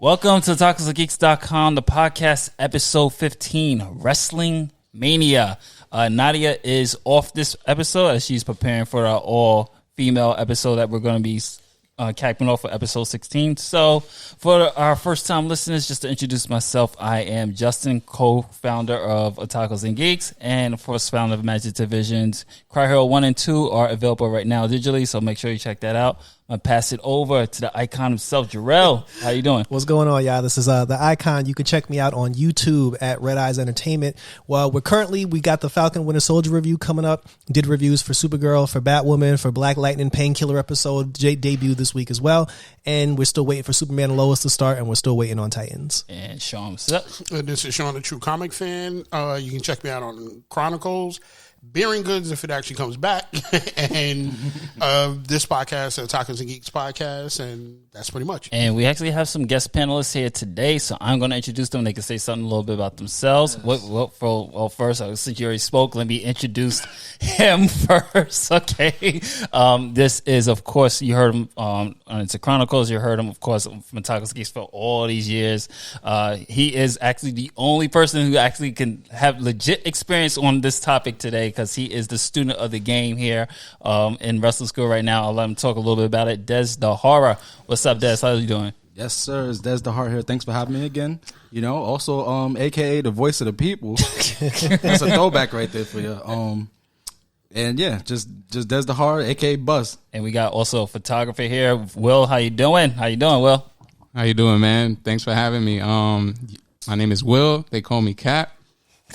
Welcome to OtakusGeeks.com, the podcast, episode 15, Wrestling Mania. Nadya is off this episode as she's preparing for our all-female episode that we're going to be capping off for episode 16. So, for our first-time listeners, just to introduce myself, I am Justin, co-founder of Otakus Geeks, and of course, founder of Magic Divisions. Cry Hero 1 and 2 are available right now digitally, so make sure you check that out. I'm going to pass it over to the icon himself, Jarrell. How you doing? What's going on, y'all? This is the icon. You can check me out on YouTube at Red Eyes Entertainment. Well, we got the Falcon Winter Soldier review coming up. Did reviews for Supergirl, for Batwoman, for Black Lightning, Painkiller episode debuted this week as well. And we're still waiting for Superman and Lois to start, and we're still waiting on Titans. And Sean, what's up? This is Sean, the True Comic Fan. You can check me out on Chronicles, Beer and Goods if it actually comes back, and this podcast, the Otakus Geeks podcast, and that's pretty much. And we actually have some guest panelists here today, so I'm going to introduce them. They can say something a little bit about themselves. Yes. First, since you already spoke, let me introduce him first. Okay, this is, of course, you heard him on It's a Chronicles. You heard him, of course, from Otakus Geeks for all these years. He is actually the only person who actually can have legit experience on this topic today, because he is the student of the game here in wrestling school right now. I'll let him talk a little bit about it. Des the Horror. What's up, Des? How are you doing? Yes, sir. It's Des the Heart here. Thanks for having me again. You know, also, AKA the voice of the people. That's a throwback right there for you. And yeah, just Des the Heart, AKA Buzz. And we got also a photographer here, Will. How you doing? How you doing, Will? How you doing, man? Thanks for having me. My name is Will. They call me Cap.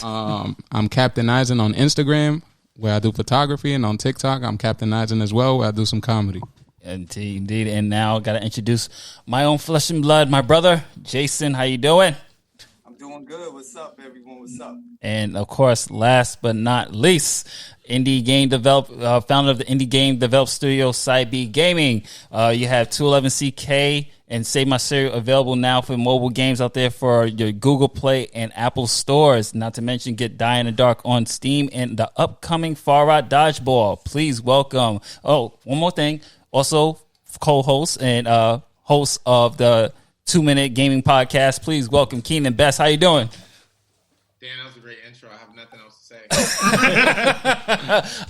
I'm Captain Eisen on Instagram, where I do photography, and on TikTok, I'm Captain Eisen as well, where I do some comedy. Indeed. And now I got to introduce my own flesh and blood, my brother, Jason. How you doing? I'm doing good. What's up, everyone? What's up? And of course, last but not least, founder of the indie game develop studio, Side B Gaming. You have 211CK and Save My Cereal available now for mobile games out there for your Google Play and Apple stores. Not to mention, get Die in the Dark on Steam and the upcoming Far Out Dodgeball. Please welcome. Oh, one more thing. Also, co-host and host of the 2-Minute Gaming Podcast. Please welcome Keenan Best. How you doing? Dan, that was a great intro. I have nothing else to say.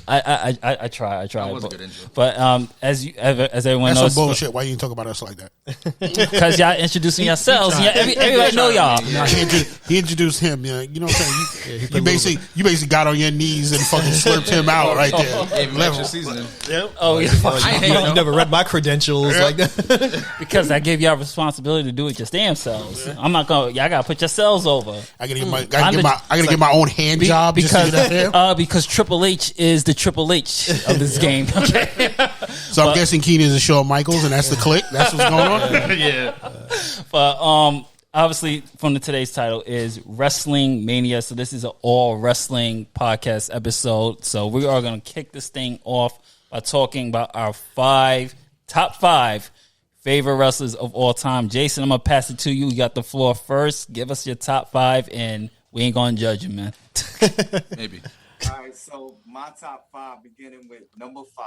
I try. That was a good intro. But as everyone That's knows, some bullshit. Why you didn't talk about us like that? Because y'all introducing yourselves. Everybody know y'all. No, he introduced him. You know what I'm saying? You basically got on your knees and fucking slurped him out right there. Yep. Oh yeah. You never read my credentials like that. Because I gave y'all responsibility to do it your damn selves. I'm not gonna. Y'all gotta put yourselves over. I gotta get my own hand job because Triple H is the Triple H of this game. Okay. So I'm guessing Keenan is a Shawn Michaels, and that's the click. That's what's going on. Yeah. But obviously, from today's title is Wrestling Mania. So this is an all wrestling podcast episode. So we are going to kick this thing off by talking about our top five favorite wrestlers of all time. Jason, I'm gonna pass it to you. You got the floor first. Give us your top five, and we ain't gonna judge you, man. Maybe. All right, so my top five, beginning with number 5,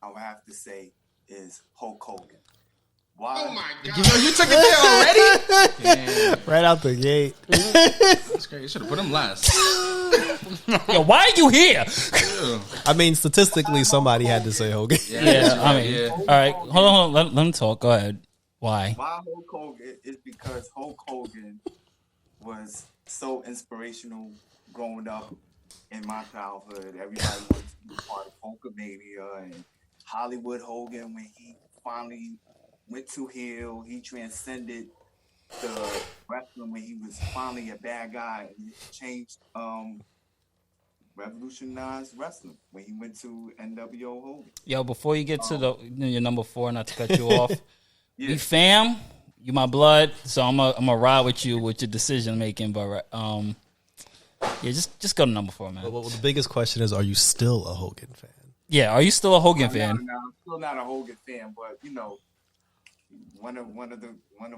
I would have to say is Hulk Hogan. Why? Oh my God! You took it there already? Right out the gate. That's great. You should have put him last. Yo, why are you here? I mean, statistically, somebody had to say Hogan. Yeah. All right, hold on. Let him talk. Go ahead. Why? Why Hulk Hogan is because Hulk Hogan was so inspirational growing up in my childhood. Everybody wanted to be part of Hulkamania and Hollywood Hogan. When he finally went to heel, he transcended the wrestling when he was finally a bad guy and changed, revolutionized wrestling when he went to NWO Hogan. Yo, before you get to your number 4, not to cut you off, we fam, you my blood, so I'm a ride with you with your decision making, but just go to number 4, man. Well, the biggest question is, are you still a Hogan fan? Yeah, are you still a Hogan fan? No, I'm still not a Hogan fan, but you know, one of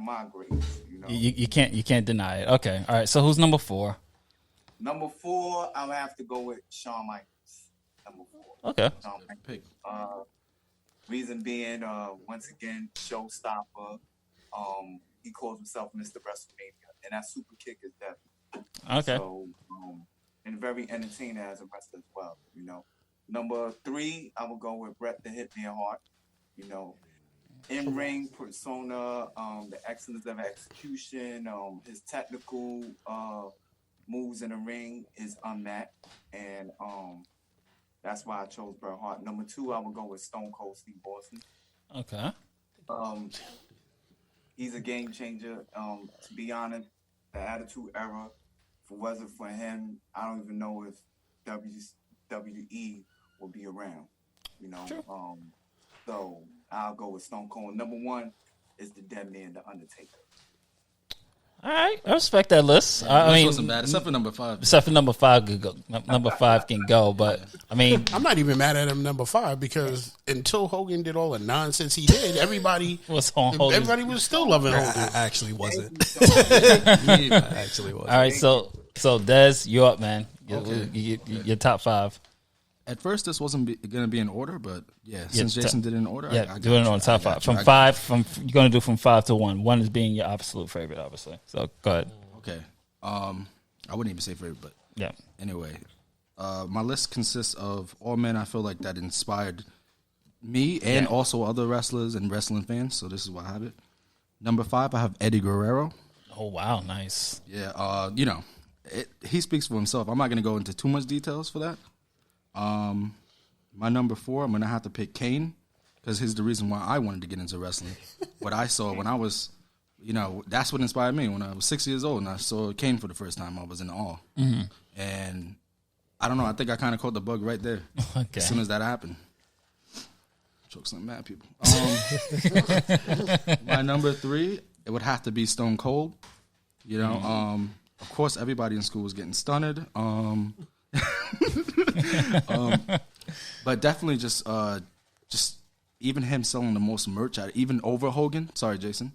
my greats. You know, you can't deny it. Okay, all right. So who's number 4? Number 4, I'm gonna have to go with Shawn Michaels. Number 4. Okay. Shawn Michaels. Reason being, once again, showstopper. He calls himself Mr. WrestleMania, and that super kick is deadly. Okay. So, and very entertaining as a wrestler as well. You know, number 3, I will go with Bret the Hitman Hart. You know, in ring persona, the excellence of execution, his technical moves in the ring is unmatched, and that's why I chose Bret Hart. Number 2, I will go with Stone Cold Steve Austin. Okay. He's a game changer. To be honest, the Attitude Era, if it wasn't for him, I don't even know if WWE will be around. You know, so I'll go with Stone Cold. Number 1 is the Dead Man, the Undertaker. All right, I respect that list. I mean, wasn't bad except for number 5. Except for number 5 could go. Number 5 can go, but I mean, I'm not even mad at him number 5 because until Hogan did all the nonsense he did, everybody was on Hogan's. Everybody was still loving Hogan. I actually wasn't. I actually wasn't. All right, so Dez, you're up, man. Your top 5. At first, this wasn't going to be in order, but since Jason did it in order, Yeah, I do it on top 5. From 5, you're going to do from 5 to 1. 1 is being your absolute favorite, obviously. So go ahead. Okay. I wouldn't even say favorite, but Yeah. anyway, my list consists of all men I feel like that inspired me and also other wrestlers and wrestling fans. So this is why I have it. Number 5, I have Eddie Guerrero. Oh wow, nice. Yeah, you know, he speaks for himself. I'm not going to go into too much details for that. My number 4, I'm going to have to pick Kane because he's the reason why I wanted to get into wrestling. What I saw when I was, you know, that's what inspired me. When I was 6 years old and I saw Kane for the first time, I was in awe. Mm-hmm. And I don't know, I think I kind of caught the bug right there Okay. as soon as that happened. Chokes on mad people. My number 3, it would have to be Stone Cold. You know, of course, everybody in school was getting stunned. But definitely just even him selling the most merch out, even over Hogan. Sorry, Jason,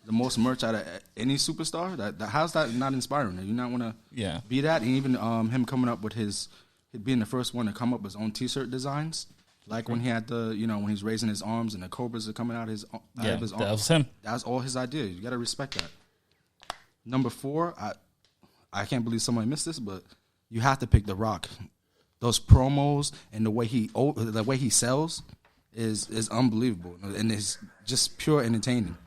the most merch out of any superstar. That how's that not inspiring? You not want to be that, and even him coming up with being the first one to come up with his own T-shirt designs, like when he had when he's raising his arms and the cobras are coming out of his arms. That was him. That's all his idea. You got to respect that. Number 4, I can't believe somebody missed this, but you have to pick The Rock. Those promos and the way he sells is unbelievable, and it's just pure entertaining.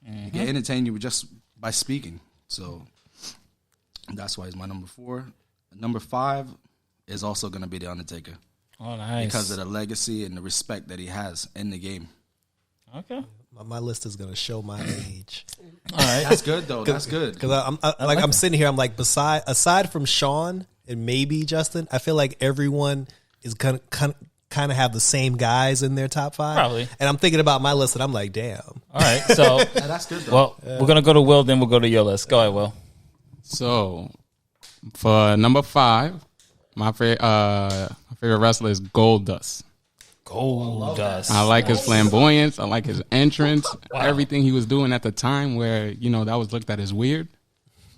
Mm-hmm. He can entertain you just by speaking. So that's why he's my number 4. Number 5 is also going to be The Undertaker. Oh, nice. Because of the legacy and the respect that he has in the game. Okay. My list is going to show my age. All right. That's good, though. That's good. Because I'm sitting here, I'm like, aside from Sean and maybe Justin, I feel like everyone is kind of have the same guys in their top 5. Probably. And I'm thinking about my list, and I'm like, damn. All right. So That's good, though. we're gonna go to Will, then we'll go to your list. Go ahead, Will. So, for number 5, my favorite wrestler is Goldust. Goldust. I like his flamboyance. I like his entrance. Everything he was doing at the time where, that was looked at as weird.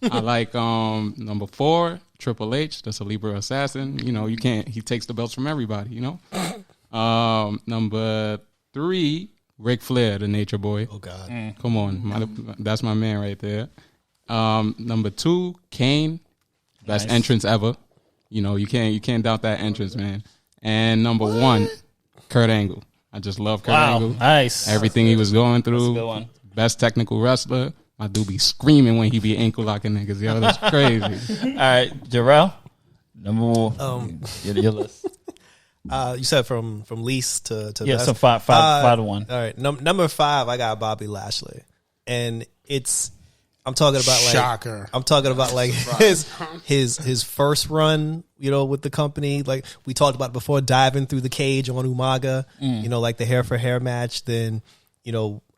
I like number 4, Triple H, the Cerebral Assassin. He takes the belts from everybody, Number 3, Ric Flair, the Nature Boy. Oh, God. Come on. That's my man right there. Number 2, Kane. Best entrance ever. You can't doubt that entrance, man. And number 1, Kurt Angle. I just love Kurt Angle. Nice. Everything he was going through. That's a good one. Best technical wrestler. My dude be screaming when he be ankle locking niggas. Yo, that's crazy. All right, Jarrell. Number 1. Your list. You said from least to best? So 5 to 1. All right, number 5, I got Bobby Lashley, and I'm talking about like Shocker. I'm talking about like his first run, with the company. Like we talked about before, diving through the cage on Umaga, like the hair for hair match. Then,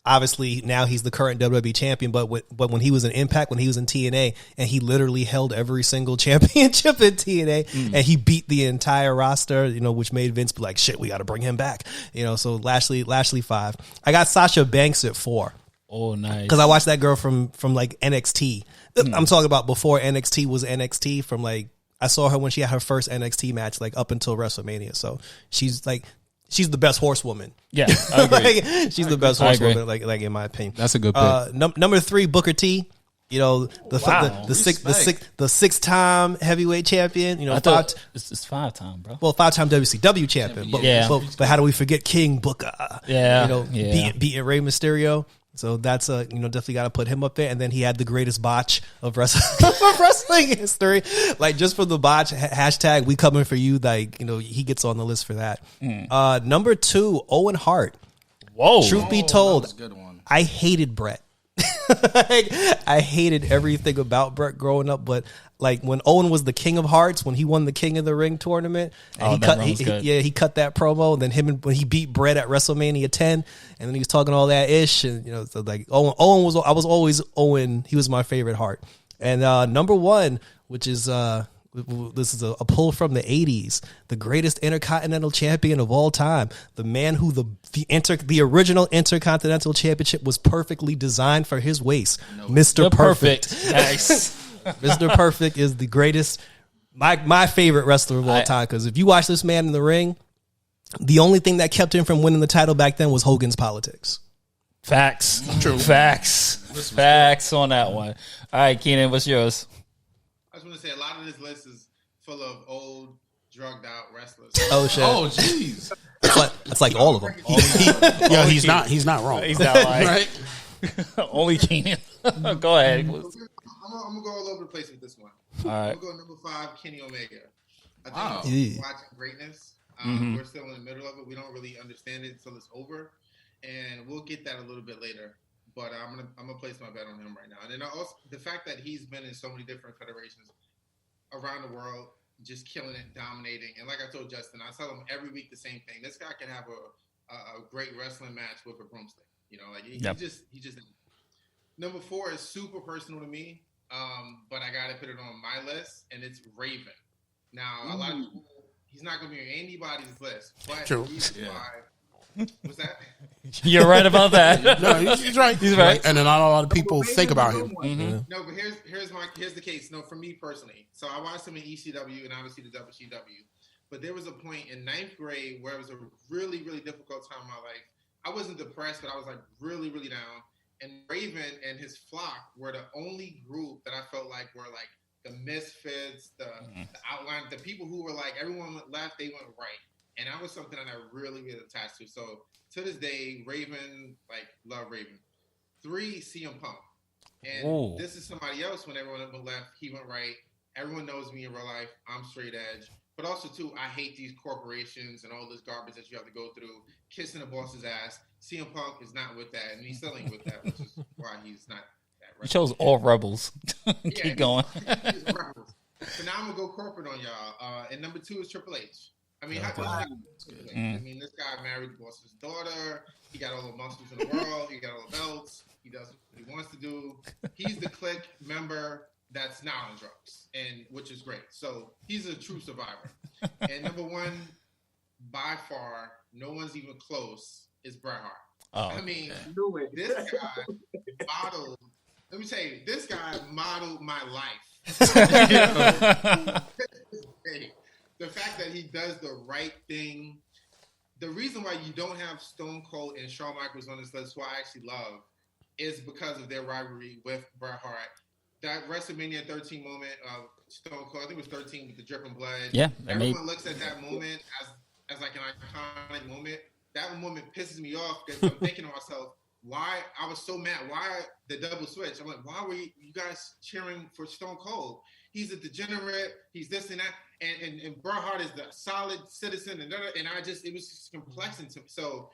obviously now he's the current WWE champion, but when he was in Impact, when he was in TNA, and he literally held every single championship in TNA, and he beat the entire roster, which made Vince be like, shit, we got to bring him back. So Lashley 5. I got Sasha Banks at 4. Oh, nice. Because I watched that girl from like NXT. I'm talking about before NXT was NXT. From like, I saw her when she had her first NXT match, like up until WrestleMania. So she's she's the best horsewoman. Yeah, I agree. Like, she's the best I agree. horsewoman. Like in my opinion, That's a good pick. Number 3, Booker T. You know, Wow. the 6-time heavyweight champion. You know, I thought it's 5-time, bro. well, 5-time WCW champion. But, Yeah. but how do we forget King Booker? Yeah, You know, yeah. beating Rey Mysterio. So that's definitely got to put him up there. And then he had the greatest botch of wrestling history. Like, just for the botch, hashtag we coming for you. Like, he gets on the list for that. Number 2, Owen Hart. Whoa. Truth be told, That's a good one. I hated Brett. Like, I hated everything about Brett growing up, but like when Owen was the King of Hearts, when he won the King of the Ring tournament, and he cut that promo, and then when he beat Brett at WrestleMania 10, and then he was talking all that ish, and so like Owen was, I was always Owen. He was my favorite Hart. And number 1, which is this is a pull from the 80s, the greatest intercontinental champion of all time, the man who the original intercontinental championship was perfectly designed for his waist, Mr. Perfect. Nice. Mr. Perfect is the greatest, my favorite wrestler of all time, because if you watch this man in the ring, the only thing that kept him from winning the title back then was Hogan's politics. Facts. True. Facts on that one. All right, Keenan, what's yours? I just want to say a lot of this list is full of old, drugged out wrestlers. Oh shit! Oh, jeez. That's like all of them. Yeah, he's not wrong. He's not lying. Right? Only Keenan. Go ahead. I'm gonna go all over the place with this one. All right. I'm gonna go number 5, Kenny Omega. I think Wow. we're watching greatness. We're still in the middle of it. We don't really understand it until it's over, and we'll get that a little bit later. But I'm gonna place my bet on him right now. And then also the fact that he's been in so many different federations around the world, just killing it, dominating. And like I told Justin, I tell him every week the same thing. This guy can have a great wrestling match with a broomstick. He just number 4 is super personal to me. But I gotta put it on my list, and it's Raven. Now a lot of people, he's not gonna be on anybody's list, but True. What's that? You're right about that. No, he's right. He's right. And then not a lot of people think about him. No, but here's the case. No, for me personally. So I watched him in ECW and obviously the WCW. But there was a point in 9th grade where it was a really, really difficult time in my life. I wasn't depressed, but I was like really, really down. And Raven and his flock were the only group that I felt like were like the misfits, the outline, the people who were like, everyone went left, they went right. And that was something that I really, really attached to. So to this day, Raven, like, love Raven. 3, CM Punk. And this is somebody else. When everyone went left, he went right. Everyone knows me in real life. I'm straight edge. But also, too, I hate these corporations and all this garbage that you have to go through, kissing the boss's ass. CM Punk is not with that, and he's still ain't with that, which is why he's not that right. You chose all rebels. Keep going. So now I'm going to go corporate on y'all. And number 2 is Triple H. I mean, I mean, this guy married the boss's daughter. He got all the muscles in the world. He got all the belts. He does what he wants to do. He's the clique member that's not on drugs, and which is great. So he's a true survivor. And number 1, by far, no one's even close, is Bret Hart. Oh, I mean, this guy modeled. Let me tell you, this guy modeled my life. The fact that he does the right thing. The reason why you don't have Stone Cold and Shawn Michaels on this list, who I actually love, is because of their rivalry with Bret Hart. That WrestleMania 13 moment of Stone Cold, I think it was 13 with the dripping blood. Yeah, everyone looks at that moment as like an iconic moment. That moment pisses me off because I'm thinking to myself, why I was so mad. Why the double switch? I'm like, why were you guys cheering for Stone Cold? He's a degenerate. He's this and that. And Bret Hart is the solid citizen. And it was just complexing to me. So,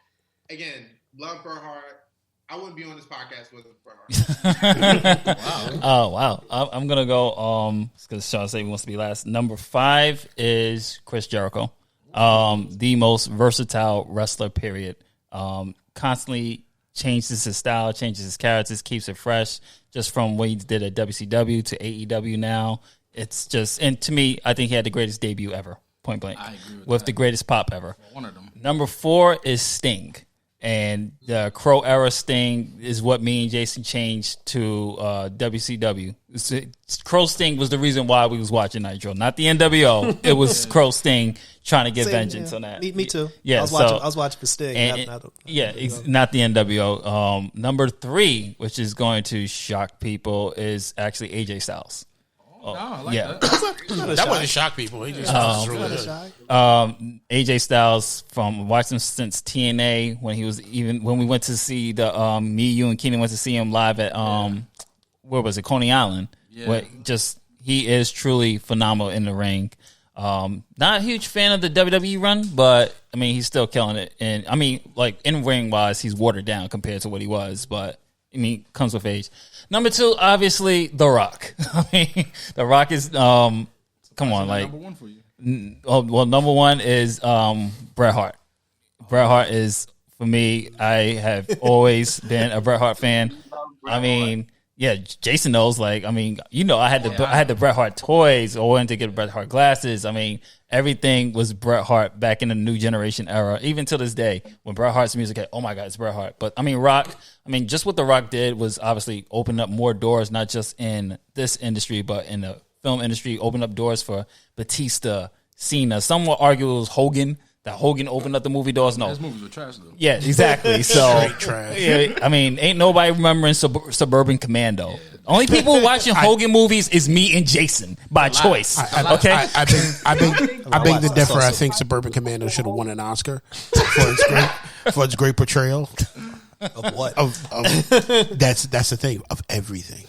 again, love Bret Hart. I wouldn't be on this podcast with Bret Hart. Wow. Oh, wow. I'm going to go, because Sean said he wants to be last. Number 5 is Chris Jericho. The most versatile wrestler, period. Constantly changes his style, changes his characters, keeps it fresh. Just from what he did at WCW to AEW now. It's just, and to me, I think he had the greatest debut ever, point blank. I agree with the greatest pop ever. One of them. Number 4 is Sting. And the Crow era Sting is what me and Jason changed to WCW. Crow Sting was the reason why we was watching Nitro, not the NWO. It was Crow Sting trying to get vengeance on that. Me too. Yeah, I was watching for Sting. Not the NWO. Number 3, which is going to shock people, is actually AJ Styles. I like that. That wouldn't shock people. He just was really good. AJ Styles, from watching him since TNA, when we went to see me, you, and Keenan went to see him live at where was it, Coney Island. Where he is truly phenomenal in the ring. Not a huge fan of the WWE run, but I mean he's still killing it. And I mean, like in ring wise, he's watered down compared to what he was, but I mean, comes with age. Number 2, obviously, The Rock. I mean, The Rock is come on, like number 1 for you. Number 1 is Bret Hart. Bret Hart is, for me, I have always been a Bret Hart fan. I mean, yeah, Jason knows. Like, I mean, you know, I had the Bret Hart toys. I wanted to get Bret Hart glasses. I mean, everything was Bret Hart back in the new generation era. Even to this day, when Bret Hart's music hit, oh my God, it's Bret Hart. But I mean, Rock. I mean, just what The Rock did was obviously open up more doors, not just in this industry, but in the film industry. Opened up doors for Batista, Cena. Some will argue it was Hogan. That Hogan opened up the movie doors. No, His movies were trash though. yeah, exactly. So, Straight trash. yeah, I mean, ain't nobody remembering Suburban Commando. Only people watching Hogan movies is me and Jason by choice. Okay, I beg to differ. I think Suburban Commando should have won an Oscar for its great portrayal. Of what? That's the thing of everything.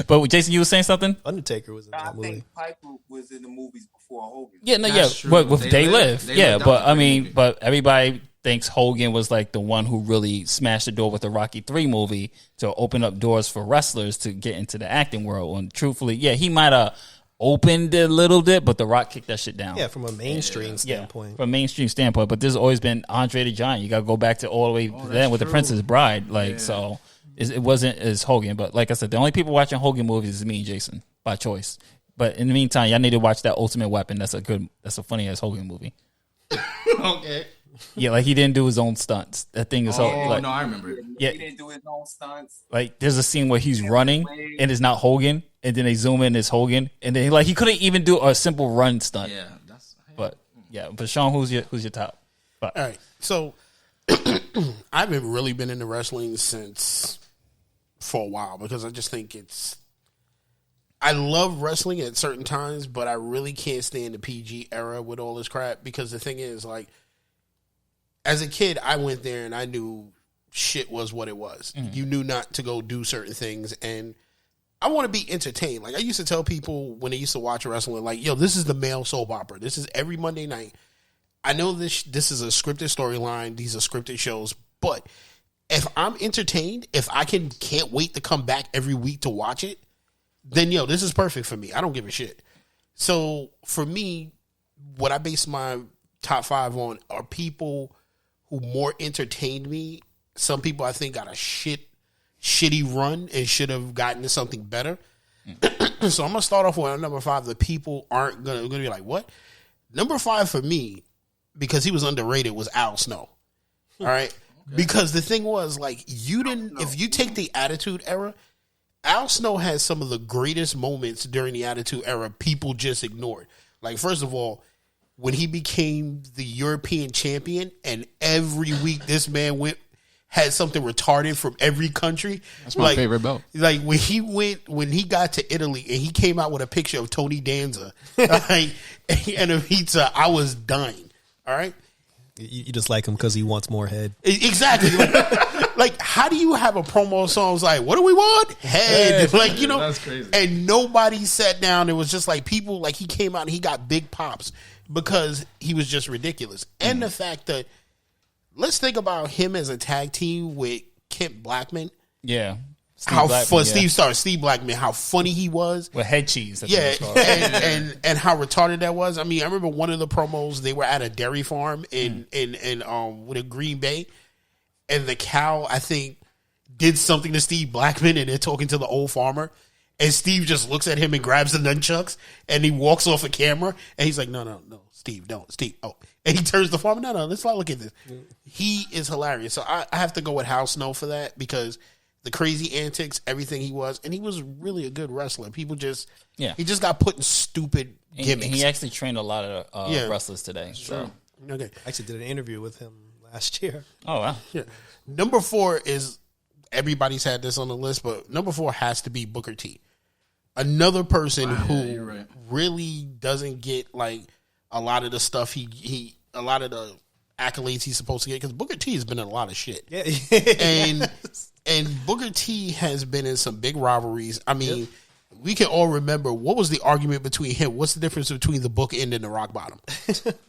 but Jason, you were saying something? Undertaker was in I that movie. think Piper was in the movies before Hogan. Yeah, no, That's yeah. true. But They Live. Yeah, That but was I pretty mean, movie. but everybody thinks Hogan was like the one who really smashed the door with the Rocky 3 movie to open up doors for wrestlers to get into the acting world. And truthfully, yeah, he might have opened it a little bit, but The Rock kicked that shit down. Yeah, from a mainstream standpoint. From a mainstream standpoint. But there's always been Andre the Giant. You got to go back to all the way then with The Princess Bride. Like, so it wasn't as Hogan. But like I said, the only people watching Hogan movies is me and Jason by choice. But in the meantime, y'all need to watch that Ultimate Weapon. That's a funny ass Hogan movie. Okay. Yeah, like he didn't do his own stunts. That thing is so. Like, No, I remember it. yeah, He didn't do his own stunts. like there's a scene where he's running and it's not Hogan, and then they zoom in, it's Hogan, and then he couldn't even do a simple run stunt. Yeah, that's. But Sean, who's your top? All right, so I haven't really been into wrestling for a while because I just think I love wrestling at certain times, but I really can't stand the PG era with all this crap because the thing is, like, as a kid, I went there and I knew shit was what it was. Mm-hmm. You knew not to go do certain things, and I want to be entertained. Like, I used to tell people when they used to watch wrestling, like, yo, this is the male soap opera. This is every Monday night. I know this is a scripted storyline. These are scripted shows, but if I'm entertained, if I can't wait to come back every week to watch it, then, yo, this is perfect for me. I don't give a shit. So, for me, what I base my top 5 on are people who more entertained me. Some people I think got a shitty run and should have gotten to something better. So, I'm going to start off with number 5. The people aren't going to be like, what? Number 5 for me, because he was underrated, was Al Snow. All right? Okay. Because the thing was, like, if you take the Attitude Era, Al Snow has some of the greatest moments during the Attitude Era people just ignored. Like, first of all, when he became the European champion and every week this man had something retarded from every country. That's my favorite belt. Like, when he got to Italy and he came out with a picture of Tony Danza like, and a pizza, I was dying. All right? You just like him because he wants more head. Exactly. Like, how do you have a promo song like, what do we want? Head. Like, you know, that's crazy. And nobody sat down. It was just like people, like, he came out and he got big pops because he was just ridiculous. And the fact that, let's think about him as a tag team with Kent Blackman. Yeah. Steve Blackman, how funny he was. With head cheese. Yeah, and how retarded that was. I mean, I remember one of the promos, they were at a dairy farm in with a Green Bay, and the cow, I think, did something to Steve Blackman, and they're talking to the old farmer, And Steve just looks at him and grabs the nunchucks, and he walks off a camera, and he's like, no, Steve, don't. Steve, oh. And he turns the farmer, no, let's not look at this. He is hilarious. So I have to go with House Snow for that, because the crazy antics, everything he was, and he was really a good wrestler. People just, he just got put in stupid gimmicks. And he actually trained a lot of wrestlers today. So. Okay. I actually did an interview with him last year. Oh, wow. Yeah. Number 4 is, everybody's had this on the list, but number 4 has to be Booker T. Another person who really doesn't get like a lot of the stuff a lot of the accolades he's supposed to get, because Booker T has been in a lot of shit. Yeah. And Booker T has been in some big rivalries. I mean, we can all remember, what was the argument between him? What's the difference between the book end and the rock bottom?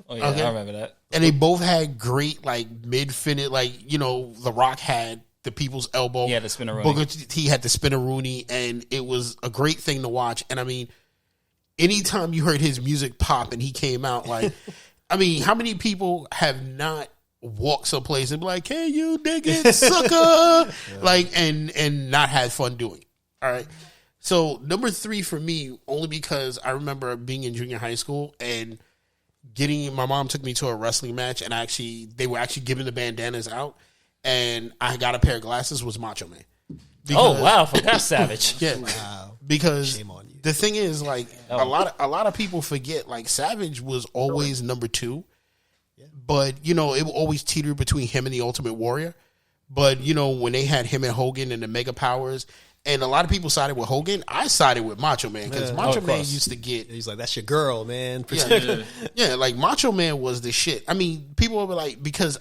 Oh, yeah, I remember that. And they both had great, like, mid-finish, like, you know, The Rock had the people's elbow. Yeah, the spinneroonie. Booker T had the spinneroonie, and it was a great thing to watch. And, I mean, anytime you heard his music pop and he came out, like, I mean, how many people have not walked someplace and be like, hey, you dig it, sucker? Like, and not had fun doing it. All right. So number 3 for me, only because I remember being in junior high school and my mom took me to a wrestling match, and they were actually giving the bandanas out, and I got a pair of glasses, was Macho Man. Oh, wow. Forgot Savage. Yeah. Wow. Because Shame on you. the thing is, like, a lot of people forget, like, Savage was always number 2, but, you know, it would always teeter between him and the Ultimate Warrior. But, you know, when they had him and Hogan and the Mega Powers, and a lot of people sided with Hogan, I sided with Macho Man, because Macho Man used to get... He's like, that's your girl, man. Yeah, like, Macho Man was the shit. I mean, people were like, because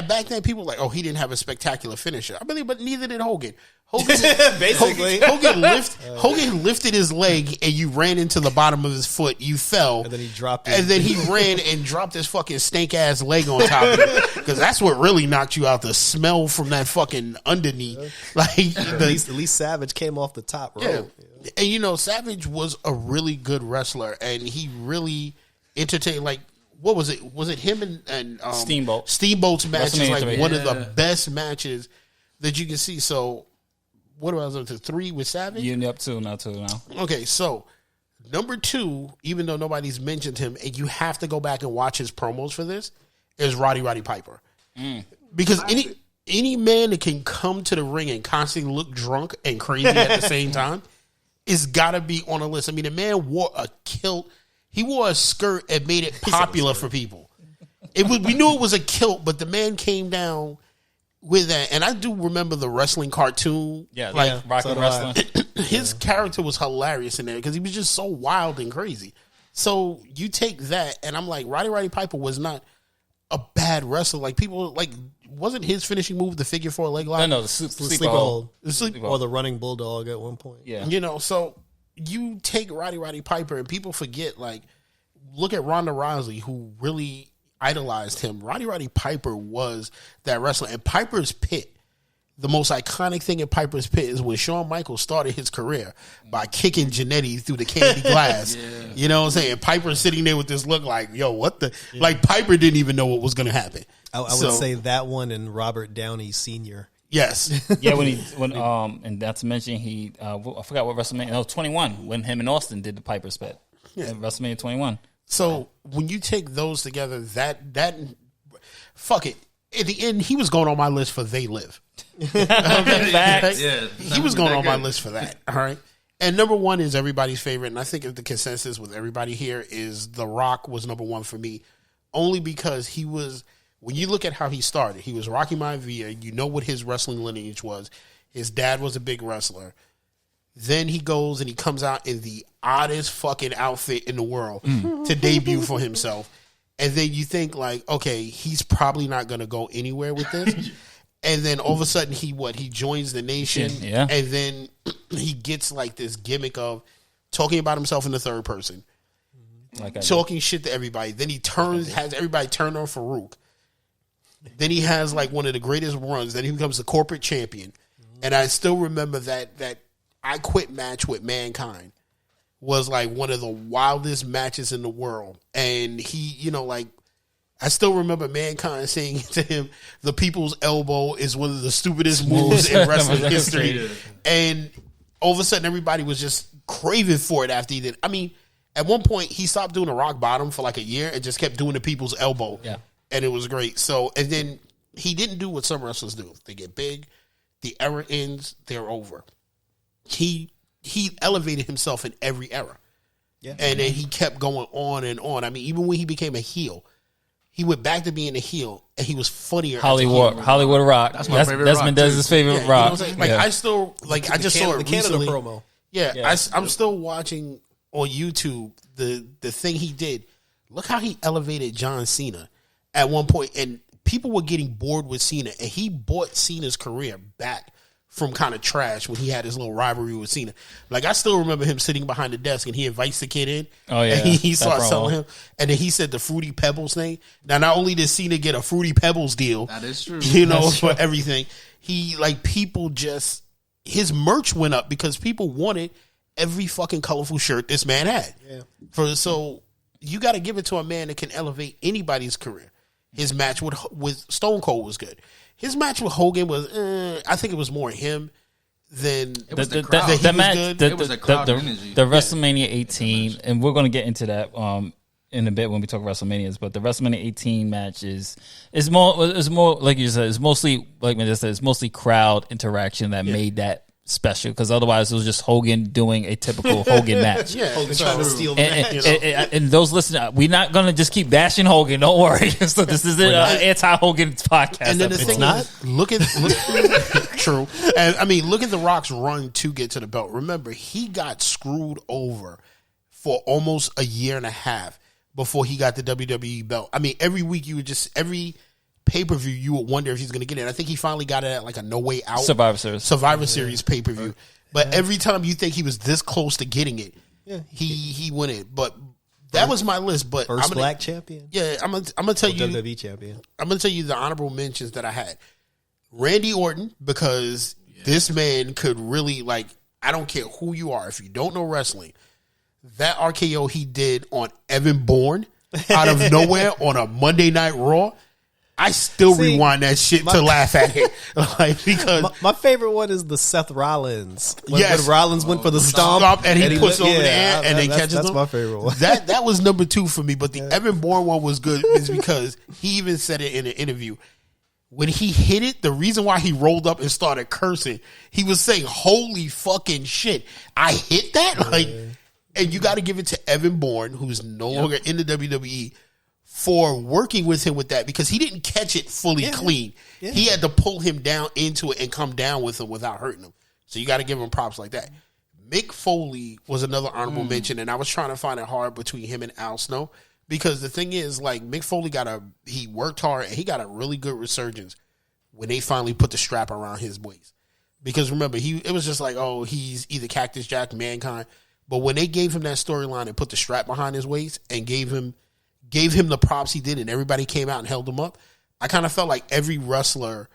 back then, people were like, oh, he didn't have a spectacular finisher. I believe, but neither did Hogan. Basically. Hogan lifted his leg, and you ran into the bottom of his foot. You fell. And then he dropped it. And then he ran and dropped his fucking stank-ass leg on top of it. Because that's what really knocked you out, the smell from that fucking underneath. Like, at least Savage came off the top rope. Yeah. And, you know, Savage was a really good wrestler, and he really entertained, like, what was it? Was it him and Steamboat? Steamboat's match is like 3. one of the best matches that you can see. So, what was it? 3 with Savage? You up 2 now, 2 now. Okay, so number 2, even though nobody's mentioned him, and you have to go back and watch his promos for this, is Roddy Piper. Because any man that can come to the ring and constantly look drunk and crazy at the same time is got to be on a list. I mean, the man wore a kilt. He wore a skirt and made it popular for people. We knew it was a kilt, but the man came down with that. And I do remember the wrestling cartoon. Yeah, like Rocky Wrestling. His character was hilarious in there because he was just so wild and crazy. So you take that, and I'm like, Roddy Piper was not a bad wrestler. Like, people, like, wasn't his finishing move the figure 4 leg lock? No, the sleep hold. hold. Or the running bulldog at one point. Yeah. You know, so you take Roddy Piper, and people forget, like, look at Ronda Rousey, who really idolized him. Roddy Piper was that wrestler. And Piper's Pit, the most iconic thing in Piper's Pit is when Shawn Michaels started his career by kicking Jannetty through the candy glass. You know what I'm saying? Piper's sitting there with this look like, yo, what the... Like, Piper didn't even know what was going to happen. I would say that one and Robert Downey Sr. Yes. Yeah, and not to mention I forgot what WrestleMania, no, 21, when him and Austin did the Piper's Pit. Yeah. WrestleMania 21. So when you take those together, that fuck it. At the end, he was going on my list for They Live. Facts. Yeah, He was going on my list for that. All right. And number 1 is everybody's favorite, and I think the consensus with everybody here is The Rock was number 1 for me, only because he was. When you look at how he started, he was Rocky Maivia. You know what his wrestling lineage was. His dad was a big wrestler. Then he goes and he comes out in the oddest fucking outfit in the world to debut for himself. And then you think, like, okay, he's probably not going to go anywhere with this. And then all of a sudden he joins the Nation. Yeah. And then he gets like this gimmick of talking about himself in the third person. Talking shit to everybody. Then he has everybody turn on Farouk. Then he has like one of the greatest runs. Then he becomes the corporate champion. And I still remember that I Quit match with Mankind was like one of the wildest matches in the world. And he, you know, like, I still remember Mankind saying to him, the people's elbow is one of the stupidest moves in wrestling history. And all of a sudden everybody was just craving for it after he did. I mean, at one point he stopped doing the rock bottom for like a year and just kept doing the people's elbow. Yeah. And it was great. So, and then he didn't do what some wrestlers do. They get big, the era ends, they're over. He elevated himself in every era. Yeah. And then he kept going on and on. I mean, even when he became a heel, he went back to being a heel, and he was funnier. Hollywood Rock. That's my favorite rock, Mendez's too. favorite You know what rock. I'm saying? Like I still like I just saw it the Canada recently. promo. Yeah, I'm still watching on YouTube the thing he did. Look how he elevated John Cena at one point, and people were getting bored with Cena, and he brought Cena's career back from kind of trash when he had his little rivalry with Cena. Like I still remember him sitting behind the desk, and he invites the kid in. Oh yeah, and he that starts promo. selling him, and then he said the Fruity Pebbles thing. Now, not only did Cena get a Fruity Pebbles deal, That is true. you know, That's for true. everything, he like people just his merch went up because people wanted every fucking colorful shirt this man had. Yeah. So you got to give it to a man that can elevate anybody's career. His match with Stone Cold was good. His match with Hogan was, I think it was more him than It was the crowd. that he the was match, good. It was a crowd energy. the WrestleMania 18, and we're going to get into that in a bit when we talk WrestleManias. But the WrestleMania 18 match is more like you said, it's mostly like Mendez said, it's mostly crowd interaction that made that special, because otherwise it was just Hogan doing a typical Hogan match. Yeah, Hogan so- trying to steal the match. And those listening, we're not going to just keep bashing Hogan. Don't worry. So this is an anti-Hogan podcast. And then the episode. thing is, look true. And I mean, look at The Rock's run to get to the belt. Remember, he got screwed over for almost a year and a half before he got the WWE belt. I mean, every week every pay-per-view you would wonder if he's going to get it. I think he finally got it at like a No Way Out Survivor Series pay-per-view. But every time you think he was this close to getting it, he won it. But that was my list. But First black champion. Yeah, I'm gonna tell you. WWE champion. I'm gonna tell you the honorable mentions that I had. Randy Orton, because this man could really, like, I don't care who you are, if you don't know wrestling, that RKO he did on Evan Bourne out of nowhere on a Monday Night Raw, I still rewind that shit to laugh at it. Like, because My favorite one is the Seth Rollins. When Rollins went for the stomp and he puts it over the air and then catches That's him. my favorite one. That was number 2 for me. But the Evan Bourne one was good is because he even said it in an interview. When he hit it, the reason why he rolled up and started cursing, he was saying, "Holy fucking shit, I hit that!" Like, and you got to give it to Evan Bourne, who's no longer in the WWE, for working with him with that, because he didn't catch it fully clean. Yeah. He had to pull him down into it and come down with him without hurting him. So you got to give him props like that. Mick Foley was another honorable mention, and I was trying to find it hard between him and Al Snow, because the thing is, like, Mick Foley he worked hard and he got a really good resurgence when they finally put the strap around his waist. Because remember, it was just like, oh, he's either Cactus Jack, Mankind. But when they gave him that storyline and put the strap behind his waist and gave him the props he did, and everybody came out and held him up, I kind of felt like every wrestler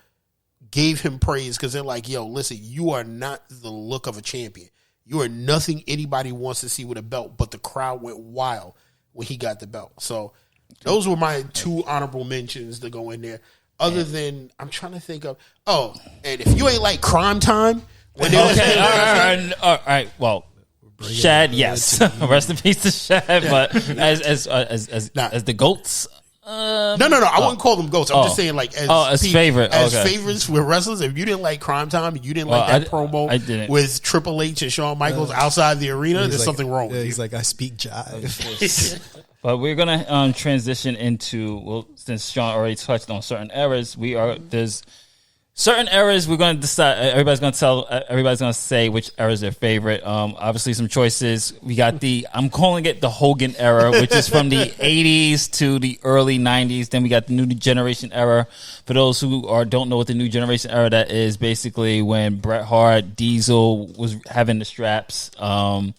gave him praise, because they're like, yo, listen, you are not the look of a champion. You are nothing anybody wants to see with a belt, but the crowd went wild when he got the belt. So those were my 2 honorable mentions to go in there. Other than, I'm trying to think of, and if you ain't like Crime Time, when all right. Well, Shad, yes. Rest in peace to Shad. But as the goats, no. I wouldn't call them goats. I'm just saying, like, as favorite, favorites with wrestlers. If you didn't like Crime Time, you didn't like that promo with Triple H and Shawn Michaels outside the arena, there's something wrong with you. He's like, I speak jive. But we're gonna transition into, since Sean already touched on certain eras, there's certain eras we're gonna decide. Everybody's gonna say which era is their favorite. Obviously, some choices. We got I'm calling it the Hogan era, which is from the 80s to the early 90s. Then we got the New Generation era. For those who don't know what the New Generation era that is, basically when Bret Hart, Diesel was having the straps. Then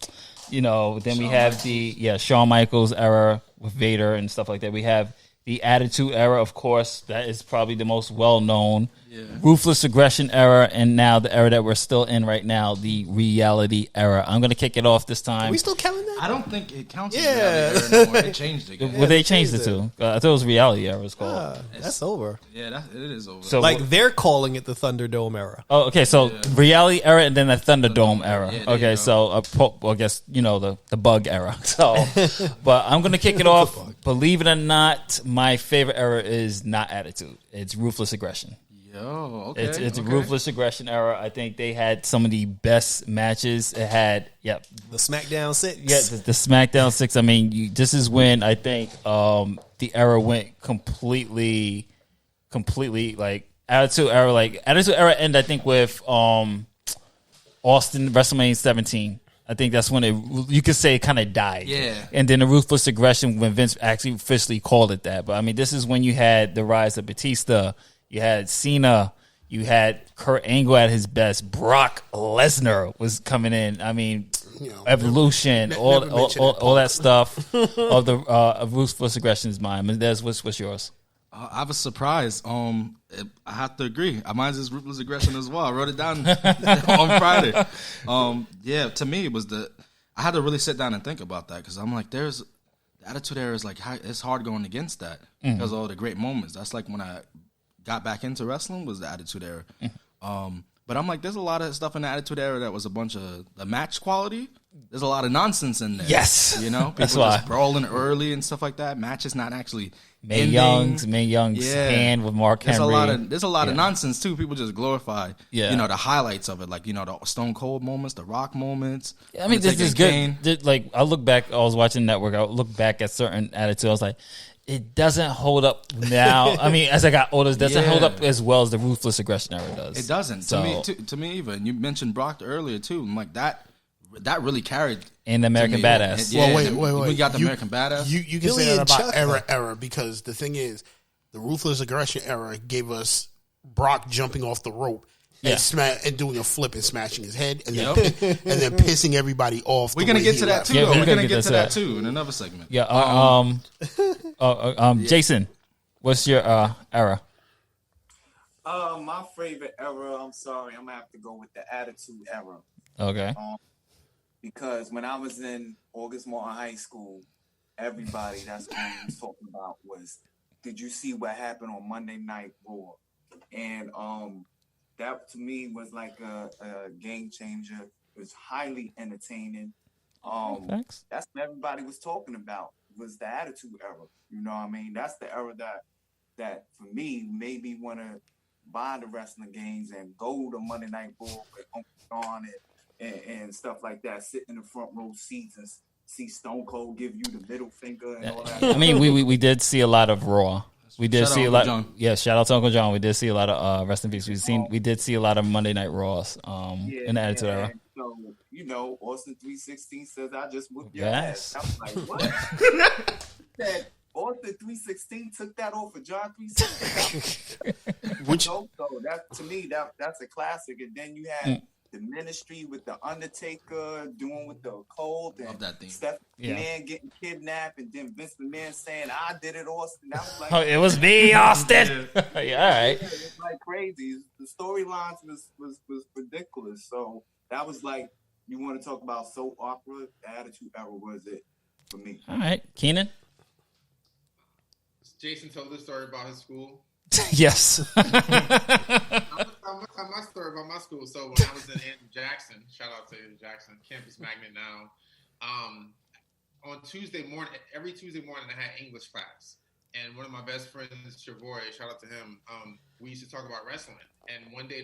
we have the Shawn Michaels era with Vader and stuff like that. We have the Attitude era, of course. That is probably the most well known. Ruthless aggression era, and now the era that we're still in right now, the reality era. I'm going to kick it off this time. Are we still counting that? I don't think it counts as Yeah. reality era anymore. They changed it again. Well, they changed it to. I thought it was reality era. It's called. That's over. Yeah, it is over. So Like they're calling it the Thunderdome era. Oh, okay. So reality era and then the Thunderdome era. Yeah, there you Okay, go. so well, I guess the bug era. So, but I'm gonna kick it off. Believe it or not, my favorite era is not attitude. It's ruthless aggression. Yo, okay. It's a okay. ruthless aggression era. I think they had some of the best matches. It had The SmackDown 6. yeah, the SmackDown 6. I mean, this is when I think the era went completely like Attitude Era. Like Attitude Era ended, I think, with Austin WrestleMania 17. I think that's when you could say it kind of died. Yeah. And then the Ruthless Aggression when Vince actually officially called it that. But I mean, this is when you had the rise of Batista. You had Cena. You had Kurt Angle at his best. Brock Lesnar was coming in. I mean, Evolution, all that stuff of the of Ruthless Aggression is mine. Mendez, what's yours? I have a surprise. I have to agree. Mine is Ruthless Aggression as well. I wrote it down on Friday. Yeah, to me it was I had to really sit down and think about that because I'm like, the Attitude Era is like it's hard going against that because of all the great moments. That's like when I got back into wrestling was the Attitude Era. But I'm like, there's a lot of stuff in the Attitude Era that was a bunch of the match quality. There's a lot of nonsense in there. Yes. People That's why. just brawling early and stuff like that. Matches not actually Mae ending. Young's hand with Mark Henry. There's a lot of nonsense too. People just glorify, the highlights of it, like the Stone Cold moments, the Rock moments. I mean, this is good. Like I look back, I was watching Network. I look back at certain attitudes. I was like, it doesn't hold up now. I mean, as I got older, it doesn't hold up as well as the Ruthless Aggression era does. It doesn't. So, To me, even you mentioned Brock earlier too. I'm like that really carried. And the American Badass. Yeah, Wait. We got the American Badass. You can say that about era because the thing is, the Ruthless Aggression era gave us Brock jumping off the rope and doing a flip and smashing his head and then pissing everybody off. We're gonna get to that too. Yeah, We're gonna get to that too in another segment. Yeah. Jason, what's your era? My favorite era, I'm sorry, I'm gonna have to go with the Attitude Era. Okay. Because when I was in August Martin High School, everybody that's what we was talking about was, did you see what happened on Monday Night Raw? And that to me was like a game changer. It was highly entertaining. Thanks. That's what everybody was talking about was the Attitude Era. You know what I mean? That's the era that for me made me want to buy the wrestling games and go to Monday Night Raw with Uncle John and stuff like that. Sit in the front row seats and see Stone Cold give you the middle finger and all that. I mean, we did see a lot of Raw. We did Shout see out a lot. Uncle John. Yeah, shout out to Uncle John. We did see a lot of rest in peace. We did see a lot of Monday Night Raws in the Attitude Era. So Austin 316 says I just whooped your Yes. ass. I was like, what? Said Austin 316 took that off of John 316. So that to me that's a classic. And then you had the Ministry with the Undertaker doing with the Cold and Love that thing. Steph Man getting kidnapped, and then Vince McMahon saying, "I did it, Austin." That was like, Oh, it was me, Austin. Yeah, all right. it's like crazy. The storylines was ridiculous. So that was like, you want to talk about soap opera? The Attitude Era was it for me. All right, Keenan. Jason told this story about his school. Yes. I'm gonna tell my story about my school. So when I was in Jackson, shout out to Jackson, campus magnet now. On Tuesday morning, every Tuesday morning, I had English class, and one of my best friends, Chavoy, shout out to him. We used to talk about wrestling, and one day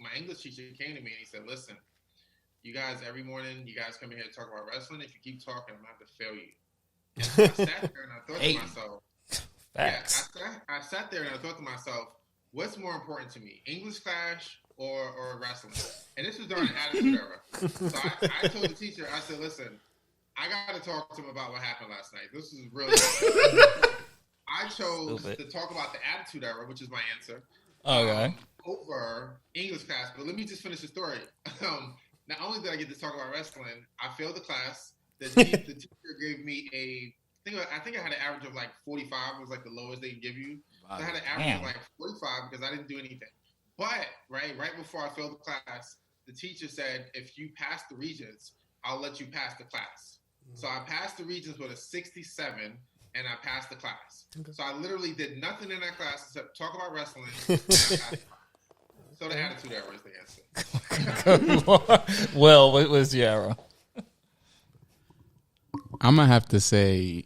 my English teacher came to me and he said, "Listen, you guys, every morning, you guys come in here to talk about wrestling. If you keep talking, I'm gonna have to fail you." And so I sat there and I thought to myself. Facts. Yeah, I sat there and I thought to myself, what's more important to me, English class or wrestling? And this was during the Attitude Era. So I told the teacher, I said, listen, I got to talk to him about what happened last night. This is really I chose to talk about the Attitude Era, which is my answer, over English class. But let me just finish the story. Not only did I get to talk about wrestling, I failed the class. The teacher gave me I think I had an average of like 45 was like the lowest they can give you. So I had an average of like 45 because I didn't do anything. But right before I failed the class, the teacher said, if you pass the Regents, I'll let you pass the class. So I passed the Regents with a 67, and I passed the class. Okay. So I literally did nothing in that class except talk about wrestling. And I passed the class. So the attitude era is the answer. Well, what was your era? I'm gonna have to say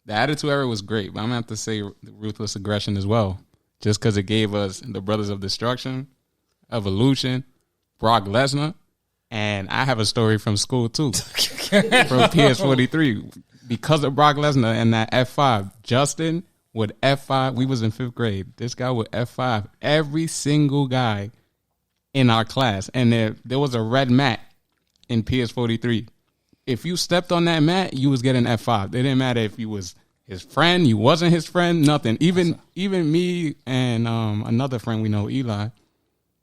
the attitude era was great, but I'm gonna have to say the ruthless aggression as well, just because it gave us the Brothers of Destruction, Evolution, Brock Lesnar, and I have a story from school too, from PS43, because of Brock Lesnar and that F5. Justin would F5. We was in 5th grade. This guy would F5 every single guy in our class, and there was a red mat in PS43. If you stepped on that mat, you was getting F5. It didn't matter if you was his friend, you wasn't his friend, nothing. Even me and another friend we know, Eli,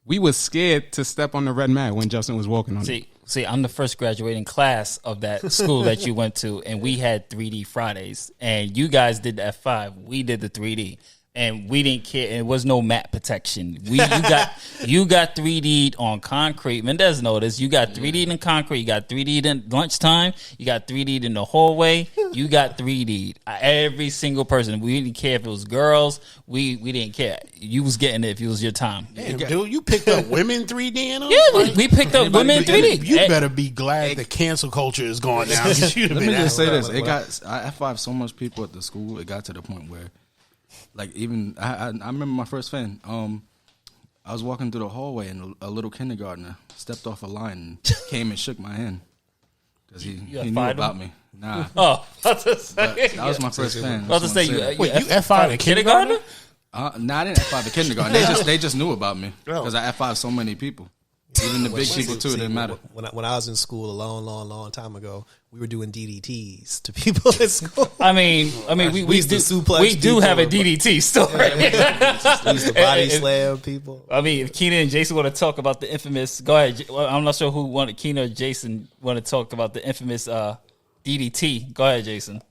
we was scared to step on the red mat when Justin was walking on it. See, I'm the first graduating class of that school that you went to, and we had 3D Fridays, and you guys did the F5. We did the 3D. And we didn't care. It was no mat protection. You got 3D'd on concrete. Mendez noticed you got 3D'd in concrete. You got 3D'd in lunchtime. You got 3D'd in the hallway. You got 3D'd. Every single person. We didn't care if it was girls. We didn't care. You was getting it if it was your time. Damn, dude, you picked up women 3D in them? Yeah, we picked up women 3D. You better be glad the cancel culture is gone now. Let me just say this: I F5 so much people at the school. It got to the point where, like, even I remember my first fan. I was walking through the hallway and a little kindergartner stepped off a line and came and shook my hand because he knew about me. Nah. Oh, that was my first fan. I was to say you F5 in kindergarten? Nah, I didn't F5 in kindergarten. They just knew about me because I F5 so many people. Even the big people too. It didn't matter. When I was in school a long time ago, we were doing DDTs to people at school. I mean, we do have a DDT still. Right? We used to body slam people. I mean, if Keenan and Jason want to talk about the infamous, go ahead. I'm not sure who wanted Keenan or Jason want to talk about the infamous DDT. Go ahead, Jason.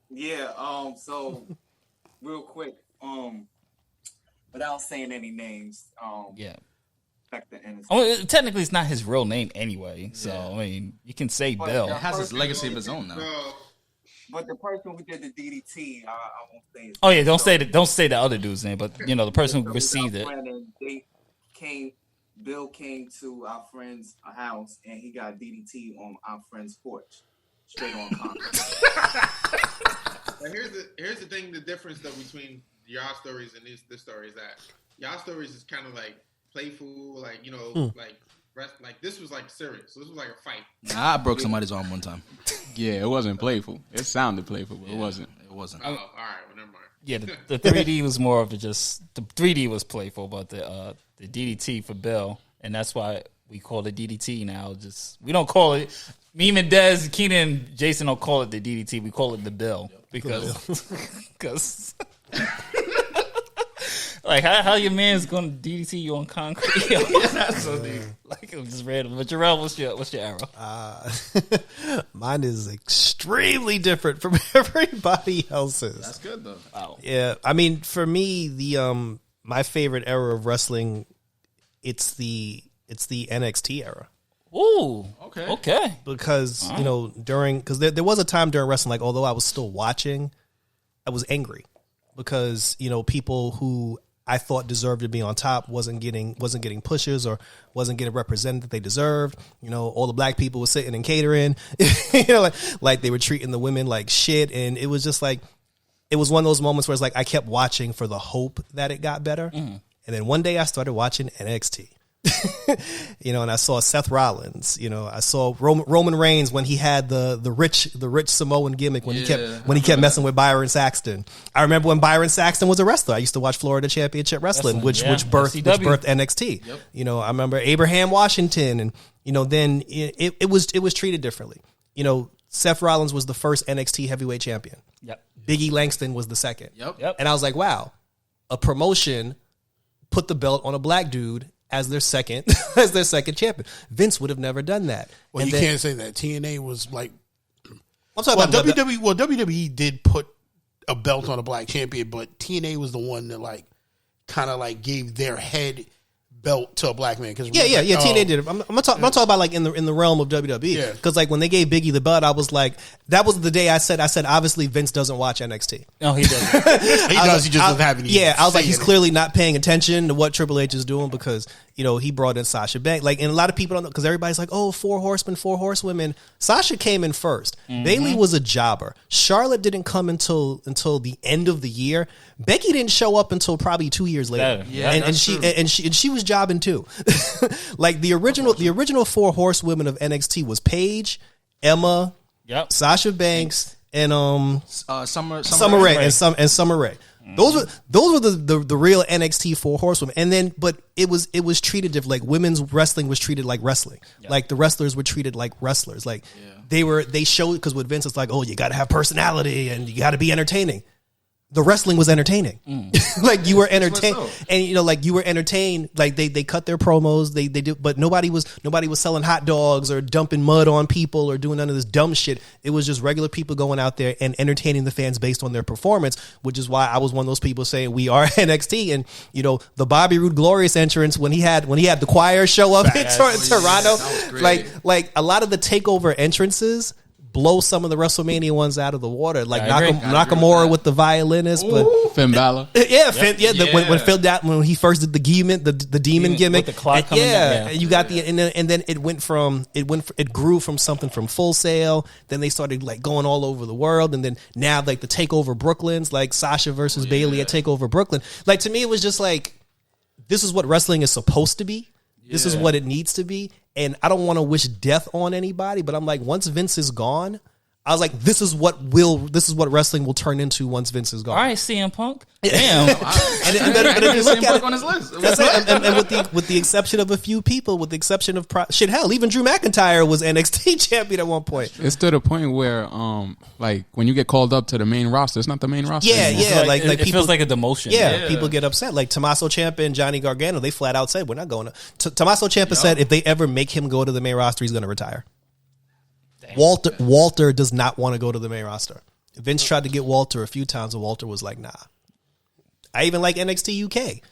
Yeah. So real quick, without saying any names, yeah. Technically, it's not his real name anyway. So I mean, you can say Bill. It has his legacy of his own now. But the person who did the DDT, I won't say his name. Don't say the other dude's name, but you know the person who received it. Bill came to our friend's house and he got DDT on our friend's porch, straight on concrete. But here's the thing: the difference though between y'all stories and this story is that y'all stories is kind of like playful, like, you know, like this was like serious. So this was like a fight. Nah, I broke somebody's arm one time. Yeah, it wasn't playful. It sounded playful, but it wasn't. Oh, all right, well, never mind. Yeah, the 3D was more of the 3D was playful, but the DDT for Bill, and that's why we call it DDT now. We don't call it. Me, Mendez, Keenan, Jason don't call it the DDT. We call it the Bill because. Like how your man's gonna DDT you on concrete? That's so deep. Like it was just random. But Jarrell, what's your arrow? Mine is extremely different from everybody else's. That's good though. Wow. Yeah, I mean, for me, the my favorite era of wrestling, it's the NXT era. Ooh, okay. Because you know because there was a time during wrestling, like although I was still watching, I was angry because you know people who I thought deserved to be on top wasn't getting pushes or wasn't getting represented that they deserved. You know, all the black people were sitting and catering, you know, like they were treating the women like shit. And it was just like, it was one of those moments where it's like, I kept watching for the hope that it got better. And then one day I started watching NXT. You know, and I saw Seth Rollins. You know, I saw Roman Reigns when he had the rich Samoan gimmick when he kept messing with Byron Saxton. I remember when Byron Saxton was a wrestler. I used to watch Florida Championship Wrestling, which birthed NXT. Yep. You know, I remember Abraham Washington, and you know, then it was treated differently. You know, Seth Rollins was the first NXT heavyweight champion. Yep. Big E Langston was the second. Yep. And I was like, wow, a promotion put the belt on a black dude as their second champion. Vince would have never done that. Well, and can't say that. TNA was like, I'm talking about WWE. Well, WWE did put a belt on a black champion, but TNA was the one that like kind of like gave their head belt to a black man. Cause Yeah. TNA did it. I'm talking about like in the realm of WWE. Yeah. Because like when they gave Biggie the belt, I was like, that was the day I said obviously Vince doesn't watch NXT. No, he doesn't. He does. He just doesn't have any. Yeah, I was like, he's say in it. clearly not paying attention to what Triple H is doing because he brought in Sasha Banks. Like, and a lot of people don't know because everybody's like, oh, 4 horsemen, 4 horsewomen. Sasha came in first. Bayley was a jobber. Charlotte didn't come until the end of the year. Becky didn't show up until probably 2 years later. Yeah, and she was jobbing too. Like the original 4 horsewomen of NXT was Paige, Emma, Sasha Banks, and Summer Rae and Summer Rae. Those were the real NXT 4 horsewomen. And then, but it was treated different. Like women's wrestling was treated like wrestling. Like the wrestlers were treated like wrestlers. Like they showed, because with Vince it's like, oh, you got to have personality and you got to be entertaining. The wrestling was entertaining. Like you were entertained, and you were entertained. Like they cut their promos, they did, but nobody was selling hot dogs or dumping mud on people or doing none of this dumb shit. It was just regular people going out there and entertaining the fans based on their performance, which is why I was one of those people saying we are NXT. And the Bobby Roode Glorious entrance when he had the choir show up in Toronto, like a lot of the takeover entrances blow some of the WrestleMania ones out of the water, like Nakamura with the violinist, but Finn Balor, when he first did the demon gimmick, with the clock coming down. You got and then it grew from something from Full Sail, then they started like going all over the world, and then now like the Takeover Brooklyn's like Sasha versus Bayley at Takeover Brooklyn. Like to me, it was just like, this is what wrestling is supposed to be. This is what it needs to be. And I don't want to wish death on anybody, but I'm like, once Vince is gone, I was like, this is what wrestling will turn into once Vince is gone. All right, CM Punk. Damn. But if you look at it, on his list. and with the exception of a few people, with the exception of hell, even Drew McIntyre was NXT champion at one point. It's to the point where, like when you get called up to the main roster, it's not the main roster. Yeah, like it people, feels like a demotion. Yeah, people get upset. Like Tommaso Ciampa and Johnny Gargano, they flat out said, we're not going to. Tommaso Ciampa said if they ever make him go to the main roster, he's going to retire. Walter does not want to go to the main roster. Vince tried to get Walter a few times, and Walter was like, nah. I even like NXT UK.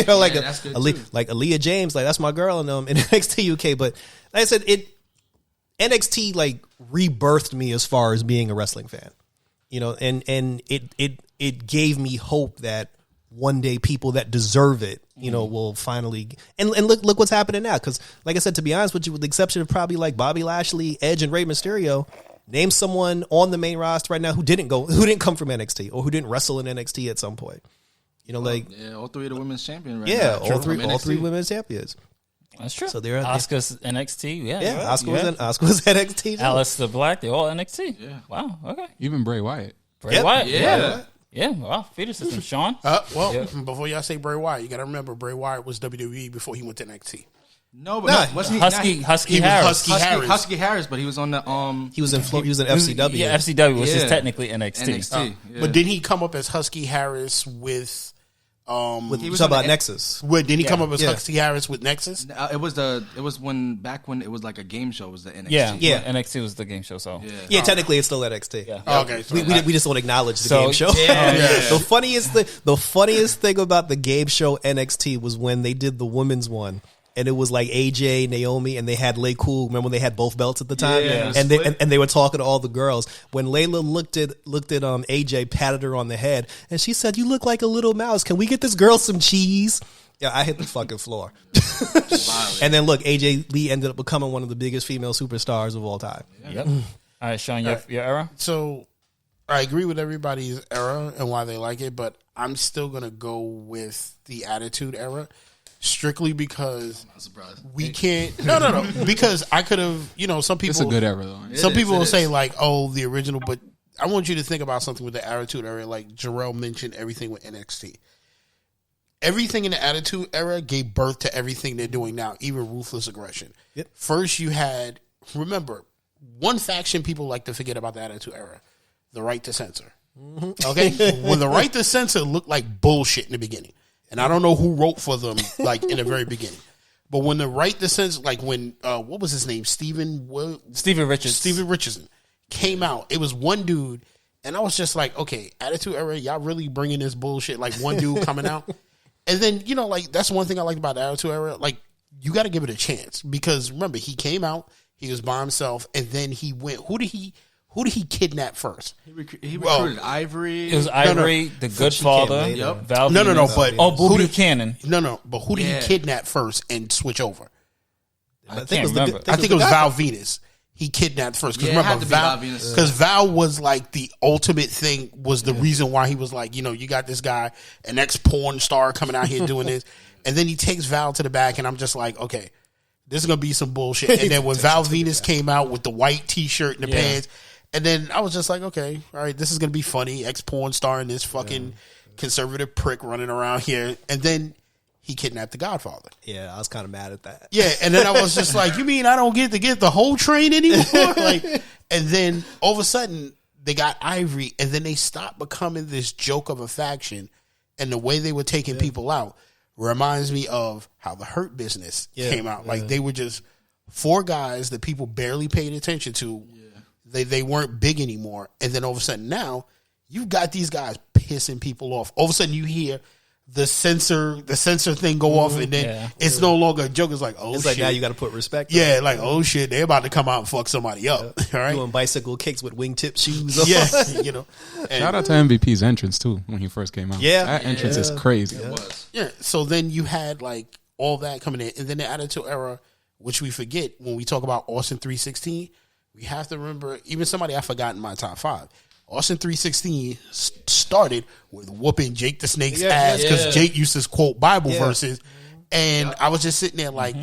Like Aaliyah James, like that's my girl in NXT UK. But like I said, NXT like rebirthed me as far as being a wrestling fan. And it gave me hope that one day people that deserve it, will finally and look what's happening now. Because like I said, to be honest with you, with the exception of probably like Bobby Lashley, Edge, and Rey Mysterio, name someone on the main roster right now who didn't come from NXT or who didn't wrestle in NXT at some point. All 3 of the women's champions. Right now. All 3 women's champions. That's true. So they're Asuka's NXT. Asuka was NXT. Aleister Black, they're all NXT. Yeah. Wow. Okay. Even Bray Wyatt. Wyatt. Yeah. Yeah, well, feeder system, Sean. Before y'all say Bray Wyatt, you got to remember Bray Wyatt was WWE before he went to NXT. Wasn't he Husky Harris? Husky Harris, but he was on the he was in FCW. Yeah, FCW, which is technically NXT. But didn't he come up as Husky Harris with? He was talking about Nexus. Did he come up as Husky Harris with Nexus? It was when it was like a game show. It was the NXT. Yeah. NXT was the game show. So technically it's still NXT. Yeah. Okay, so we just don't acknowledge the game show. The funniest thing about the game show NXT was when they did the women's one. And it was like AJ, Naomi, and they had Lay Cool. Remember when they had both belts at the time? Yeah. And they were talking to all the girls. When Layla looked at AJ, patted her on the head, and she said, "You look like a little mouse. Can we get this girl some cheese?" Yeah, I hit the fucking floor. And then look, AJ Lee ended up becoming one of the biggest female superstars of all time. Yep. All right, Sean, your era? So I agree with everybody's era and why they like it, but I'm still going to go with the Attitude Era. Strictly because we can't. No. Because I could have. Some people. It's a good era though. Some people will say like, "Oh, the original," but I want you to think about something with the Attitude Era. Like Jarrell mentioned, everything with NXT. Everything in the Attitude Era gave birth to everything they're doing now, even Ruthless Aggression. Yep. First, you had. Remember, one faction people like to forget about the Attitude Era: the right to censor. Mm-hmm. Okay, when the right to censor looked like bullshit in the beginning. And I don't know who wrote for them, like, in the very beginning. But when the right to censor, like, when, what was his name? Steven Richardson came out. It was one dude. And I was just like, okay, Attitude Era, y'all really bringing this bullshit? Like, one dude coming out. And then, like, that's one thing I liked about the Attitude Era. Like, you got to give it a chance because remember, he came out, he was by himself, and then he went. Who did he kidnap first? He recruited Ivory. It was Ivory, the Good Father. Yep. Val No, Venus. but who did Keenan? No, but who did he kidnap first and switch over? I can't remember. I think it was Val Venus. He kidnapped first because remember Val, because Val was like the ultimate thing, was the reason why he was like, you got this guy, an ex-porn star coming out here doing this, and then he takes Val to the back, and I'm just like, okay, this is gonna be some bullshit. And then when Val Venus came out with the white T-shirt and the pants, and then I was just like, okay, all right, this is gonna be funny, ex-porn star and this fucking conservative prick running around here, and then he kidnapped the Godfather. Yeah, I was kind of mad at that. Yeah, and then I was just like, you mean I don't get to get the whole train anymore? Like, and then all of a sudden they got Ivory, and then they stopped becoming this joke of a faction, and the way they were taking people out reminds me of how the Hurt Business came out. Like, they were just 4 guys that people barely paid attention to. They weren't big anymore, and then all of a sudden now you've got these guys pissing people off. All of a sudden you hear the censor thing go off, and then it's no longer a joke. It's like, oh, it's shit. like now you got to put respect. Yeah, like, oh shit, they're about to come out and fuck somebody up. All right, doing bicycle kicks with wingtip shoes on. Yeah, And, Shout out to MVP's entrance too when he first came out. Yeah. That entrance is crazy. yeah. So then you had like all that coming in, and then the Attitude Era, which we forget when we talk about Austin 316. We have to remember, even somebody I forgot in my top 5. Austin 316 started with whooping Jake the Snake's ass because Jake used to quote Bible verses. And I was just sitting there like,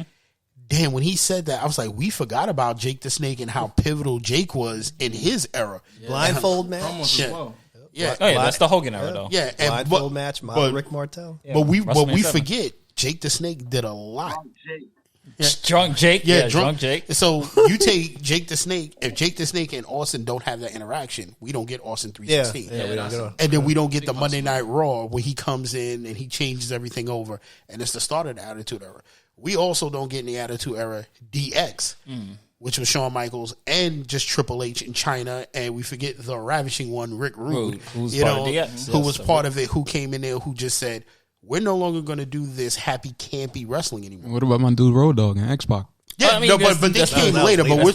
damn, when he said that, I was like, we forgot about Jake the Snake and how pivotal Jake was in his era. Blindfold match. Almost as well. Yeah. Oh, yeah, that's the Hogan era, though. Yeah. And, Blindfold match, Rick Martel. But we WrestleMania 7. forget Jake the Snake did a lot. Drunk Jake. Yeah, drunk Jake. So you take Jake the Snake. If Jake the Snake and Austin don't have that interaction, we don't get Austin 316. Yeah, we don't get on. And then we don't get the Monday Night Raw when he comes in and he changes everything over. And it's the start of the Attitude Era. We also don't get in the Attitude Era DX, which was Shawn Michaels and just Triple H in China. And we forget the ravishing one, Rick Rude, who's part of DX. who was part of it, who came in there, who just said, we're no longer going to do this happy, campy wrestling anymore. What about my dude Road Dogg and X-Pac? Yeah, I mean, but they came later. But we're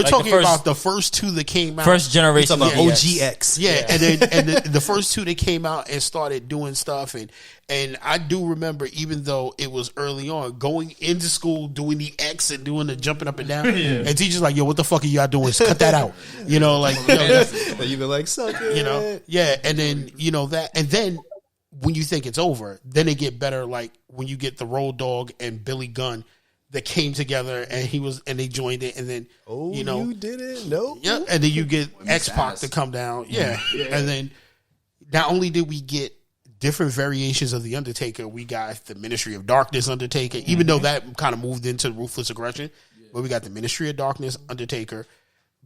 Like talking the first- about the first 2 that came out. First generation Talking about DX. OGX. Yeah, and the first 2 that came out and started doing stuff, and I do remember, even though it was early on, going into school doing the X and doing the jumping up and down, and teachers like, yo, what the fuck are y'all doing? Cut that out, like You've been like, suck it. and then that, and then when you think it's over, then it get better. Like when you get the Road Dogg and Billy Gunn that came together, and they joined it, and then you did it? No. yeah, and then you get X-Pac to come down, and then not only did we get different variations of the Undertaker, we got the Ministry of Darkness Undertaker, even though that kind of moved into Ruthless Aggression, but we got the Ministry of Darkness Undertaker.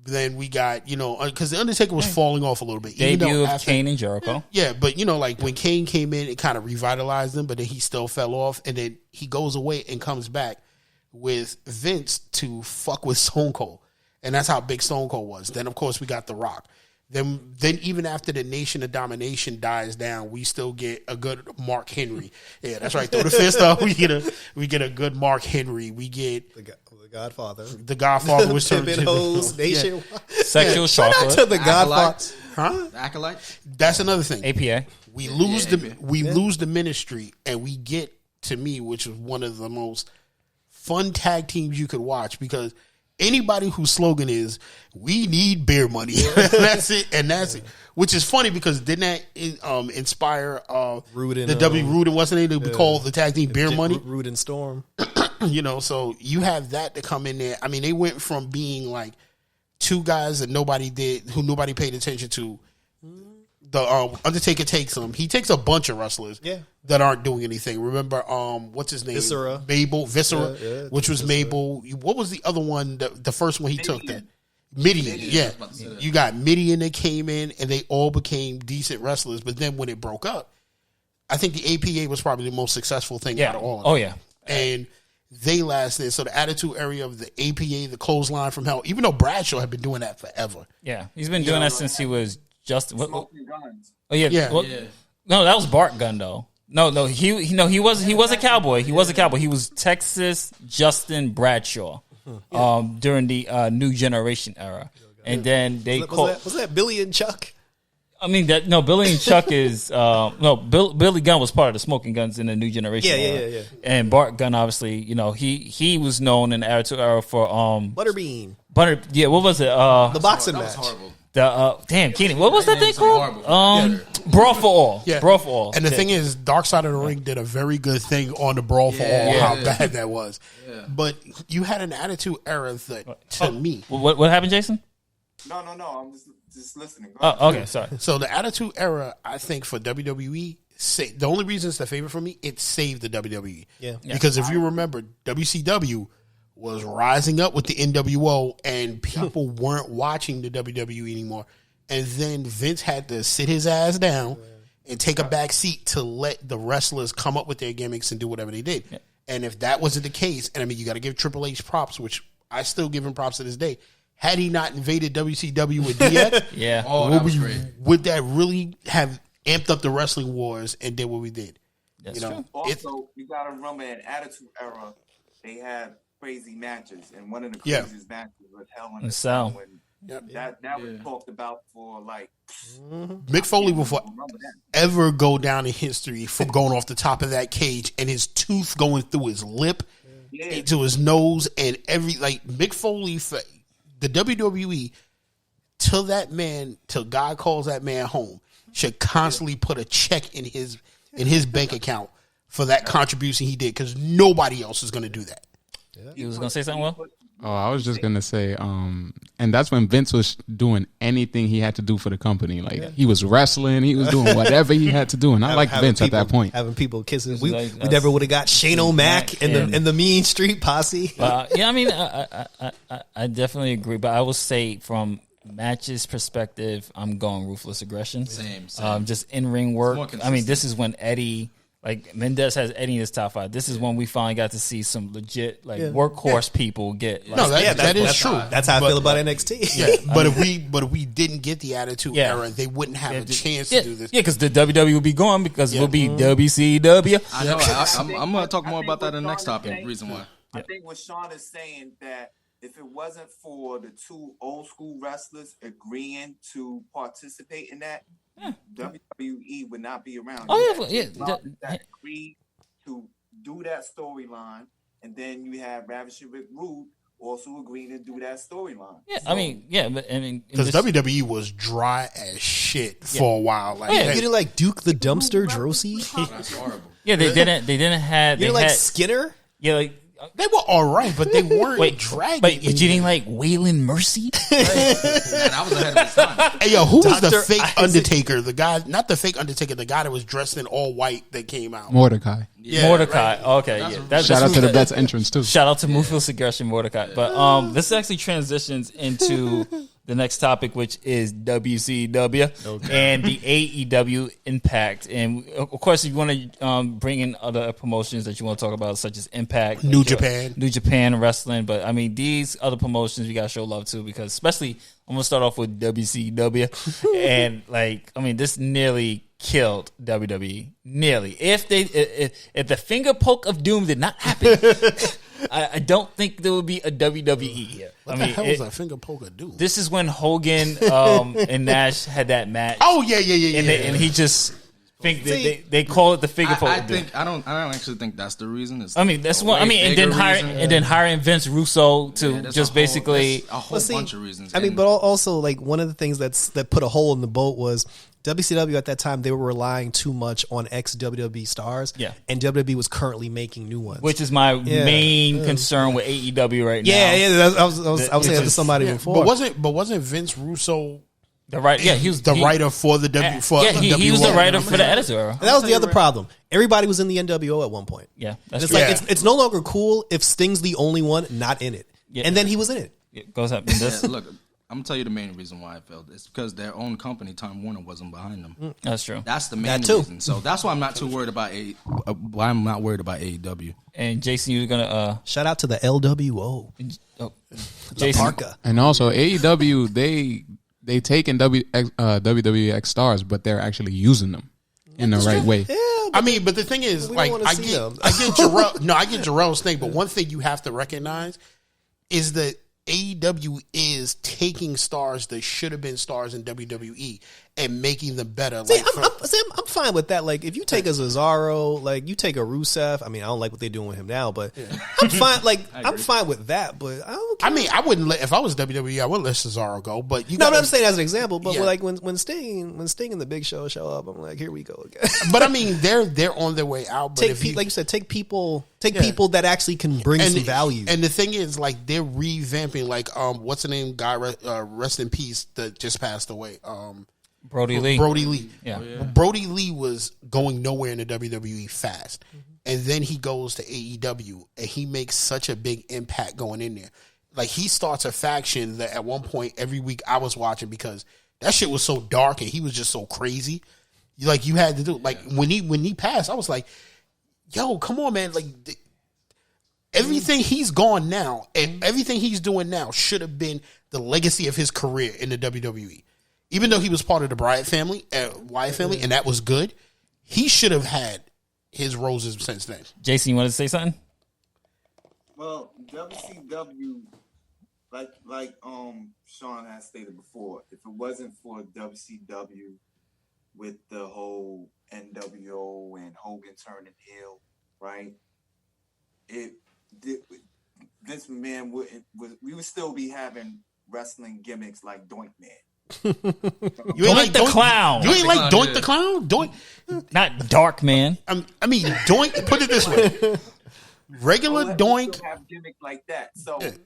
Then we got, because the Undertaker was falling off a little bit. Debut of Kane and Jericho. Yeah, but like when Kane came in, it kind of revitalized him, but then he still fell off, and then he goes away and comes back with Vince to fuck with Stone Cold, and that's how big Stone Cold was. Then of course we got The Rock. Then even after the Nation of Domination dies down, we still get a good Mark Henry. Yeah, that's right. Throw the fist up. We get a good Mark Henry. We get The Godfather. The Godfather was turned Pimpin' hoes nationwide. Sexual Shout out chocolate. to the Godfather. huh? The Acolyte. That's another thing. APA. We lose lose the Ministry, and we get, to me, which is one of the most fun tag teams you could watch, because anybody whose slogan is "We need beer money," that's it, which is funny because didn't that inspire Rude and, the W Rude and what's the name to be called the tag team Beer Money? Rude and Storm. So you have that to come in there. I mean, they went from being like 2 guys that nobody paid attention to. The Undertaker takes them. He takes a bunch of wrestlers that aren't doing anything. Remember, what's his name? Viscera, which was Viscera. Mabel. What was the other one? The first one he took that. Midian. Yeah. You got Midian that came in, and they all became decent wrestlers. But then when it broke up, I think the APA was probably the most successful thing out of all of them. Oh, yeah. And they lasted. So the Attitude Era of the APA, the Clothesline from Hell, even though Bradshaw had been doing that forever. Yeah. He's been doing that since he was just... Smoking guns. Oh, yeah. Yeah. Well, no, that was Bart Gunn, though. No, he was a cowboy. He was a cowboy. He was Texas Justin Bradshaw during the New Generation era, and then they was that Billy and Chuck? I mean Billy and Chuck is Billy Gunn was part of the Smoking Guns in the New Generation. Yeah. And Bart Gunn, obviously, he was known in the Attitude Era for Butterbean. What was it? The boxing match. Horrible. Damn, Keenan, what was that thing called? Brawl for All. Yeah. Brawl for All. And the thing is, Dark Side of the Ring did a very good thing on the Brawl for All, how bad that was. Yeah. But you had an Attitude Era that, to me. What happened, Jason? No. I'm just listening. Oh, okay, sorry. So the Attitude Era, I think for WWE, the only reason it's the favorite for me, it saved the WWE. Yeah. Because if you remember, WCW was rising up with the NWO, and people weren't watching the WWE anymore. And then Vince had to sit his ass down and take a back seat to let the wrestlers come up with their gimmicks and do whatever they did. Yeah. And if that wasn't the case, and I mean, you got to give Triple H props, which I still give him props to this day. Had he not invaded WCW with DX, would that really have amped up the wrestling wars and did what we did? That's true. Also, you got to remember in Attitude Era, they had crazy matches, and one of the craziest matches was Hell in a Cell. That was talked about for like Mick Foley will forever go down in history from going off the top of that cage and his tooth going through his lip into his nose and Mick Foley for the WWE till God calls that man home should constantly put a check in his bank account for that contribution he did, because nobody else is going to do that. You was going to say something, Will? Oh, I was just going to say, and that's when Vince was doing anything he had to do for the company. He was wrestling, he was doing whatever he had to do, and I liked Vince at that point. Having people kissing. We never would have got Shane O'Mac and the Mean Street Posse. I mean, I definitely agree, but I will say from matches perspective, I'm going Ruthless Aggression. Same. Just in-ring work. I mean, this is when Eddie... Mendez has Eddie in his top 5. This is when we finally got to see some legit workhorse people get. That is true. That's how I feel about NXT. Yeah, but if we didn't get the Attitude Era, they wouldn't have a chance to do this. Yeah, because the WWE would be gone because it would be WCW. I know. I'm going to talk more about that in the next topic. Reason why. I think what Sean is saying that if it wasn't for the two old school wrestlers agreeing to participate in that, WWE would not be around. That agreed to do that storyline, and then you have Ravishing Rick Rude also agreeing to do that storyline. Because WWE was dry as shit for a while. You didn't like Duke the Dumpster Drosy? That's horrible. Yeah, they didn't have. You didn't like Skinner? Yeah, they were all right, but they weren't dragging. But you didn't like Waylon Mercy? That was ahead of his time. Hey, yo, who was the fake Undertaker? The guy, not the fake Undertaker, the guy that was dressed in all white that came out. Mordecai. Yeah, Mordecai. Right. Okay, shout out to the Bet's entrance too. Shout out to Ruthless Aggression, Mordecai. But this actually transitions into the next topic, which is WCW and the AEW Impact. And of course, if you want to bring in other promotions that you want to talk about, such as Impact, New Japan Wrestling. But I mean, these other promotions we got to show love to, because especially I'm going to start off with WCW. And this nearly killed WWE. Nearly. If the finger poke of doom did not happen, I don't think there would be a WWE here. What the hell was a finger poke of doom? This is when Hogan and Nash had that match. Oh yeah. And he just they call it the finger poke. I don't actually think that's the reason. That's one. And then hiring Vince Russo to just basically a whole bunch of reasons. But also one of the things that put a hole in the boat was WCW at that time. They were relying too much on ex-WWE stars, and WWE was currently making new ones, which is my main concern with AEW right now. I was saying that to somebody before. But wasn't Vince Russo the right? Yeah, he was the writer for the he was the writer for the editor. And that was the other problem. Everybody was in the NWO at one point. Yeah, that's true. It's no longer cool if Sting's the only one not in it, and then he was in it. It goes up. Look, I'm gonna tell you the main reason why I failed. It's because their own company, Time Warner, wasn't behind them. That's true. That's the main reason. So that's why I'm not too worried about why I'm not worried about AEW. And Jason, you're gonna shout out to the LWO. Jason Parka. And also AEW, they taken WWX stars, but they're actually using them in the right way. Yeah, I mean, but the thing is, We like, don't wanna I see get, them. I get Jarrell. No, I get Jarrell's thing. But one thing you have to recognize is that AEW is taking stars that should have been stars in WWE and making them better. See, Like, I'm fine with that. Like, if you take a Cesaro, like you take a Rusev. I mean, I don't like what they're doing with him now, but I'm fine. Like, I'm fine with that. But I don't care. I mean, I wouldn't let, if I was WWE, I wouldn't let Cesaro go. But you No, gotta, I'm saying as an example. But Yeah. like when Sting and the Big Show show up, I'm like, here we go again. But I mean, they're on their way out. But Take if you, like you said, take people that actually can bring some value. And the thing is, like, they're revamping. Like, what's the name? Guy, rest in peace. That just passed away. Brody Lee. Brody Lee. Yeah. Brody Lee was going nowhere in the WWE fast. And then he goes to AEW and he makes such a big impact going in there. Like, he starts a faction that at one point every week I was watching because that shit was so dark and he was just so crazy. Like, you had to do, like, when he passed, I was like, yo, come on, man. Like, everything he's gone now and everything he's doing now should have been the legacy of his career in the WWE. Even though he was part of the Wyatt family, and that was good, he should have had his roses since then. Jason, you want to say something? Well, WCW, like Sean has stated before, if it wasn't for WCW with the whole NWO and Hogan turning heel, right? Vince McMahon we would still be having wrestling gimmicks like Doink Man. You Doink the Clown. You ain't like Doink the Clown? Doink. Not Dark Man. I mean, Doink, put it this way. Regular Doink. Still have gimmicks like that. So This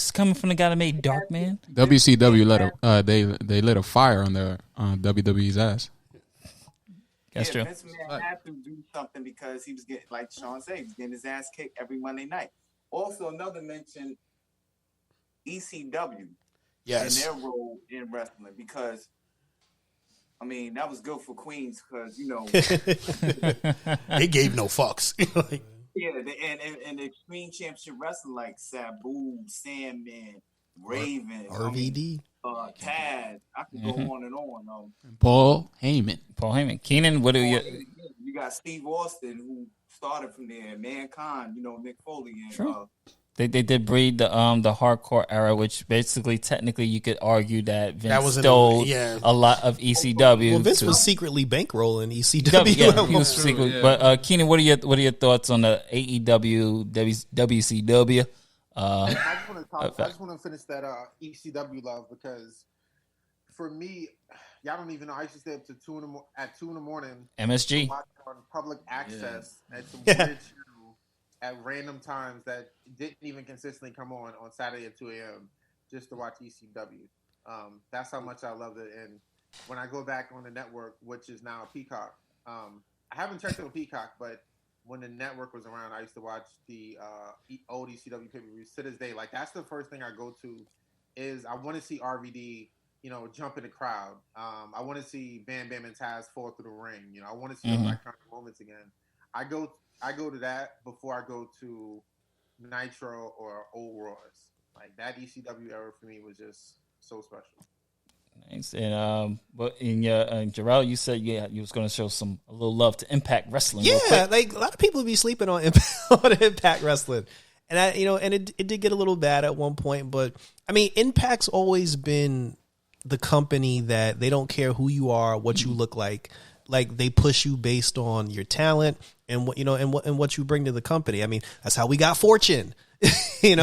is coming from the guy that made Dark Man. WCW they lit a fire on their WWE's ass. That's true. Vince McMahon had to do something because he was getting, like Sean said, he was getting his ass kicked every Monday night. Also, another mention, ECW. Yes. And their role in wrestling, because I mean that was good for Queens because They gave no fucks. yeah, and the Extreme Championship Wrestling like Sabu, Sandman, Raven, RVD, Taz. I can go on and on. Paul Heyman. Keenan, what do you? You got Steve Austin who started from there, Mankind, Nick Foley, and Sure. They did breed the hardcore era, which basically technically you could argue that Vince stole a lot of ECW. Well, Vince was secretly bankrolling ECW. Yeah, he was secretly. But Keenan, what are your thoughts on the AEW WCW? I just want to finish that ECW love because for me, y'all don't even know. I used to stay up to 2 in the morning. MSG Watch on public access at some weird channel at random times that didn't even consistently come on Saturday at 2 a.m. just to watch ECW. That's how much I loved it. And when I go back on the network, which is now Peacock, I haven't checked on Peacock, but when the network was around, I used to watch the old ECW pay-per-views to this day. Like, that's the first thing I go to is I want to see RVD, jump in the crowd. I want to see Bam Bam and Taz fall through the ring. I want to see those iconic moments again. I go to that before I go to Nitro or Old Royce. Like, that ECW era for me was just so special. Nice. And but in your Jarrell, you said you was going to show a little love to Impact Wrestling. Yeah, like a lot of people be sleeping on Impact Wrestling, and it did get a little bad at one point. But I mean, Impact's always been the company that they don't care who you are, what you look like. Like, they push you based on your talent and what you bring to the company. I mean, that's how we got Fortune. And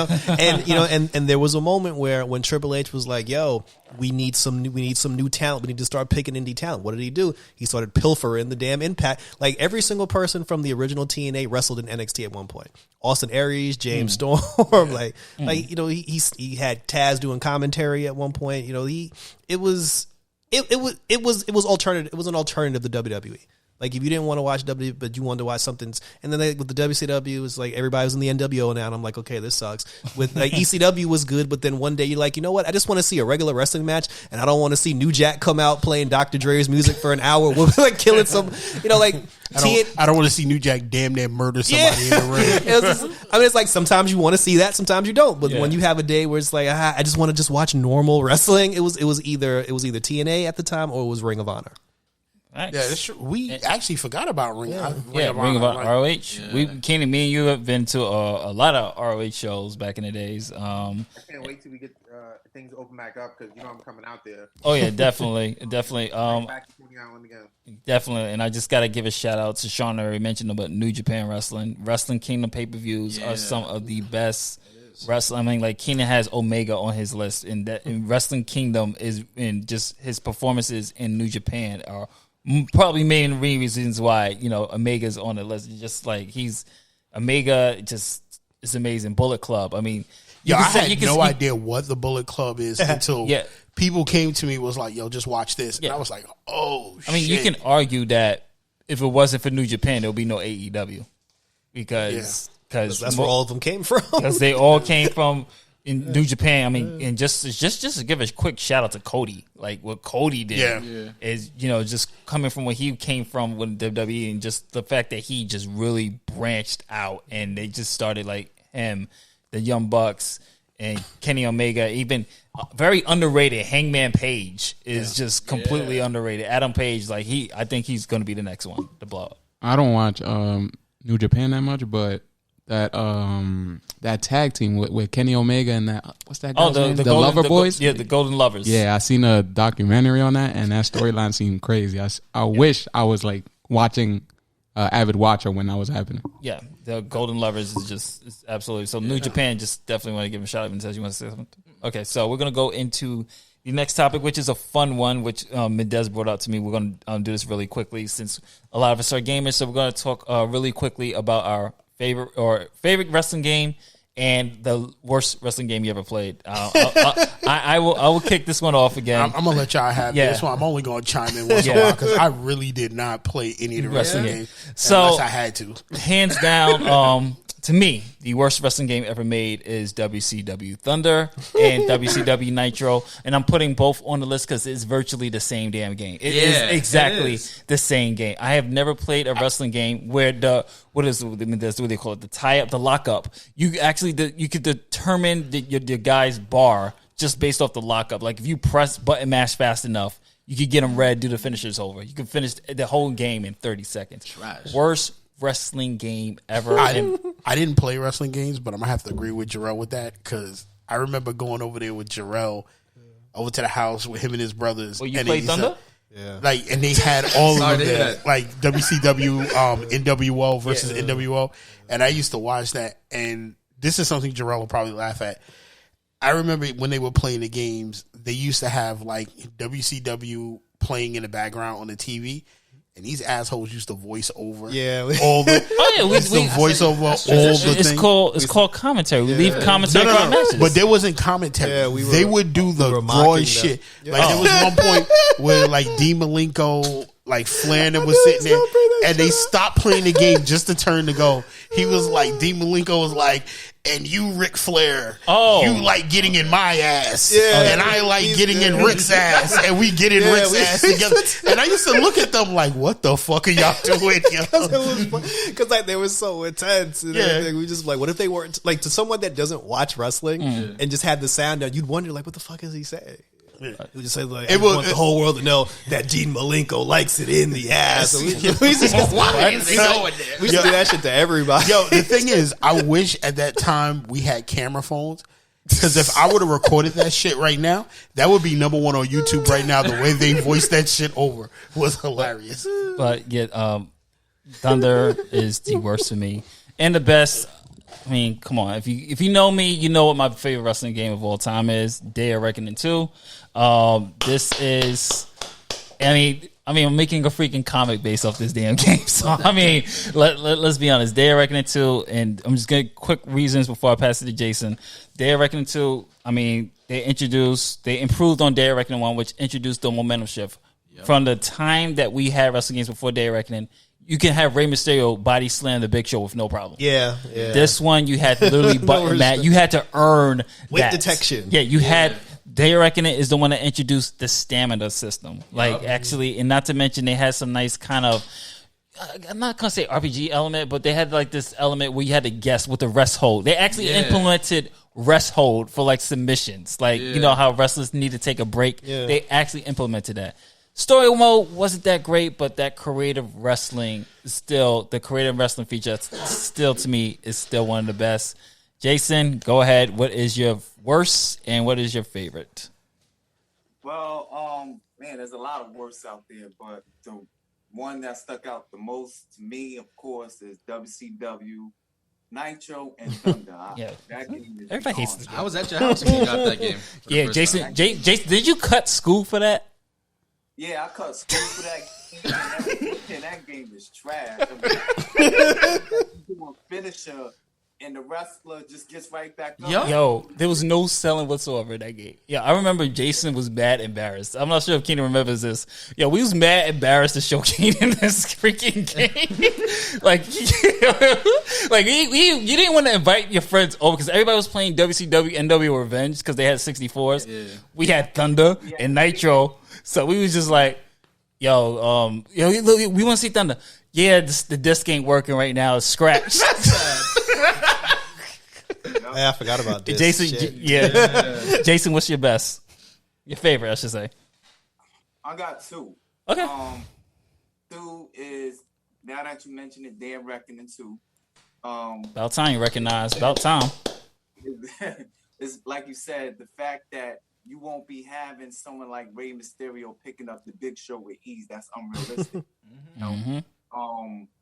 there was a moment when Triple H was like, "Yo, we need some new talent. We need to start picking indie talent." What did he do? He started pilfering the damn Impact. Like, every single person from the original TNA wrestled in NXT at one point. Austin Aries, James Storm, he had Taz doing commentary at one point. It was alternative. It was an alternative to WWE. Like, if you didn't want to watch WWE, but you wanted to watch something, and then with the WCW, it was like everybody was in the NWO now, and I'm like, okay, this sucks. With like ECW was good, but then one day you're like, you know what? I just want to see a regular wrestling match, and I don't want to see New Jack come out playing Dr. Dre's music for an hour, like killing some, I don't want to see New Jack damn near murder somebody in the ring. It's like sometimes you want to see that, sometimes you don't. But when you have a day where it's like, I just want to just watch normal wrestling, it was either TNA at the time or it was Ring of Honor. Nice. Yeah, that's true. We actually forgot about Ring. Ring of ROH. Keenan, me and you have been to a lot of ROH shows back in the days. I can't wait till we get things open back up because I'm coming out there. Oh yeah, definitely. Back to Tony Island again. Definitely, and I just got to give a shout out to Sean. I already mentioned about New Japan Wrestling. Wrestling Kingdom pay-per-views are some of the best wrestling. I mean, like Keenan has Omega on his list, and that in Wrestling Kingdom is in just his performances in New Japan are probably main reasons why Omega's on the list. Just like Omega, just is amazing. Bullet Club. I mean, I had no idea what the Bullet Club is until people came to me and was like, "Yo, just watch this," and I was like, "Oh, shit." I mean, you can argue that if it wasn't for New Japan, there would be no AEW because that's where all of them came from. Because they all came from in New Japan. I mean, and just to give a quick shout out to Cody, like what Cody did is just coming from where he came from with WWE, and just the fact that he just really branched out, and they just started like him, the Young Bucks, and Kenny Omega, even very underrated Hangman Page is just completely underrated. Adam Page, like I think he's going to be the next one to blow up. I don't watch New Japan that much, but that tag team with Kenny Omega and that what's that guy's name? The Lover Boys? The Golden Lovers. Yeah, I seen a documentary on that, and that storyline seemed crazy. I wish I was like watching avid watcher when that was happening. Yeah, the Golden Lovers is absolutely. So New Japan, just definitely want to give him a shout out. Even says you want to say something. Okay, so we're gonna go into the next topic, which is a fun one, which Mendez brought out to me. We're gonna do this really quickly since a lot of us are gamers. So we're gonna talk really quickly about our favorite wrestling game and the worst wrestling game you ever played. I will kick this one off again. I'm gonna let y'all have this one. I'm only gonna chime in once in a while because I really did not play any of the wrestling games unless I had to. Hands down, to me, the worst wrestling game ever made is WCW Thunder and WCW Nitro, and I'm putting both on the list because it's virtually the same damn game. It is exactly the same game. I have never played a wrestling game where what do they call it? The tie up, the lockup. You could determine your guy's bar just based off the lockup. Like if you press button mash fast enough, you could get them red, do the finishers over. You could finish the whole game in 30 seconds. Trash. Worst wrestling game ever. I didn't play wrestling games, but I'm gonna have to agree with Jarrell with that because I remember going over there with Jarrell over to the house with him and his brothers. Well, you played Thunder? Like, and they had all of that, like WCW, NWO versus NWO, and I used to watch that. And this is something Jarrell will probably laugh at. I remember when they were playing the games, they used to have like WCW playing in the background on the TV. And these assholes used to voice over all the voice over all the things. It's called commentary. We leave commentary on matches. But there wasn't commentary. They would do the raw shit. Like there was one point where like Dean Malenko, like Flanders was sitting there, and they stopped playing the game just to turn to go. He was like, Dean Malenko was like, and you, Ric Flair, you like getting in my ass, and I like getting in Rick's ass, and we get in Rick's ass together. And I used to look at them like, what the fuck are y'all doing? Because like they were so intense and everything. We just like, what if they weren't like to someone that doesn't watch wrestling and just had the sound down? You'd wonder like, what the fuck is he saying? We just say like, I want the whole world to know that Dean Malenko likes it in the ass. So we used to do that shit to everybody. Yo, the thing is, I wish at that time we had camera phones. Because if I would have recorded that shit right now, that would be number one on YouTube right now. The way they voiced that shit over was hilarious. But Thunder is the worst for me. And the best, I mean, come on. If you know me, you know what my favorite wrestling game of all time is. Day of Reckoning 2. This is, I mean, I'm making a freaking comic based off this damn game. So, I mean, let's be honest. Day of Reckoning 2, and I'm just getting quick reasons before I pass it to Jason. Day of Reckoning 2, I mean, they improved on Day of Reckoning 1, which introduced the momentum shift. Yep. From the time that we had wrestling games before Day of Reckoning, you can have Rey Mysterio body slam the Big Show with no problem. Yeah. This one, you had to literally button that. You had to earn weight detection. Yeah, you had. Day of Reckoning is the one that introduced the stamina system. Like, actually, and not to mention, they had some nice kind of, I'm not going to say RPG element, but they had like this element where you had to guess with the rest hold. They actually implemented rest hold for like submissions. Like, you know how wrestlers need to take a break? Yeah. They actually implemented that. Story mode wasn't that great, but that creative wrestling is still the creative wrestling feature. Still, to me, is still one of the best. Jason, go ahead. What is your worst and what is your favorite? Well, man, there's a lot of worsts out there, but the one that stuck out the most to me, of course, is WCW Nitro and Thunder. Yeah. That game is Everybody hates gone. this I was at your house when you got that game. for the Yeah, first Jason. time. Jason, did you cut school for that? Yeah, I cut school for that game. And that game is trash. I mean, you do a finisher, and the wrestler just gets right back up. Yo, there was no selling whatsoever in that game. Yeah, I remember Jason was mad embarrassed. I'm not sure if Keenan remembers this. Yo, we was mad embarrassed to show Keenan this freaking game. like you didn't want to invite your friends over because everybody was playing WCW NW Revenge because they had 64s. Yeah. We had Thunder and Nitro, so we was just like, yo, look, we want to see Thunder. Yeah, the disc ain't working right now. It's scratched. Hey, I forgot about this. Jason, Shit. Jason, what's your best? Your favorite, I should say. I got two. Okay. Two is, now that you mentioned it, Dead Reckoning 2. About time you recognize. About time. It's like you said, the fact that you won't be having someone like Rey Mysterio picking up the Big Show with ease. That's unrealistic. The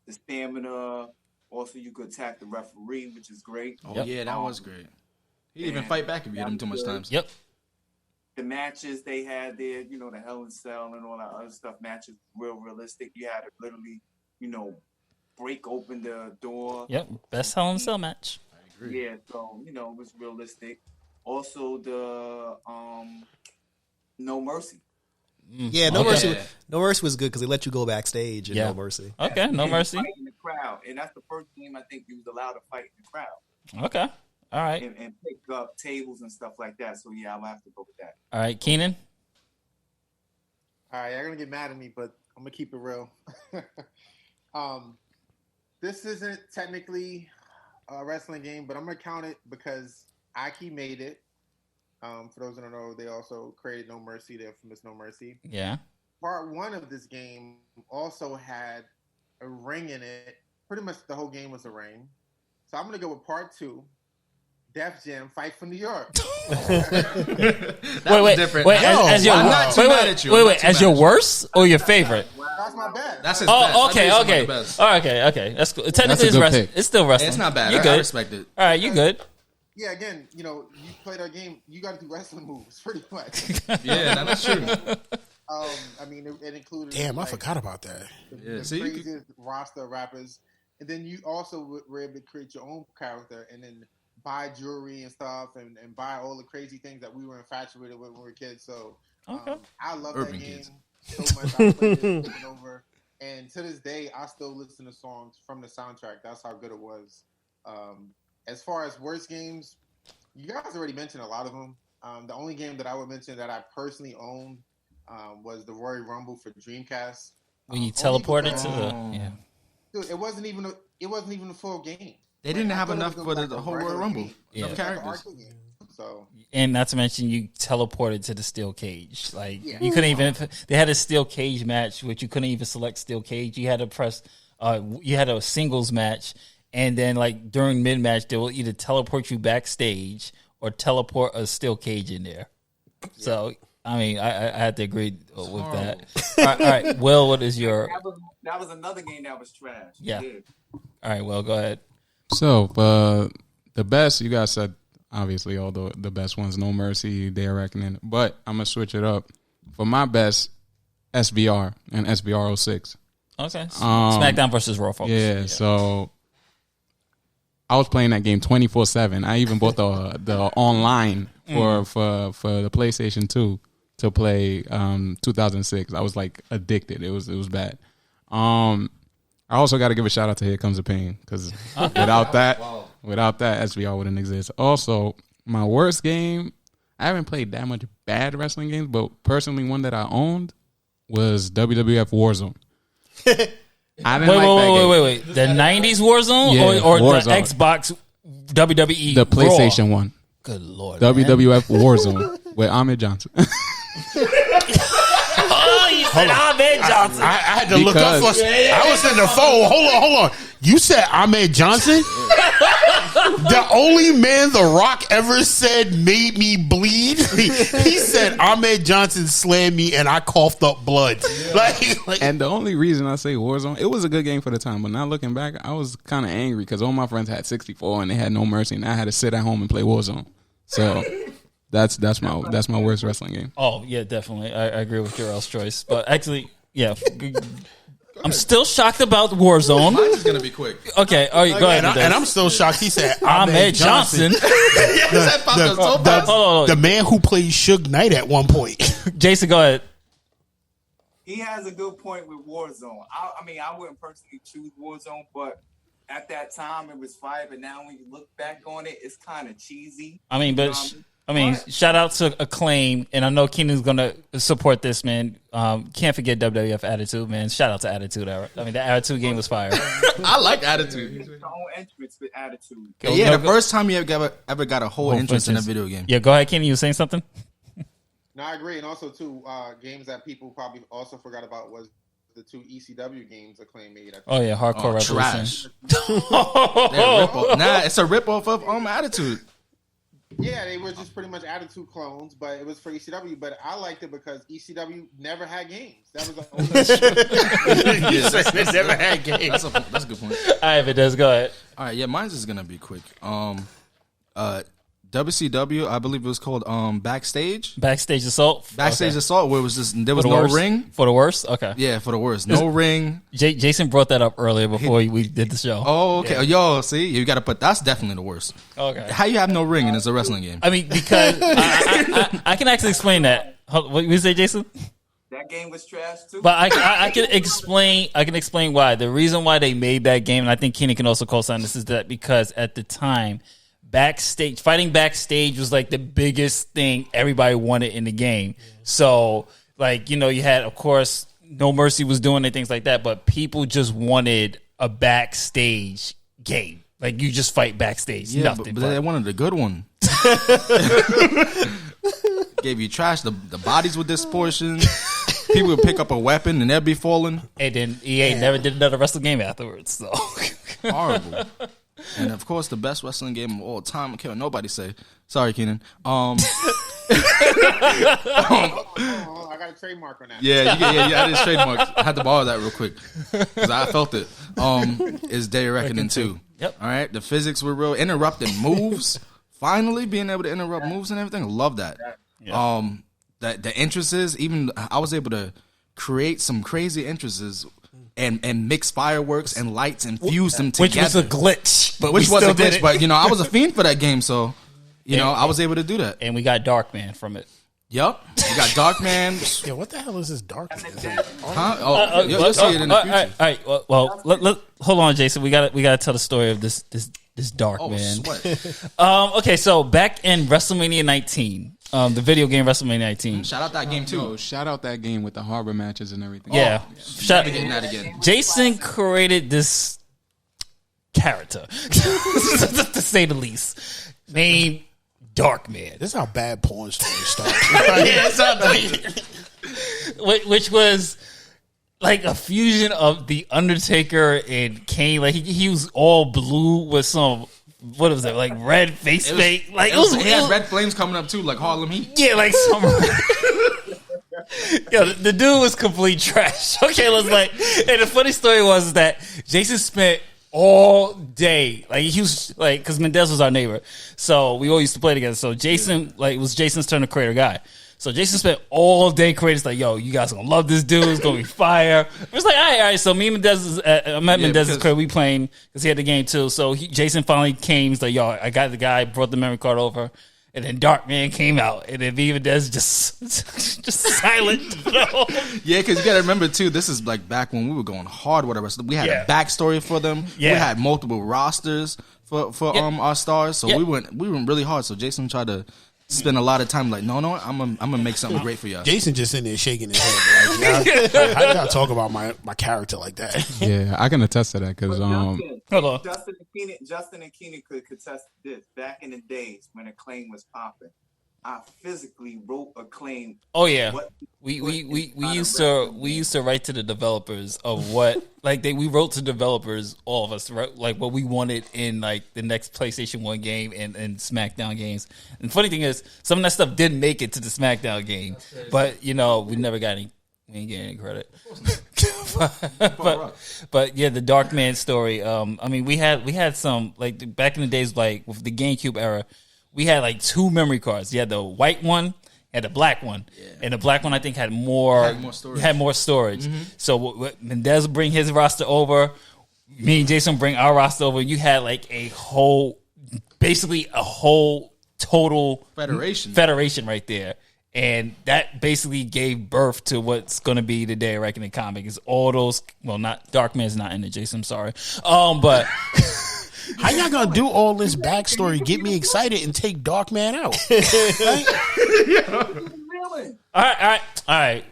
stamina. Also, you could attack the referee, which is great. Oh, yeah, that was great. He didn't even fight back if you hit him too much times. Yep. The matches they had there, the Hell in Cell and all that other stuff, matches real realistic. You had to literally, break open the door. Yep. Best Hell in a Cell match. I agree. Yeah, so, it was realistic. Also, the No Mercy. Yeah, No Mercy. No Mercy was good because they let you go backstage in No Mercy. Okay, No Mercy. Fight in the crowd, and that's the first game I think you was allowed to fight in the crowd. Okay, all right. And pick up tables and stuff like that. So yeah, I'll have to go with that. All right, Keenan. All right, you're gonna get mad at me, but I'm gonna keep it real. This isn't technically a wrestling game, but I'm gonna count it because Aki made it. For those that don't know, they also created No Mercy, the infamous No Mercy. Yeah. Part 1 of this game also had a ring in it. Pretty much the whole game was a ring. So I'm going to go with Part 2, Def Jam, Fight for New York. Wait, as your worst or your favorite? That's my best. That's his best. Okay. Okay. That's cool. Technically, it's still wrestling. It's not bad. You I good. respect it. All right, you good. Yeah, again, you played our game. You got to do wrestling moves, pretty much. Yeah, that's true. I mean, it included. Damn, I forgot about that. The craziest roster of rappers, and then you also were able to create your own character, and then buy jewelry and stuff, and buy all the crazy things that we were infatuated with when we were kids. So, I love that game so much. I played it over, and to this day, I still listen to songs from the soundtrack. That's how good it was. As far as worst games, you guys already mentioned a lot of them. The only game that I would mention that I personally owned was the Royal Rumble for Dreamcast. When you teleported to the dude, it wasn't even a full game. They didn't have enough for the whole Royal Rumble. Enough characters. So, and not to mention you teleported to the steel cage. Like you couldn't even. They had a steel cage match, which you couldn't even select steel cage. You had to press. You had a singles match. And then, like, during mid-match, they will either teleport you backstage or teleport a steel cage in there. Yeah. So, I mean, I had to agree with that. All right. Will, what is your... That was another game that was trash. Yeah. All right, Will, go ahead. So, the best, you guys said, obviously, all the best ones, No Mercy, Day of Reckoning. But I'm going to switch it up. For my best, SBR and SBR 06. Okay. SmackDown versus Raw, folks. Yeah, so... I was playing that game 24/7. I even bought the online for the PlayStation 2 to play 2006. I was like addicted. It was bad. I also got to give a shout out to Here Comes the Pain because without that SVR wouldn't exist. Also, my worst game. I haven't played that much bad wrestling games, but personally, one that I owned was WWF Warzone. I didn't wait. The 90s Warzone or Warzone. the Xbox WWE The PlayStation Raw? one. Good Lord. WWF Warzone with Ahmed Johnson. said Ahmed Johnson. I had to look up for. I was in the phone. Hold on. You said Ahmed Johnson? The only man The Rock ever said made me bleed. He said Ahmed Johnson slammed me and I coughed up blood. Like, and the only reason I say Warzone, it was a good game for the time, but now looking back, I was kind of angry because all my friends had 64 and they had no mercy, and I had to sit at home and play Warzone. So that's my worst wrestling game. Oh yeah, definitely. I agree with your else choice, but actually, yeah. I'm still shocked about Warzone. Mine's just gonna be quick. Okay, all right, go ahead. And I'm still shocked. He said Ahmed Johnson. The man who played Suge Knight at one point. Jason, go ahead. He has a good point with Warzone. I mean, I wouldn't personally choose Warzone, but at that time it was fire. But now when you look back on it, it's kind of cheesy. I mean, but shout out to Acclaim, and I know Keenan's gonna support this, man. Can't forget WWF Attitude, man. Shout out to Attitude Era. I mean, the Attitude game was fire. I like Attitude. Your own entrance with Attitude. Yeah, the first time you ever got a whole interest in a video game. Yeah, go ahead, Keenan. You were saying something? No, I agree, and also too, games that people probably also forgot about was the 2 ECW games Acclaim made. Oh yeah, Hardcore Revolution. Trash. Nah, it's a ripoff of Attitude. Yeah, they were just pretty much Attitude clones, but it was for ECW. But I liked it because ECW never had games. That was the only. They never had games. That's a good point. All right, Mendez, go ahead. All right, yeah, mine's is gonna be quick. WCW, I believe it was called Backstage. Backstage Assault. Backstage Assault, where it was just there was no worst? ring. For the worst? Okay. Yeah, for the worst. No ring. Jason brought that up earlier before we did the show. Oh, okay. Yeah. Yo, see, you got to put that's definitely the worst. Okay. How you have no ring and it's a wrestling game? I mean, because I can actually explain that. What you say, Jason? That game was trash too. But I can explain. I can explain why. The reason why they made that game, and I think Keenan can also co-sign this, is that because at the time, fighting backstage was like the biggest thing everybody wanted in the game. So, like, you had, of course, No Mercy was doing it, things like that, but people just wanted a backstage game. Like, you just fight backstage. Yeah, nothing. but they wanted a good one. Gave you trash. The bodies were disproportioned. People would pick up a weapon and they'd be falling. And then EA never did another wrestling game afterwards. So horrible. And of course, the best wrestling game of all time. I can't nobody say. Sorry, Keenan. I got a trademark on that. Yeah, I did trademark. I had to borrow that real quick because I felt it. Is Day of Reckoning 2. Yep. All right, the physics were real. Interrupting moves. Finally, being able to interrupt moves and everything. I love that. Yeah. The entrances. Even I was able to create some crazy entrances. And mix fireworks and lights and fuse them together. Which was a glitch. But which was a glitch. But, I was a fiend for that game, so, I was able to do that. And we got Darkman from it. Yep. We got Darkman. Yeah, what the hell is this Darkman? Huh? You'll see it in the future. All right. Well, let hold on, Jason. We got to tell the story of this Darkman. Okay, so back in WrestleMania 19. The video game WrestleMania 19. Shout out that game too. Oh, shout out that game with the harbor matches and everything. Yeah. Getting that again. Jason created this character, to say the least, named Darkman. This is how bad porn stories start. Which was like a fusion of the Undertaker and Kane. Like he was all blue with some. What was it, like red face paint? Like it had red flames coming up too, like Harlem Heat. Yeah, like some. Yo, the dude was complete trash. Okay, let's and the funny story was that Jason spent all day, like he was like, because Mendez was our neighbor, so we all used to play together. So Jason, it was Jason's turn to create a guy. So Jason spent all day creating, like, yo, you guys are gonna love this dude. It's gonna be fire. It was like, all right. So me and Mendez, I'm at Mendez's crib. We playing because he had the game too. So Jason finally came. He's like, yo, I got the guy. Brought the memory card over, and then Darkman came out, and then me and Mendez just silent. Yeah, because you gotta remember too. This is like back when we were going hard with our wrestlers. We had a backstory for them. Yeah. We had multiple rosters for our stars. So we went really hard. So Jason tried to spend a lot of time like, no, I'm gonna make something great for y'all. Jason just in there shaking his head. Like, how y'all talk about my character like that? Yeah, I can attest to that because Justin and Keenan could contest this. Back in the days when Acclaim was popping, I physically wrote a claim. Oh yeah, What- we inside used of to wrestling. we used to write to the developers of what like we wrote to developers, all of us, right? Like what we wanted in like the next PlayStation 1 game and SmackDown games. And the funny thing is, some of that stuff didn't make it to the SmackDown game, but we never got any. We ain't getting any credit. but yeah, the Darkman story. I mean, we had some like back in the days, like with the GameCube era, we had like 2 memory cards. You had the white one and the black one, and the black one I think had more storage. So Mendez would bring his roster over. Me and Jason bring our roster over. You had like basically a whole total federation right there. And that basically gave birth to what's going to be the Day of Reckoning comic. Is all those, well, not Darkman's not in it, Jason. I'm sorry, but how y'all gonna do all this backstory, get me excited, and take Darkman out? All right.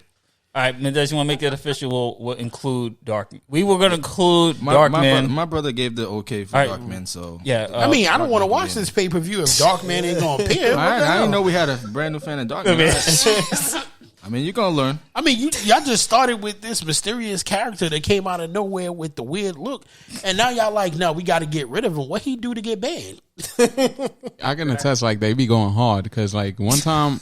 Mendez, you want to make that official? We'll include Darkman. We were going to include Darkman. My brother gave the okay for Darkman, so yeah. I mean, I don't want to watch this pay per view if Darkman ain't gonna appear. I didn't know we had a brand new fan of Darkman. I mean, you're gonna learn. I mean, y'all just started with this mysterious character that came out of nowhere with the weird look, and now y'all like, no, we got to get rid of him. What he do to get banned? I can attest, like they be going hard because like one time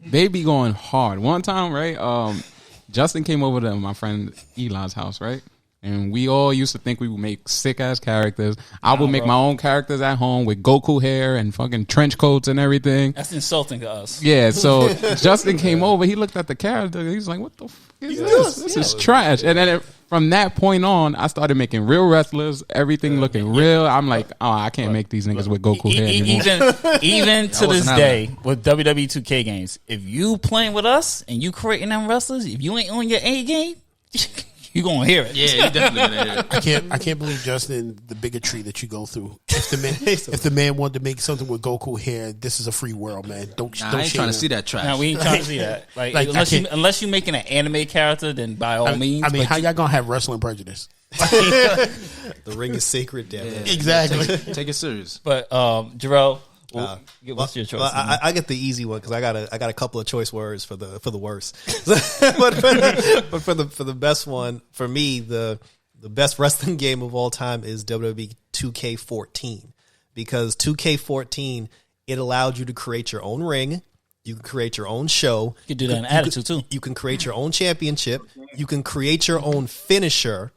they be going hard. One time, right? Justin came over to my friend Elon's house, right? And we all used to think we would make sick ass characters. I would make my own characters at home with Goku hair and fucking trench coats and everything. That's insulting to us. Yeah, so Justin came over. He looked at the character. He's like, "What the fuck is this? This is trash." And then from that point on, I started making real wrestlers. Everything looking real. I'm like, "Oh, I can't make these niggas with Goku hair anymore." Even to this day with WWE 2K games, if you playing with us and you creating them wrestlers, if you ain't on your A game, you gonna hear it. Yeah, you definitely gonna hear it. I can't believe, Justin, the bigotry that you go through. If the man wanted to make something with Goku hair, this is a free world, man. Don't I ain't trying to see that trash. No, we ain't trying to see that. Like unless you making an anime character, then by all means. I mean, how y'all gonna have wrestling prejudice? The ring is sacred, damn it. Exactly. Take it serious. But Jarrell, what's your choice? Well, I get the easy one because I got a couple of choice words for the worst. but for the best one, for me, the best wrestling game of all time is WWE 2K14, because 2K14, it allowed you to create your own ring. You can create your own show. You can do that in Attitude too. You can create your own championship. You can create your own finisher.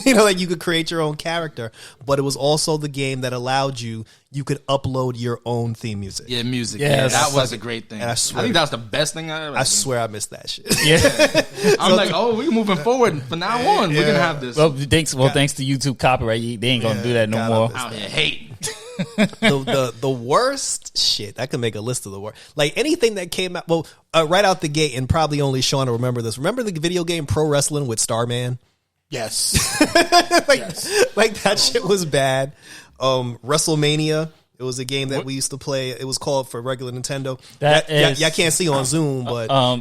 Like you could create your own character, but it was also the game that allowed you could upload your own theme music. Yeah, music. Yes. Yeah, that was a great thing. And I think that was the best thing I ever I swear I missed that shit. Yeah. I'm like, we're moving forward. From now on, we're going to have this. Well, thanks to YouTube copyright, they ain't gonna do that no more. Out here hate. The worst shit. I can make a list of the worst. Like anything that came out, right out the gate, and probably only Sean will remember this. Remember the video game Pro Wrestling with Starman? Yes. Like that shit was bad. WrestleMania. It was a game that we used to play. It was called for regular Nintendo. Y'all can't see on Zoom, but no.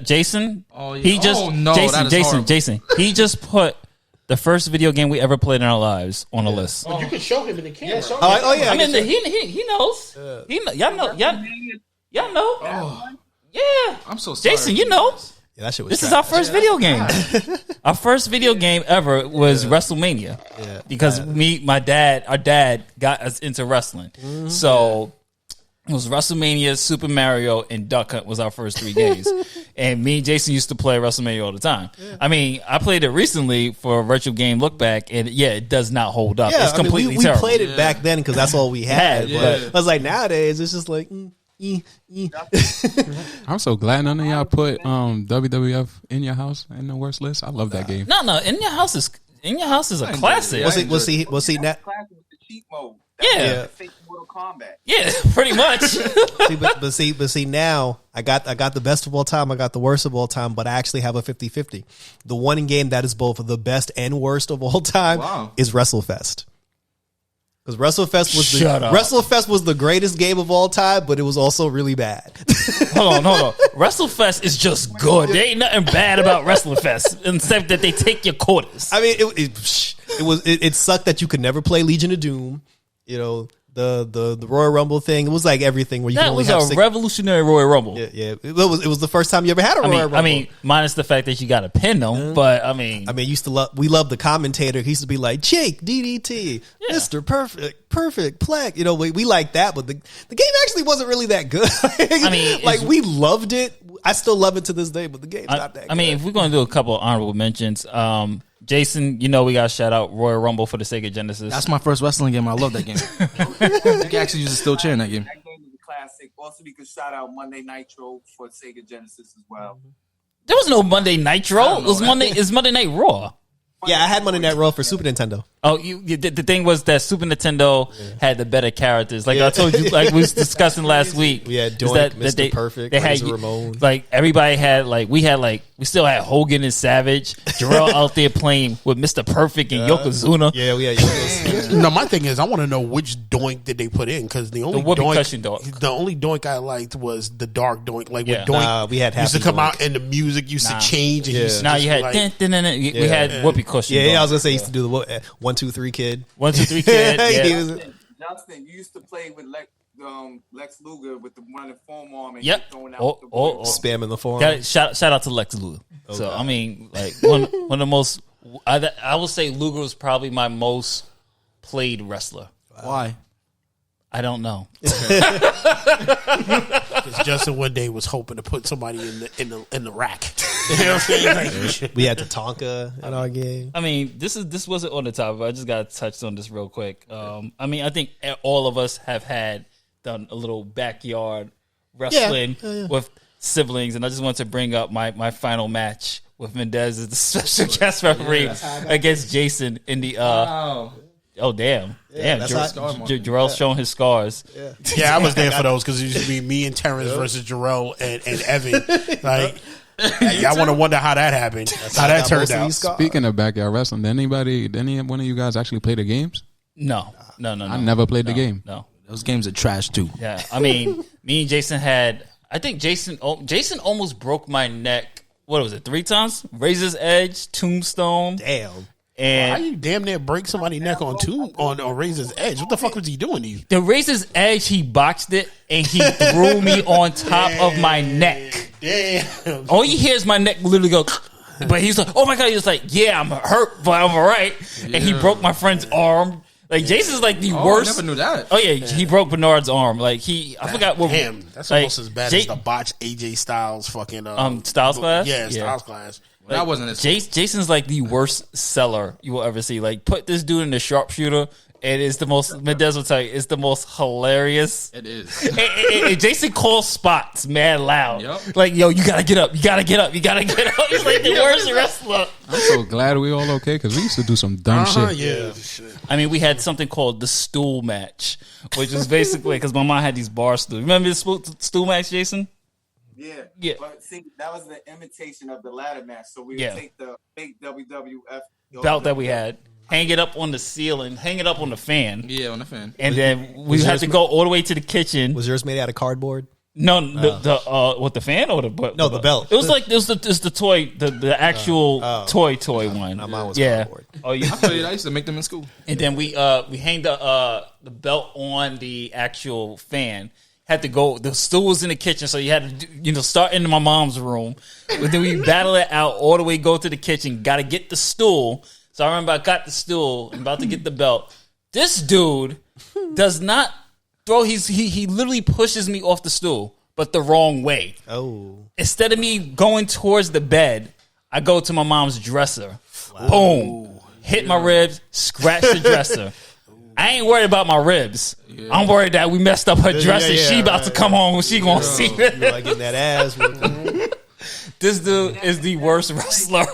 Jason. Oh, yeah. He just Jason. He just put the first video game we ever played in our lives on a list. You can show him in the camera. Yeah, I mean, he knows. Y'all know. Y'all know. Oh. Yeah. I'm so sorry. Jason, you know. Yeah, that shit was This trash. is our first video game. Our first video game ever was WrestleMania. Yeah. Because our dad got us into wrestling. Mm-hmm. So it was WrestleMania, Super Mario, and Duck Hunt was our first 3 games. And me and Jason used to play WrestleMania all the time. Yeah. I mean, I played it recently for a virtual game look back, and it does not hold up. It's completely we terrible. played it back then because that's all we had. But I was like, nowadays it's just like. I'm so glad none of y'all put WWF in your house in the worst list. I love that game. No, in your house is a classic. Was he Classic with the cheat mode. Yeah. Fake Mortal Kombat. Yeah, pretty much. But see now I got the best of all time, I got the worst of all time, but I actually have a 50-50. The one game that is both the best and worst of all time is WrestleFest. Because WrestleFest was the greatest game of all time, but it was also really bad. Hold on. WrestleFest is just good. There ain't nothing bad about WrestleFest except that they take your quarters. I mean, it sucked that you could never play Legion of Doom. the Royal Rumble thing. It was like everything where you can That only was have a six. revolutionary Royal Rumble. Yeah. It was the first time you ever had a Royal Rumble. I mean, minus the fact that you got to pin them, but I mean, we loved the commentator. He used to be like, Jake, DDT, Yeah. Mr. Perfect, Plaque. You know, we like that, but the game actually wasn't really that good. I mean, like we loved it. I still love it to this day, but the game's not that good. I mean, if we're going to do a couple of honorable mentions, Jason, you know, we got to shout out Royal Rumble for the Sega Genesis. That's my first wrestling game. I love that game. You can actually use a steel chair in that game. That game is a classic. Also, we could shout out Monday Nitro for Sega Genesis as well. There was no Monday Nitro. It was Monday Night Raw. Yeah, I had Monday Night Raw for Super Nintendo. Oh, the thing was that Super Nintendo had the better characters. Like I told you, like we was discussing last week. We had is Doink, Mr. Perfect, they had Razor Ramon. like everybody had we still had Hogan and Savage, Jarrell out there playing with Mr. Perfect and Yokozuna. Yeah, we had Yokozuna. No, my thing is, I want to know which Doink did they put in, because the only whoopee cushion Doink. the only Doink I liked was the dark Doink. Like Yeah. when Doink We had used to Happy come Doink. out and the music used to change. And used to Now just you be had like, we had whoopee cushion. Yeah, I was Doink. gonna say he used to do the 1, 2, 3 kid. 1, 2, 3 kid. He Yeah. was- Justin, you used to play with Lex Luger with the one in form arm and Yep. throwing out the Oh. spamming the forum. Shout out to Lex Luger. So I mean, like one of the most. I would say Luger was probably my most played wrestler. Why? I don't know. Because Justin one day was hoping to put somebody in the rack. You know what I'm saying? Like, We had Tatanka in our game. I mean, this wasn't on the top. I just got to touch on this real quick. I mean, I think all of us have done a little backyard wrestling with siblings, and I just want to bring up my final match with Mendez as the special guest referee against Jason in the. Oh damn! that's Jarrell's showing his scars. yeah, I was there for those, because it used to be me and Terrence versus Jarrell and Evan. Like, y'all want to wonder how that happened, how that turned out. Speaking of backyard wrestling, did any one of you guys actually play the games? No. I never played the game. No. Those games are trash too. Yeah, I mean, me and Jason I think Jason almost broke my neck. What was it? 3 times? Razor's Edge, Tombstone, Damn. How and you damn near break somebody's neck on Razor's Edge? What the fuck was he doing to you? the Razor's Edge. He boxed it and he threw me on top of my neck. Damn. All you hear is my neck literally go. But he's like, "Oh my god!" He was like, "Yeah, I'm hurt, but I'm all right." And he broke my friend's arm. Like Jason's like the worst. I never knew that. Oh yeah, he broke Bernard's arm. Like I forgot what. Damn, that's like, almost as bad as the botch AJ Styles fucking Styles Class? Yeah, Yeah. Styles Class. That wasn't his. Jason's like the worst seller you will ever see. Like, put this dude in the sharpshooter, and it's the most. Mendez will tell you, it's the most hilarious. It is. And Jason calls spots mad loud. Yep. Like, yo, you gotta get up. You gotta get up. You gotta get up. He's like the worst wrestler. I'm so glad we all okay because we used to do some dumb shit. Yeah. I mean, we had something called the stool match, which was basically because my mom had these bar stools. Remember the stool match, Jason? Yeah. But see, that was the imitation of the ladder match. So we would take the fake WWF Belt that we had, hang it up on the ceiling, hang it up on the fan. Yeah, on the fan. And then we had to go all the way to the kitchen. Was yours made out of cardboard? No, the fan or the belt. It was like it's the toy, the actual toy one. No, mine was yeah. cardboard. Oh, yeah. I used to make them in school. And then we hang the belt on the actual fan. Had to go. The stool was in the kitchen, so you had to start in my mom's room. But then we battle it out all the way. Go to the kitchen. Got to get the stool. So I remember I got the stool. I'm about to get the belt. This dude does not throw. He literally pushes me off the stool, but the wrong way. Oh. Instead of me going towards the bed, I go to my mom's dresser. Boom. Hit my ribs. Scratch the dresser. I ain't worried about my ribs. Yeah. I'm worried that we messed up her dresser. She about to come home. She gonna see it. You like getting that ass. This dude is the worst wrestler.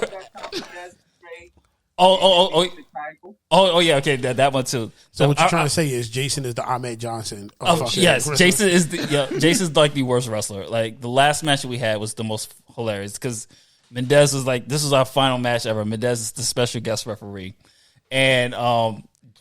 Oh yeah, okay, that one too. So what you're trying to say is Jason is the Ahmed Johnson. Yes, Jason is Jason's like the worst wrestler. Like the last match that we had was the most hilarious because Mendez was like, this was our final match ever. Mendez is the special guest referee, and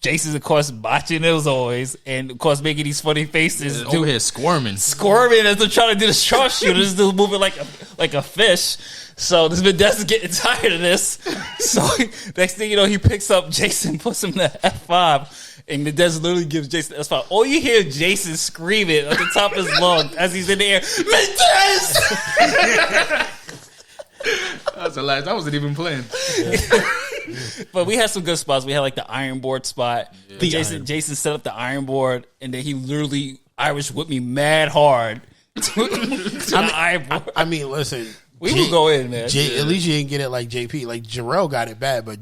Jason's, of course, botching it as always, and of course making these funny faces. Yeah, over here squirming as they're trying to do the sharpshooter. This dude moving like a fish. So this Mendez is getting tired of this. So next thing you know, he picks up Jason, puts him in the F5, And Mendez literally gives Jason that spot. All you hear is Jason screaming at the top of his lungs as he's in the air, Mendez! That's a lie. I wasn't even playing. But we had some good spots. We had like the iron board spot. Jason set up the iron board, and then he literally Irish whipped me mad hard to the iron board. I mean, listen. We will go in, man. At least you didn't get it like JP. Like, Jarrell got it bad, but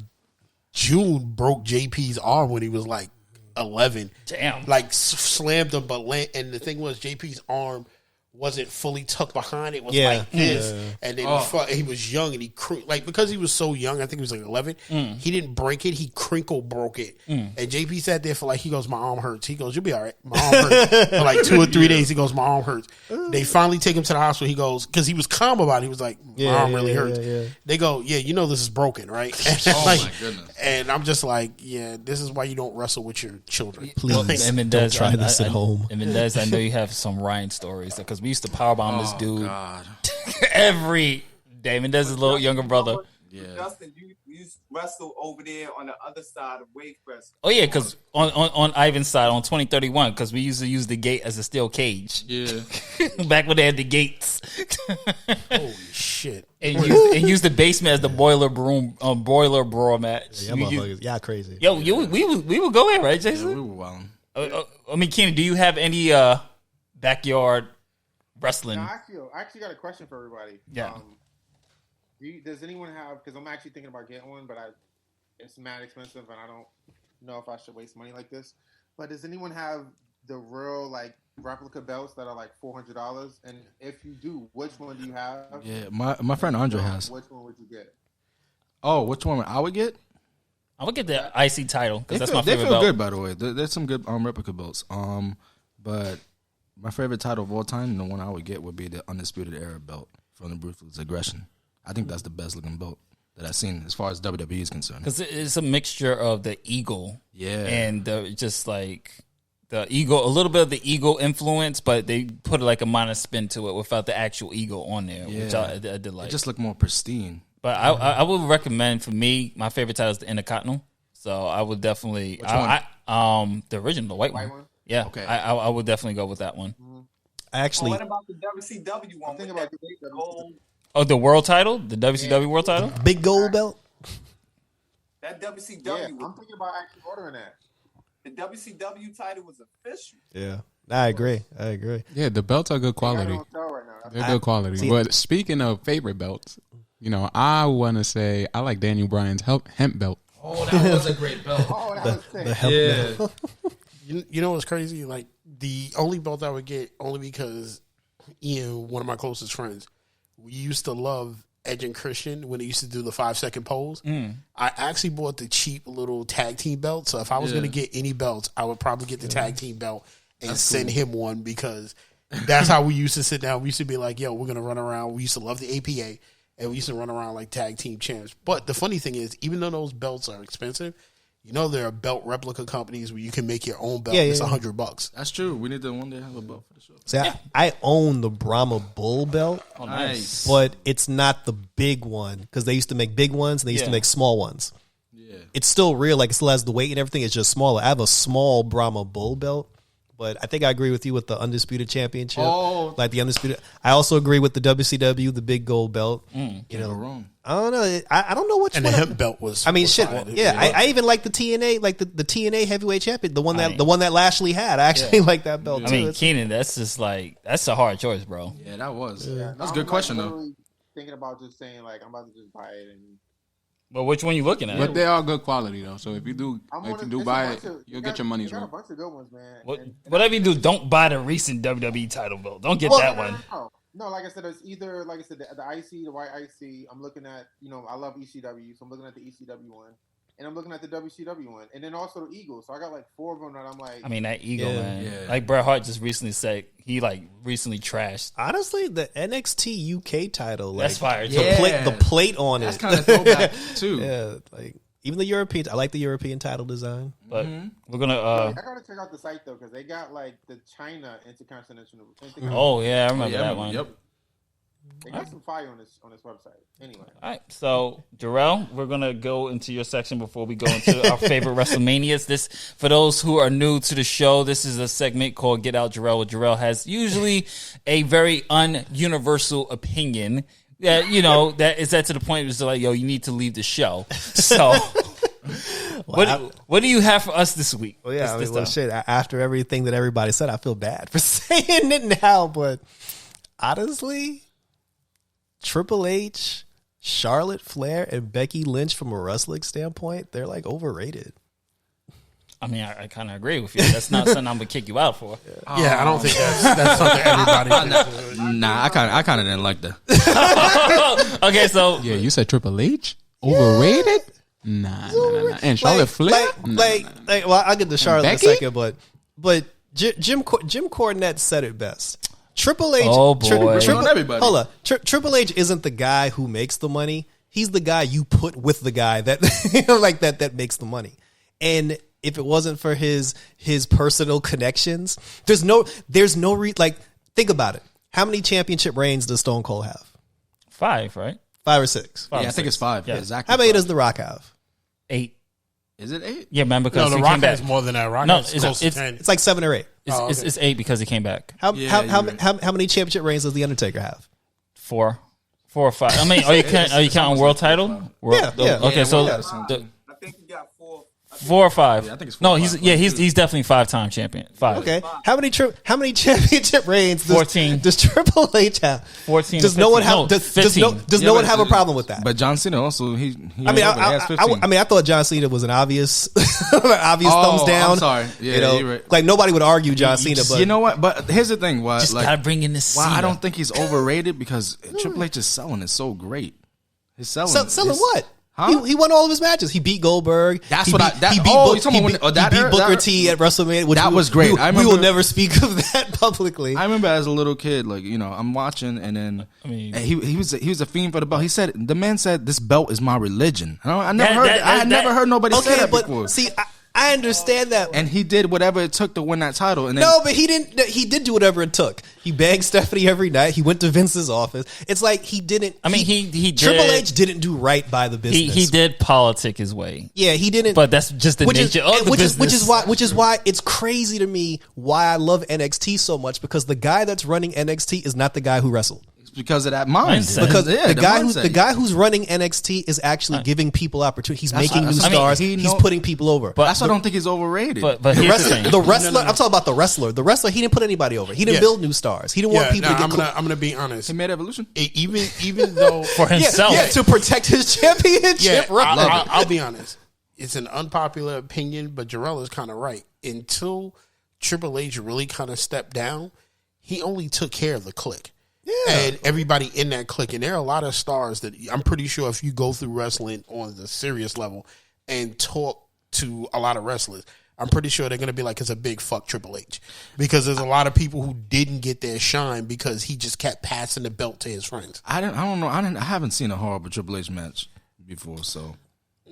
June broke JP's arm when he was like 11. Damn. Like, slammed him, and the thing was, JP's arm wasn't fully tucked behind. It was like this. And then he was young, and he like, because he was so young, I think he was like 11, he didn't break it. He crinkle broke it. And JP sat there for like, he goes, my arm hurts. He goes, you'll be all right. My arm hurts. For like 2 or 3 days, he goes, my arm hurts. They finally take him to the hospital. He goes, because he was calm about it. He was like, my arm really hurts. They go, yeah, you know this is broken, right? And Oh, like, my goodness. And I'm just like, yeah, this is why you don't wrestle with your children. Please And don't try this at home. And Mendez, I know you have some Ryan stories because we used to powerbomb this dude God. every day. Mendez's little younger brother. Yeah. Justin, you wrestle over there on the other side of Waycrest. Oh yeah, because on Ivan's side on 2031, because we used to use the gate as a steel cage. Yeah. Back when they had the gates. Holy shit. and use the basement as the boiler brawl match. Yeah, crazy. Yo, we would go in, right, Jason? Yeah, we were wild. I mean, Keenan, do you have any backyard wrestling? No, I actually got a question for everybody. Yeah. Does anyone have? Because I'm actually thinking about getting one, but it's mad expensive, and I don't know if I should waste money like this. But does anyone have the real like replica belts that are like $400? And if you do, which one do you have? Yeah, my friend Andre has. Which one would you get? Oh, which one I would get? I would get the IC title because that's my They favorite feel belt. good, by the way. There's some good replica belts. But my favorite title of all time, the one I would get, would be the Undisputed Era belt from the Ruthless Aggression. I think that's the best looking belt that I've seen as far as WWE is concerned. Because it's a mixture of the eagle, and just like the eagle, a little bit of the eagle influence, but they put like a minor spin to it without the actual eagle on there, which I did like. It just looked more pristine. But I would recommend, for me, my favorite title is the Intercontinental. So I would definitely the original, the white one. Yeah, okay. I would definitely go with that one. Actually, What about the WCW one? Think with about that the big gold, Oh, the world title, the WCW world title. big gold belt. that WCW. Yeah, I'm thinking about actually ordering that. The WCW title was official. Yeah, I agree. Yeah, the belts are good quality. They got it on sale right now. They're good quality. But speaking of favorite belts, I want to say I like Daniel Bryan's hemp belt. Oh, that was a great belt. Oh, that was sick. The hemp belt. You know what's crazy? Like, the only belt I would get, only because Ian, one of my closest friends, we used to love Edge and Christian when they used to do the 5-second pose. I actually bought the cheap little tag team belt. So if I was going to get any belts, I would probably get the tag team belt and send him one, because that's how we used to sit down. We used to be like, yo, we're going to run around. We used to love the APA, and we used to run around like tag team champs. But the funny thing is, even though those belts are expensive, there are belt replica companies where you can make your own belt. It's $100. That's true. We need to one day have a belt for the show. See, I own the Brahma Bull belt, Oh, nice. but it's not the big one, because they used to make big ones and they used to make small ones. Yeah. It's still real, like it still has the weight and everything. It's just smaller. I have a small Brahma Bull belt, but I think I agree with you with the Undisputed Championship. Oh. Like the Undisputed. I also agree with the WCW, the big gold belt. Can't go wrong. I don't know. I don't know which And one. the hemp belt was. I mean, was shit. fire. Yeah, I even like the TNA, like the TNA heavyweight champion, the one that Lashley had. I actually like that belt I too. mean, Keenan, that's just like that's a hard choice, bro. Yeah, that was. Yeah, That's a good question, though. Thinking about just saying like I'm about to just buy it, and But which one you looking at? But they are good quality though. So if you do it's buy a it, bunch of- you'll they get got- your money's they got a worth. bunch of good ones, man. Whatever you do, don't buy the recent WWE title belt. Don't get that one. No, like I said, it's either like I said, the IC, the white IC. I'm looking at, I love ECW, so I'm looking at the ECW one, and I'm looking at the WCW one, and then also the Eagles. So I got like 4 of them that I'm like. I mean, that Eagle, man. Yeah. Like Bret Hart just recently said, he like recently trashed. Honestly, the NXT UK title, like That's fire, too. the plate on That's it. kind of throwback, too. Yeah, like even the European. I like the European title design. But we're gonna. I gotta check out the site though, because they got like the China Intercontinental. Oh yeah, I remember Yeah, that one. Yep. They got some fire on this website. Anyway. All right, so Jarrell, we're gonna go into your section before we go into our favorite WrestleManias. This, for those who are new to the show, this is a segment called Get Out Jarrell, where Jarrell has usually a very un-universal opinion. That that is that to the point where it's like, yo, you need to leave the show. So, what do you have for us this week? Well, yeah, shit. After everything that everybody said, I feel bad for saying it now, but honestly, Triple H, Charlotte Flair, and Becky Lynch, from a wrestling standpoint, they're like overrated. I mean, I kind of agree with you. That's not something I'm gonna kick you out for. Yeah, I don't think that's something everybody. Nah, I kind of didn't like that. Okay, so Yeah, you said Triple H overrated? Nah. And Charlotte Flair? Well, I'll get to Charlotte in a Becky? second, but Jim Cornette said it best. Triple H. Oh, boy. Everybody. Hold on. Triple H isn't the guy who makes the money. He's the guy you put with the guy that that makes the money. And if it wasn't for his personal connections, there's no think about it. How many championship reigns does Stone Cold have? 5, right? 5 or 6. Yeah, I think it's 5. Yeah. Yeah, exactly. How many 5. does The Rock have? 8. Is it 8? Yeah, man, because No, the he Rock came back. has more than that. Rock No, has close to 10. It's like 7 or 8. It's 8 because he came back. How Yeah, you're right. many championship reigns does The Undertaker have? 4 or 5. I mean, are you counting world title? Yeah. Okay, Yeah, so world title. the, I think he got 4. 4 or 5. Yeah, I think it's 4 No, or he's 5. he's definitely 5-time champion. 5. Okay. How many championship reigns does 14. does Triple H have? 14. Does or no one 15. have does 15. no one have a problem with that? But John Cena also, he I mean, has 15. I thought John Cena was an obvious thumbs down. I'm sorry. Yeah, you're right. Like nobody would argue John Cena, but You know what? But here's the thing. Why, Just gotta bring in this. why I Cena. don't think he's overrated, because Triple H's selling is so great. His selling. selling what? Huh? He won all of his matches. He beat Goldberg. That's he what beat, I- that- he beat, oh, Book- you talking he about beat, when- that he beat era- Booker that- T at WrestleMania. Which That was great. I We will remember- never speak of that publicly. I remember as a little kid, like, I'm watching, and then mean- and he was a fiend for the belt. The man said, "This belt is my religion." I That- never heard nobody say Okay, that but before. see, I understand that. And he did whatever it took to win that title. And then, No, but he didn't. He did do whatever it took. He begged Stephanie every night. He went to Vince's office. It's like he didn't. I mean, he Triple did, H didn't do right by the business. He did politic his way. Yeah, he didn't. But that's just the nature of the business. Which is why it's crazy to me why I love NXT so much, because the guy that's running NXT is not the guy who wrestled. because of that mindset. Because Yeah, the guy who's running NXT is actually giving people opportunity. He's making new stars. He's putting people over. But That's why I don't think he's overrated. But the here's the thing. wrestler, I'm talking about the wrestler. The wrestler, he didn't put anybody over. He didn't Yeah. build new stars. He didn't want people to get I'm gonna be honest. he made Evolution. Even though for himself. to protect his championship. run. I'll be honest. It's an unpopular opinion, but Jarrell is kind of right. Until Triple H really kind of stepped down, he only took care of the clique. Yeah. And everybody in that clique. And there are a lot of stars that I'm pretty sure if you go through wrestling on the serious level and talk to a lot of wrestlers, I'm pretty sure they're going to be like, it's a big fuck Triple H. Because there's a lot of people who didn't get their shine because he just kept passing the belt to his friends. I don't know. I haven't seen a horrible Triple H match before, so.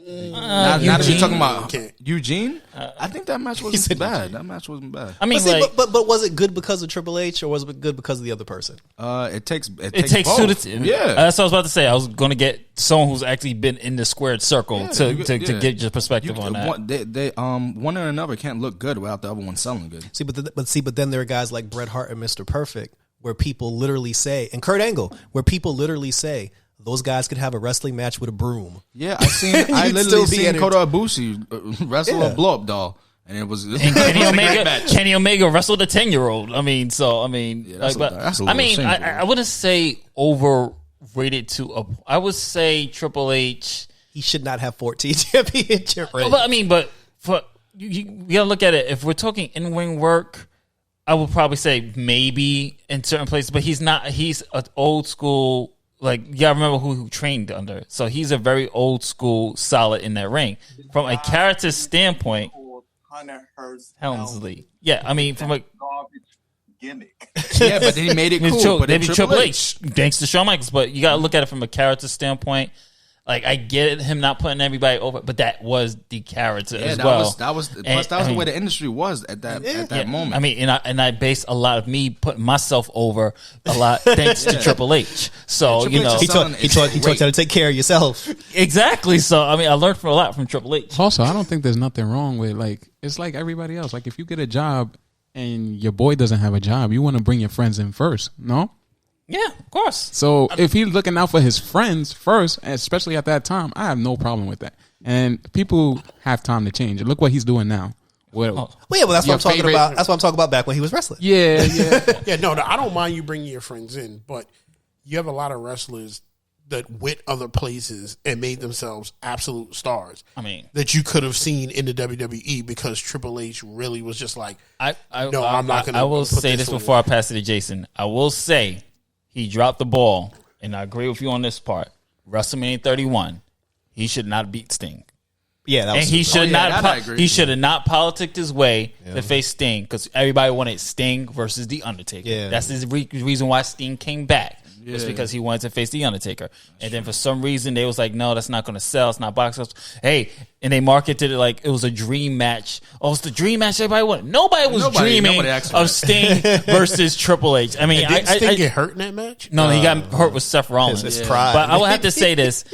Now that Eugene? you're talking about Okay. Eugene, I think that match wasn't bad. That match wasn't bad. I mean, But, see, like, but was it good because of Triple H, or was it good because of the other person? It takes it takes both. two to yeah. That's what I was about to say. I was going to get someone who's actually been in the squared circle to Yeah. get your perspective on that. One or another can't look good without the other one selling good. See, but then there are guys like Bret Hart and Mr. Perfect, where people literally say, and Kurt Angle, where people literally say, those guys could have a wrestling match with a broom. Yeah, I You'd literally still be seen entertained. Kota Ibushi wrestle a blow up doll, and it was And Kenny Omega wrestled a 10-year-old. I mean, that's a little shameful. I wouldn't say overrated I would say Triple H. He should not have 14 championship reigns. But I mean, for you gotta look at it. If we're talking in-ring work, I would probably say maybe in certain places, but he's not. He's an old school. Like, you gotta remember who he trained under. So he's a very old school, solid in that ring. From a character standpoint, Helmsley. Yeah, I mean, from a garbage gimmick. Yeah, but then he made it cool. But maybe then Triple H, thanks to Shawn Michaels. But you gotta look at it from a character standpoint. Like, I get him not putting everybody over, but that was the character as well. That was the way the industry was at that moment. I mean, and I base a lot of me putting myself over a lot thanks to Triple H. So Triple H is He selling taught you how to take care of yourself. exactly. So I mean, I learned from a lot from Triple H. Also, I don't think there's nothing wrong with like it's like everybody else. Like if you get a job and your boy doesn't have a job, you want to bring your friends in first, no? Yeah, of course. So if he's looking out for his friends first, especially at that time, I have no problem with that. And people have time to change. Look what he's doing now. Well, yeah, well, that's what I'm talking about. That's what I'm talking about back when he was wrestling. Yeah. Yeah, no, I don't mind you bringing your friends in, but you have a lot of wrestlers that went other places and made themselves absolute stars. I mean, that you could have seen in the WWE because Triple H really was just like, I'm not going to. I will say this before I pass it to Jason. I will say he dropped the ball, and I agree with you on this part. WrestleMania 31, he should not beat Sting. Yeah, that was and he should not. agree. He should have not politicked his way to face Sting because everybody wanted Sting versus the Undertaker. Yeah. That's the reason why Sting came back. Was because he wanted to face the Undertaker, and then for some reason they was like, no, that's not going to sell. It's not box office. Hey, and they marketed it like it was a dream match. Oh, it's the dream match everybody wanted. Nobody was dreaming of Sting versus Triple H. I mean, did Sting get hurt in that match? No, he got hurt with Seth Rollins. His pride. But I will have to say this.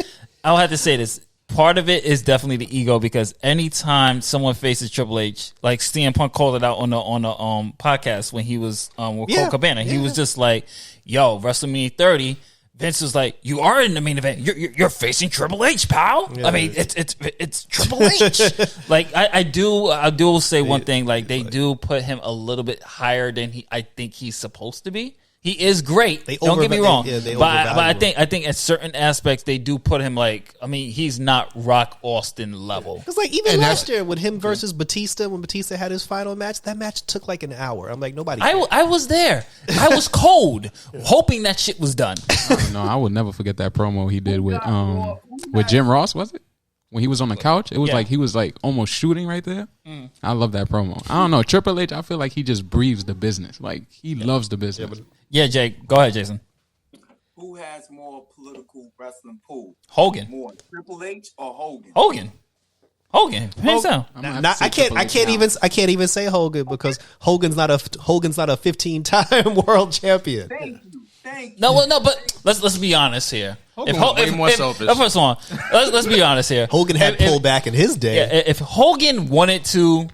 Part of it is definitely the ego because anytime someone faces Triple H, like CM Punk called it out on the podcast when he was with Cole Cabana, he was just like, "Yo, WrestleMania 30." Vince was like, "You are in the main event. You're facing Triple H, pal." Yeah. I mean, it's Triple H. Like I do say one thing. Like they do put him a little bit higher than I think he's supposed to be. He is great. Don't get me wrong. But I think at certain aspects they do put him like. I mean, he's not Rock Austin level. Because like even last year with him versus Batista, when Batista had his final match, that match took like an hour. I'm like nobody. I was there. I was cold, hoping that shit was done. No, I would never forget that promo he did with Jim Ross. Was it? When he was on the couch, it was like he was like almost shooting right there. I love that promo. I don't know. Triple H, I feel like he just breathes the business. Like he loves the business. Yeah, Jake. Go ahead, Jason. Who has more political wrestling pull? Hogan. More Triple H or Hogan? Hogan. Hands down. I can't even say Hogan because Hogan's not a 15-time world champion. Thank you. No, but let's be honest here. Hogan was way more selfish. First of all, let's be honest here. Hogan had pull back in his day. Yeah, if Hogan wanted to,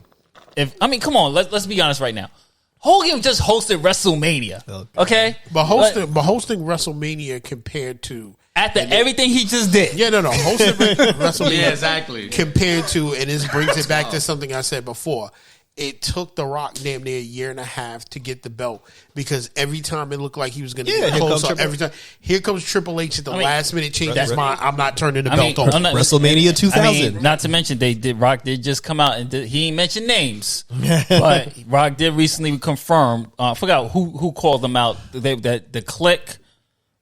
come on, let's be honest right now. Hogan just hosted WrestleMania, okay? But hosting WrestleMania compared to everything he just did. Yeah, no, hosting WrestleMania, yeah, exactly. Compared to, and this brings it back to something I said before. It took The Rock damn near a year and a half to get the belt because every time it looked like he was going to get close, every time here comes Triple H at the last minute, change his mind. I'm not turning the belt over. WrestleMania 2000. Not to mention, Rock did just come out and he ain't mentioned names, but Rock did recently confirm. I forgot who called them out. That the Click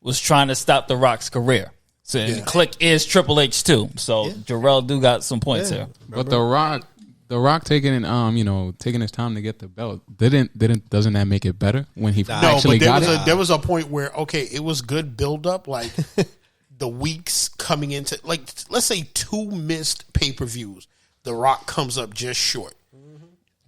was trying to stop The Rock's career. So the Click is Triple H too. So Jarrell do got some points here. But The Rock taking his time to get the belt doesn't that make it better when he actually got it? There was a point where it was good build up, like the weeks coming into like let's say 2 missed pay-per-views. The Rock comes up just short.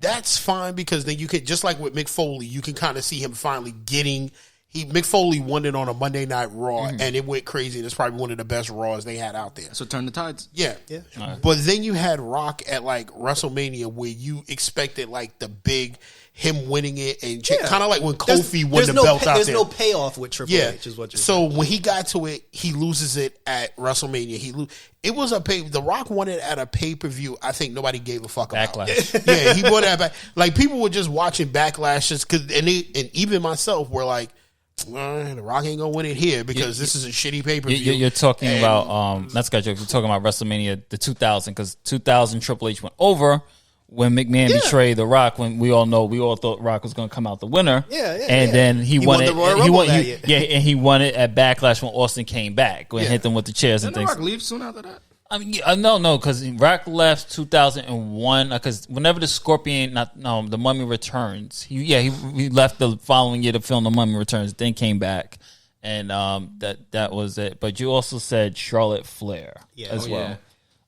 That's fine because then you could just like with Mick Foley, you can kind of see him finally getting. Mick Foley won it on a Monday Night Raw, and it went crazy. And it's probably one of the best Raws they had out there. So turn the tides. Yeah. Right. But then you had Rock at like WrestleMania where you expected like the big him winning it and kind of like when Kofi won the belt out there. There's no payoff with Triple H is what you're saying. When he got to it, he loses it at WrestleMania. It was The Rock won it at a pay-per-view. I think nobody gave a fuck about. Backlash. He won it like people were just watching Backlashes and even myself were like, The Rock ain't gonna win it here because this is a shitty pay per view. You're talking about that's got jokes. You're talking about WrestleMania the 2000 because 2000 Triple H went over when McMahon betrayed The Rock. When we all thought Rock was gonna come out the winner. Then he won it. He won it at Backlash when Austin came back when hit them with the chairs and things. Didn't Rock leave soon after that? I mean, no, because Rock left 2001. Because whenever the Mummy Returns, he left the following year to film The Mummy Returns, then came back, and that was it. But you also said Charlotte Flair as well,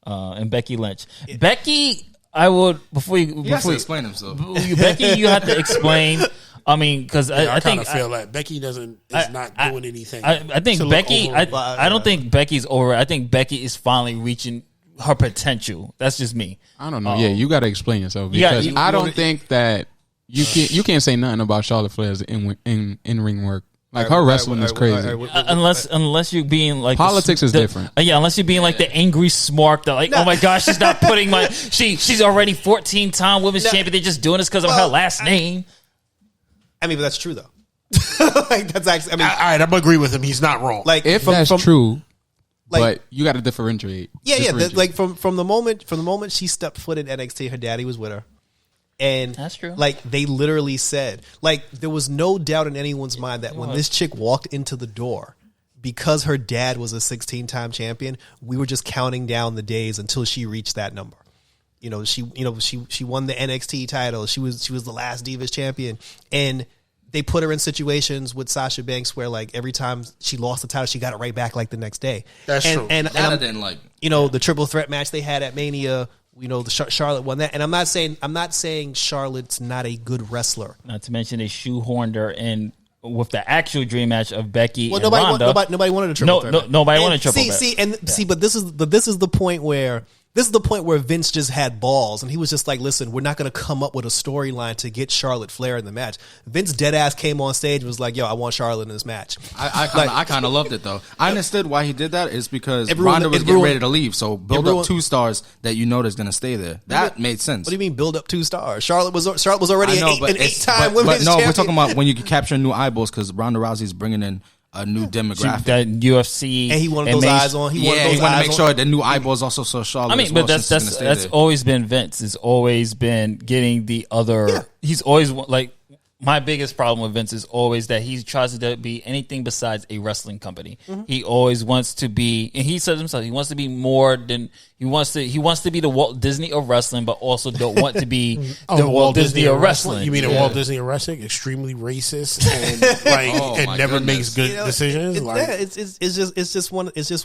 and Becky Lynch. Becky, I would before you He has to explain himself. Becky, you have to explain. I mean, because I I kind think of feel that Becky is not doing anything. I think to look Becky. over- I don't think Becky's over. I think Becky is finally reaching her potential. That's just me. I don't know. Yeah, you got to explain yourself You gotta- because you- I don't think that you can't say nothing about Charlotte Flair's in ring work. Like her wrestling is crazy. Unless you're being like Politics is different. Yeah, unless you're being like the angry smark that like, oh my gosh, she's not putting my she's already 14-time women's champion. They're just doing this because of her last name. I mean, but that's true though. Like that's actually. I mean, all right, I'm gonna agree with him. He's not wrong. like If that's true, like- but you got to differentiate. yeah, like from the moment she stepped foot in NXT, her daddy was with her. And That's true. Like they literally said, like there was no doubt in anyone's mind that when this chick walked into the door, because her dad was a 16-time champion, we were just counting down the days until she reached that number. She won the NXT title. She was the last Divas champion, and they put her in situations with Sasha Banks where like every time she lost the title, she got it right back like the next day. That's true. And That I didn't like. the triple threat match they had at Mania. Charlotte won that, and I'm not saying Charlotte's not a good wrestler. Not to mention they shoehorned her in with the actual dream match of Becky Well, and Ronda. nobody wanted a triple threat. match. Nobody And wanted a triple threat. But this is the point where Vince just had balls, and he was just like, "Listen, we're not going to come up with a storyline to get Charlotte Flair in the match." Vince deadass came on stage and was like, "Yo, I want Charlotte in this match." I kind of loved it though. I understood why he did that. Is because It ruined- Ronda was it getting ruined- ready to leave, so build ruined- up 2 stars that you know that's going to stay there. That made sense. What do you mean build up 2 stars? Charlotte was already an 8-time but women's no, champion. we're talking about when you capture new eyeballs because Ronda Rousey's bringing in a new demographic. That UFC and he wanted those eyes on. He wanted to make sure that new eyeballs also saw Charlotte. I mean, as well, but since she's gonna stay that's there. always been Vince. It's always been getting the other. Yeah. He's always like my biggest problem with Vince is always that he tries to be anything besides a wrestling company. Mm-hmm. He always wants to be, and he says himself, he wants to be more than he wants to be the Walt Disney of wrestling, but also don't want to be the Walt Disney of wrestling. You mean Walt Disney of wrestling? Extremely racist and never makes good decisions. It's just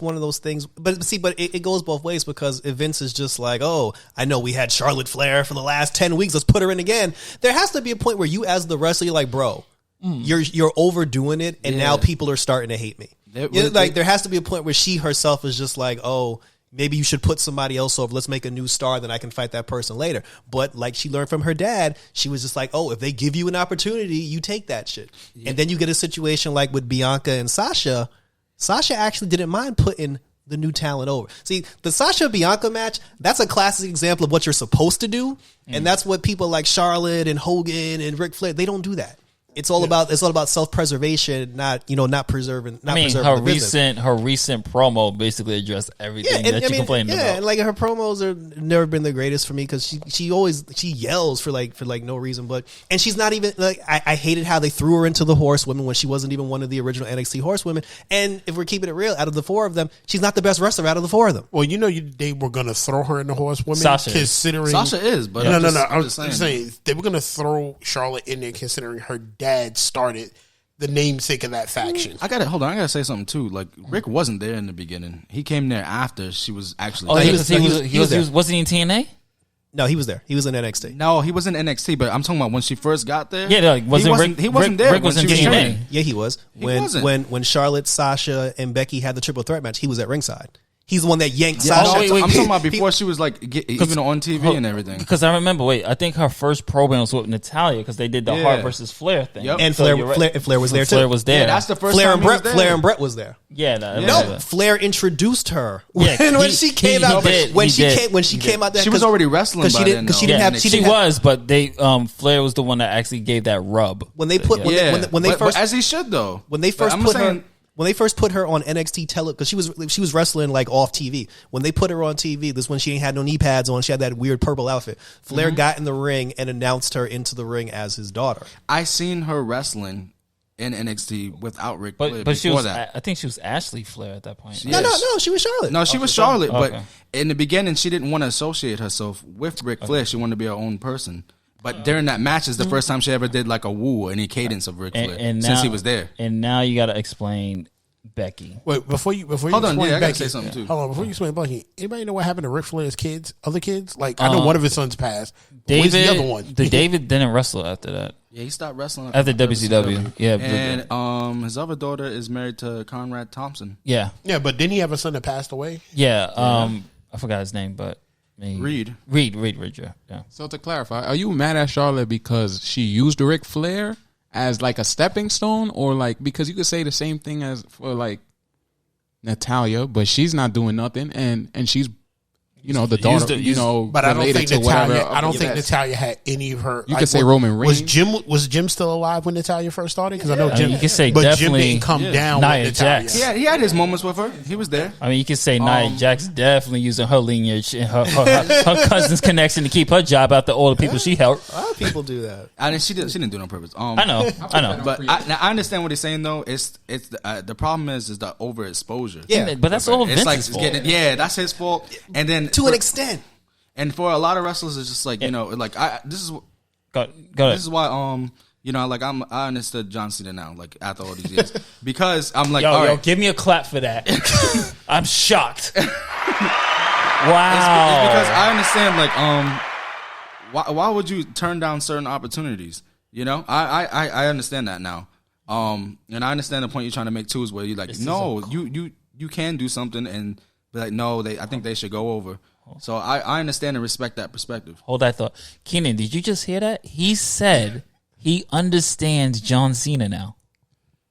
one of those things. But see, it goes both ways because if Vince is just like, oh, I know we had Charlotte Flair for the last 10 weeks, let's put her in again. There has to be a point where you, as the wrestler, you're like, bro, you're overdoing it, and now people are starting to hate me. There has to be a point where she herself is just like, oh, maybe you should put somebody else over. Let's make a new star, then I can fight that person later. But like she learned from her dad, she was just like, oh, if they give you an opportunity, you take that shit. Yeah. And then you get a situation like with Bianca and Sasha. Sasha actually didn't mind putting the new talent over. See, the Sasha Bianca match, that's a classic example of what you're supposed to do. And that's what people like Charlotte and Hogan and Ric Flair, they don't do that. It's all about self-preservation, not preserving. Her recent promo basically addressed everything that you complained about. And like her promos have never been the greatest for me because she always yells for no reason. And she's not even like I hated how they threw her into the Horsewomen when she wasn't even one of the original NXT Horsewomen. And if we're keeping it real, out of the 4 of them, she's not the best wrestler out of the 4 of them. Well, they were gonna throw her in the Horsewomen. Sasha is, but no. I'm just saying they were gonna throw Charlotte in there considering her dad started the namesake of that faction. I gotta say something too. Like Rick wasn't there in the beginning. He came there after she was actually. Oh, he was wasn't he in TNA? No, he was there. He was in NXT. No, he was in NXT. But I'm talking about when she first got there. Yeah, he wasn't there. Rick was in TNA. Yeah, he was. When Charlotte, Sasha, and Becky had the triple threat match, he was at ringside. He's the one that yanked Sasha. I'm talking about before she was like even on TV and everything. Because I remember, I think her first program was with Natalia because they did the Hart versus Flair thing. Yep. And Flair was there too. Flair was there. Yeah, that's the first Flair time and Brett. Flair and Brett was there. Yeah, Flair introduced her when she came out. When she came out there, she was already wrestling by then. She didn't have. She was, but Flair was the one that actually gave that rub. When they put when they first, as he should though. When they first put her. When they first put her on NXT tele, because she was wrestling like off TV. When they put her on TV, this when she ain't had no knee pads on, she had that weird purple outfit. Flair got in the ring and announced her into the ring as his daughter. I seen her wrestling in NXT without Ric Flair. But she was, I think she was Ashley Flair at that point. No, she was Charlotte. No, she was Charlotte. But in the beginning, she didn't want to associate herself with Ric Flair. She wanted to be her own person. But during that match is the first time she ever did like a woo, any cadence of Ric Flair since he was there. And now you got to explain Becky. Wait, before you Hold on, explain yeah, I gotta Becky, say something too. Hold on, before you explain Becky, anybody know what happened to Ric Flair's other kids? Like, I know one of his sons passed. Where's the other one? David didn't wrestle after that. Yeah, he stopped wrestling After WCW. Yeah. And his other daughter is married to Conrad Thompson. Yeah. Yeah, but didn't he have a son that passed away? Yeah. I forgot his name, but Reed, yeah. So to clarify, are you mad at Charlotte because she used Ric Flair as like a stepping stone, or like because you could say the same thing as for like Natalia, but she's not doing nothing, and she's the daughter, but I don't think Natalia. I don't think that's, Natalia had any of her. You could say Roman Reigns. Was Jim still alive when Natalia first started? Because I know Jim. You could say but definitely Jim didn't come down Nia with Natalia. Jax. he had his moments with her. He was there. I mean, you could say Nia Jax definitely using her lineage and her cousin's connection to keep her job out the all the people she helped. A lot of people do that. She didn't do it on purpose. I know. But I understand what he's saying though. It's the problem is the overexposure. Yeah, but that's all It's Vince's like fault. that's his fault. And then to an extent. And for a lot of wrestlers, it's just like this is Go ahead. This is why I understood John Cena now, like after all these years, because I'm like, Yo, right. give me a clap for that. I'm shocked. Wow. It's because I understand, like, why would you turn down certain opportunities? You know, I understand that now. And I understand the point you're trying to make too, is where you're like, you can do something, and be like, no, I think they should go over. So I understand and respect that perspective. Hold that thought. Keenan, did you just hear that? He said he understands John Cena now.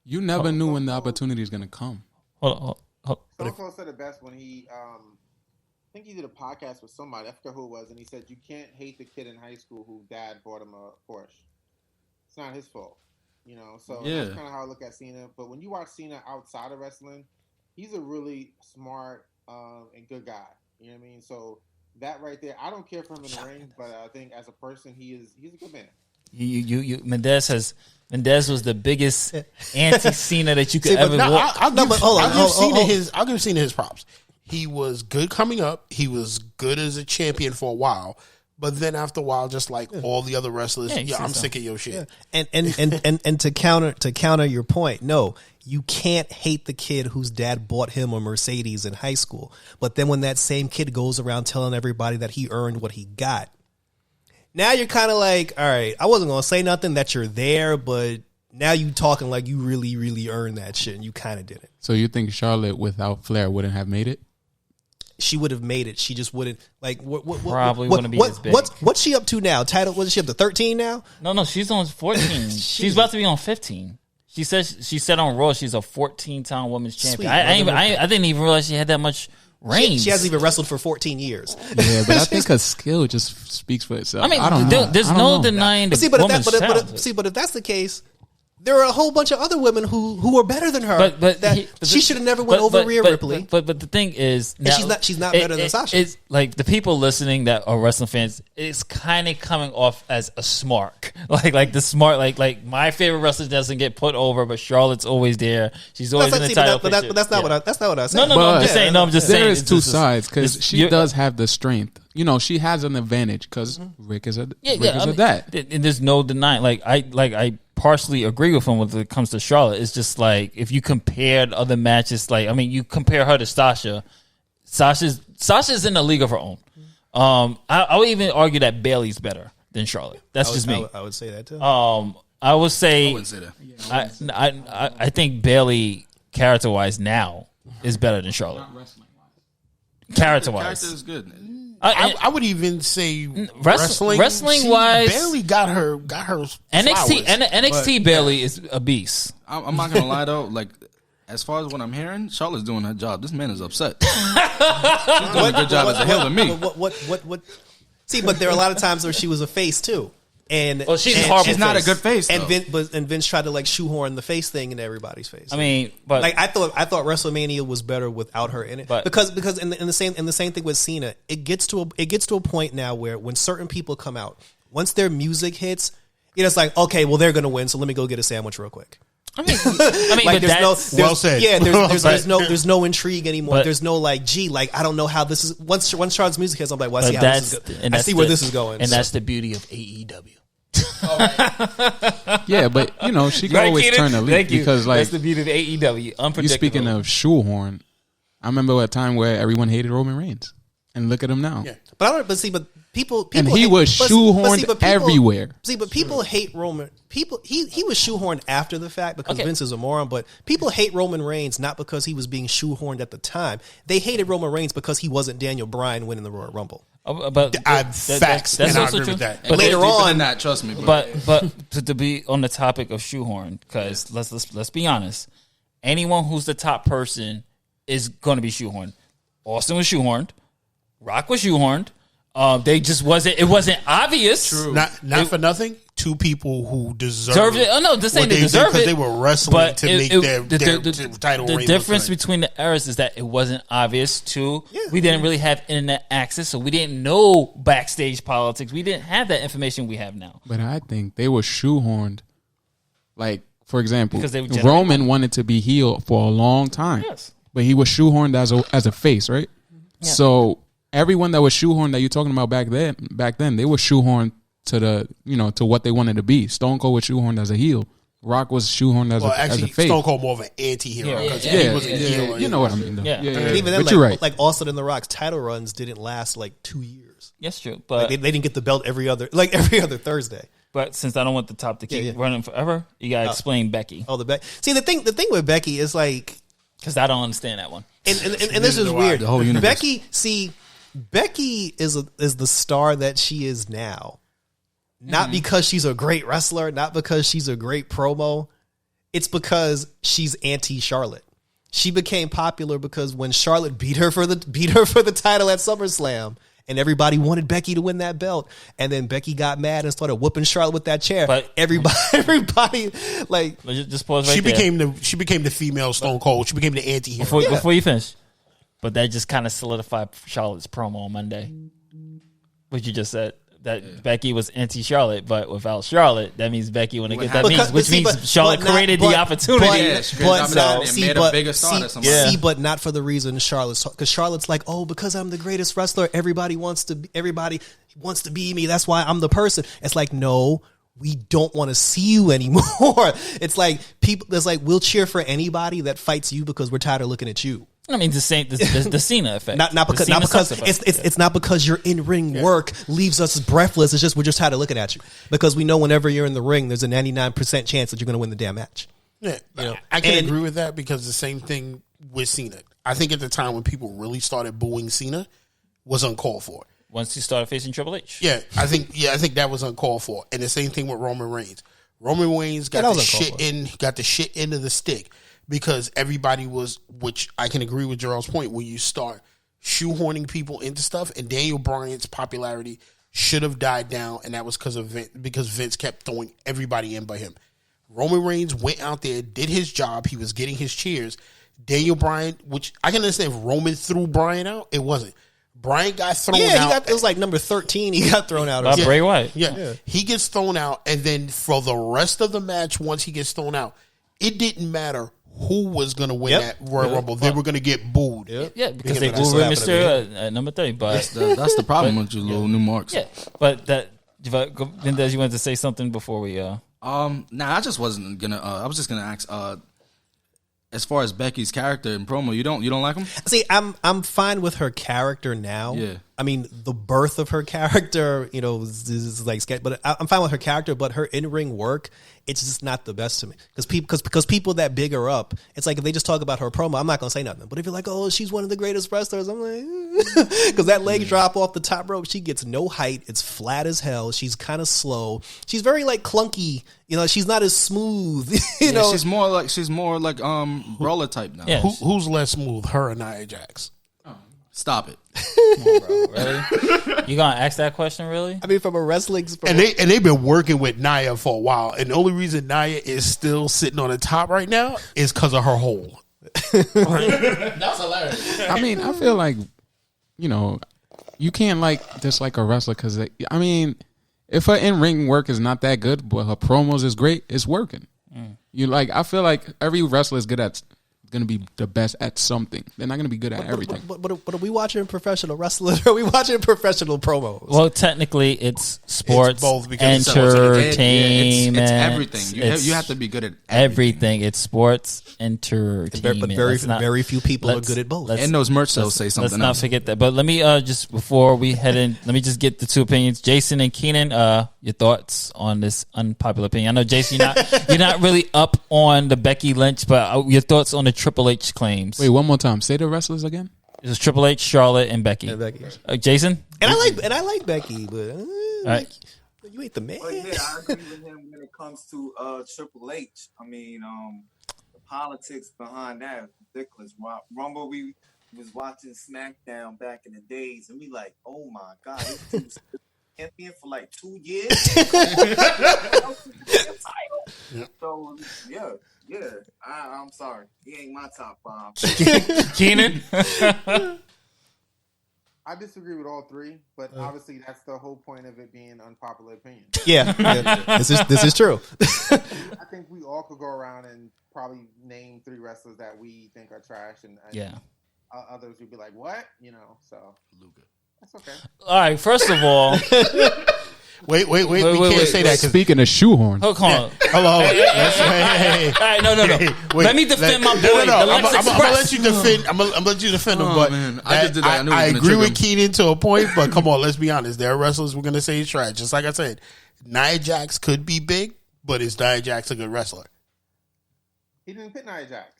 You never knew when the opportunity is going to come. Hold on. Soso said it best when he, I think he did a podcast with somebody, I forget who it was, and he said, you can't hate the kid in high school who dad bought him a Porsche. It's not his fault. So that's kind of how I look at Cena. But when you watch Cena outside of wrestling, he's a really smart and good guy. You know what I mean? So that right there, I don't care for him in the ring, but I think as a person, he's a good man. Mendez was the biggest anti-Cena that you could ever walk. I'll give Cena his props. He was good coming up. He was good as a champion for a while. But then after a while, just like all the other wrestlers, I'm sick of your shit. Yeah. And to counter your point, no, you can't hate the kid whose dad bought him a Mercedes in high school. But then when that same kid goes around telling everybody that he earned what he got, now you're kind of like, all right, I wasn't going to say nothing that you're there, but now you talking like you really, really earned that shit, and you kind of didn't. So you think Charlotte without Flair wouldn't have made it? She would have made it. She just wouldn't wouldn't be as big. What's she up to now? What is she up to? 13 now? No, she's on 14. She's about to be on 15. She said on Raw she's a 14-time women's champion. I didn't even realize she had that much range. She hasn't even wrestled for 14 years. Yeah, but I think her skill just speaks for itself. I mean, I don't know. There's no denying the woman's talent. But if that's the case, there are a whole bunch of other women who are better than her. She should have never went over Rhea Ripley. But the thing is, now, she's not better than Sasha. It's like the people listening that are wrestling fans. It's kind of coming off as a smart, like the smart, like my favorite wrestler doesn't get put over, but Charlotte's always there. She's always in the title. But that's not what I said. No. I'm just saying. No, I'm just saying. There is two sides because she does have the strength. She has an advantage because Rick is a dad. And there's no denying. I partially agree with him when it comes to Charlotte. It's just like if you compared other matches, you compare her to Sasha. Sasha's in a league of her own. I would even argue that Bayley's better than Charlotte. That's just me. I would say that too. I would say I wouldn't say that. I think Bayley character wise now is better than Charlotte. Character wise, character is good. I would even say wrestling wise, Bayley got her NXT Bayley is a beast. I'm not gonna lie though, like as far as what I'm hearing, Charlotte's doing her job. This man is upset. She's doing a good job as a heel than me. What? See, but there are a lot of times where she was a face too. And she's not a good face, and Vince tried to shoehorn the face thing into everybody's face. I mean, but I thought WrestleMania was better without her in it. But because in the same thing with Cena, it gets to a point now where when certain people come out, once their music hits, it's like, okay, well they're gonna win, so let me go get a sandwich real quick. I mean, but well said. Yeah, there's no intrigue anymore. There's no I don't know how this is. Once Charlotte's music hits, I'm like, well, I see where this is going. And that's the beauty of AEW. Yeah, but you know she can Right, always Keenan? turn the lead Thank you. because like That's the beauty of AEW. Unpredictable. you speaking of shoehorn, I remember a time where everyone hated Roman Reigns, and look at him now. Yeah. But I don't. But see, but people And he hate- was but shoehorned people- everywhere. See, but people hate Roman. People he was shoehorned after the fact because Okay. Vince is a moron. But people hate Roman Reigns not because he was being shoehorned at the time. They hated Roman Reigns because he wasn't Daniel Bryan winning the Royal Rumble. But Facts, and I also agree true. with that. But Later Deeper on- than that, trust me. But to be on the topic of shoehorn, because let's be honest, anyone who's the top person is going to be shoehorned. Austin was shoehorned. Rock was shoehorned. They just wasn't. It wasn't obvious. True. Not for nothing. Two people who Deserved it. Oh no, this ain't what they deserve because it. they were wrestling But to make their title The reign difference look good. between the eras is that it wasn't obvious. Too, we didn't really have internet access, so we didn't know backstage politics. We didn't have that information we have now. But I think they were shoehorned. Like, for example, Because they were Roman wanted to be heel for a long time. Yes. But he was shoehorned as a face, right? Yeah. So everyone that was shoehorned that you're talking about back then, they were shoehorned to to what they wanted to be. Stone Cold was shoehorned as a heel. Rock was shoehorned as Actually, a face. Stone Cold more of an anti-hero. Yeah. 'cause Yeah. he was a heel. You know what I mean, though. Yeah. And even then, But you're right. like Austin and The Rock's title runs didn't last like 2 years. Yes, true. Like, But they didn't get the belt every other Thursday. but since I don't want the top to keep Yeah. running forever, you gotta explain Becky Oh, See, the thing with Becky is like, because I don't understand that one. and this is weird. The whole universe. Becky is the star that she is now, not because she's a great wrestler, not because she's a great promo. It's because she's anti-Charlotte. She became popular because when Charlotte beat her for the title at SummerSlam, and everybody wanted Becky to win that belt, and then Becky got mad and started whooping Charlotte with that chair. But- everybody like Just pause right She there. became the female Stone Cold. She became the anti-hero. Before you finish. But that just kind of solidified Charlotte's promo on Monday. What you just said. That Becky was anti-Charlotte, but without Charlotte, that means Becky wouldn't get that Charlotte created the opportunity. Yeah, she created the opportunity and made a bigger star to somebody. But not for the reason because Charlotte's like, oh, because I'm the greatest wrestler, everybody wants to be me. That's why I'm the person. It's like, no, we don't want to see you anymore. It's like we'll cheer for anybody that fights you because we're tired of looking at you. I mean, the Cena effect. Not because it's not because your in ring work leaves us breathless. It's just we're just tired of looking at you because we know whenever you're in the ring, there's a 99% chance that you're going to win the damn match. Yeah, You know, I can and- agree with that because the same thing with Cena. I think at the time when people really started booing Cena was uncalled for. Once he started facing Triple H. I think that was uncalled for. And the same thing with Roman Reigns. Roman Reigns got that the was uncalled shit end of the stick because everybody was, which I can agree with Gerald's point, when you start shoehorning people into stuff, and Daniel Bryan's popularity should have died down, and that was because Vince kept throwing everybody in by him. Roman Reigns went out there, did his job, he was getting his cheers. Daniel Bryan, which I can understand if Roman threw Bryan out, it wasn't. Bryan got thrown out. It was like number 13. He got thrown out. By Bray Wyatt. Yeah. He gets thrown out, and then for the rest of the match, once he gets thrown out, it didn't matter who was going to win that Royal Rumble. They were going to get booed. Yeah, because they that's booed what Rey Mysterio at number 3. But That's the problem with your little new marks. yeah, but Mendez, you wanted to say something before we Nah, I just wasn't gonna. I was just gonna ask. As far as Becky's character and promo, you don't like him? See, I'm fine with her character now. Yeah. I mean, the birth of her character, is like sketch, but I'm fine with her character. But her in ring work, it's just not the best to me. Because people that big her up, it's like if they just talk about her promo, I'm not gonna say nothing. But if you're like, oh, she's one of the greatest wrestlers, I'm like, because that leg drop off the top rope, she gets no height. It's flat as hell. She's kind of slow. She's very like clunky. She's not as smooth. She's more like brawler type now. Yeah. Who's less smooth, her or Nia Jax? Stop it. really? You gonna ask that question really? I mean, from a wrestling, And they've been working with Nia for a while, and the only reason Nia is still sitting on the top right now is because of her hole. That's hilarious. I mean, I feel like you can't dislike a wrestler because if her in ring work is not that good, but her promos is great, it's working. I feel like every wrestler is good at going to be the best at something. They're not going to be good at everything. But are we watching professional wrestlers or are we watching professional promos? Well, technically, it's sports, It's both because it's entertainment. It's everything. You have to be good at everything. It's sports, entertainment. But very few people are good at both. And those merch sales say something Let's not else. forget that. But let me just before we head in, let me just get the two opinions. Jason and Keenan, your thoughts on this unpopular opinion? I know Jason, you're not really up on the Becky Lynch, but your thoughts on the Triple H claims. Wait, one more time. Say the wrestlers again. It was Triple H, Charlotte, and Becky. Jason, and I like Becky, but right. You ain't the man. But yeah, I agree with him when it comes to Triple H. I mean, the politics behind that is ridiculous. Rumble, we was watching SmackDown back in the days, and we like, oh my god, this dude's champion for like 2 years. So yeah. I'm sorry, he ain't my top 5. Keenan. I disagree with all three, but obviously that's the whole point of it being unpopular opinion. Yeah. This is true. I think we all could go around and probably name 3 wrestlers that we think are trash, and others would be like, "What?" So Luger. That's okay. All right. First of all, wait. We can't say that. Speaking of shoehorn. Hold on. Hello. Hey. All right, no. Let me defend my boy. I'm gonna let you defend. I'm gonna let you defend him. But man. I just did that. I agree with Keenan to a point. But come on, let's be honest. There are wrestlers we're gonna say is trash. Just like I said, Nia Jax could be big, but is Nia Jax a good wrestler? He didn't pick Nia Jax.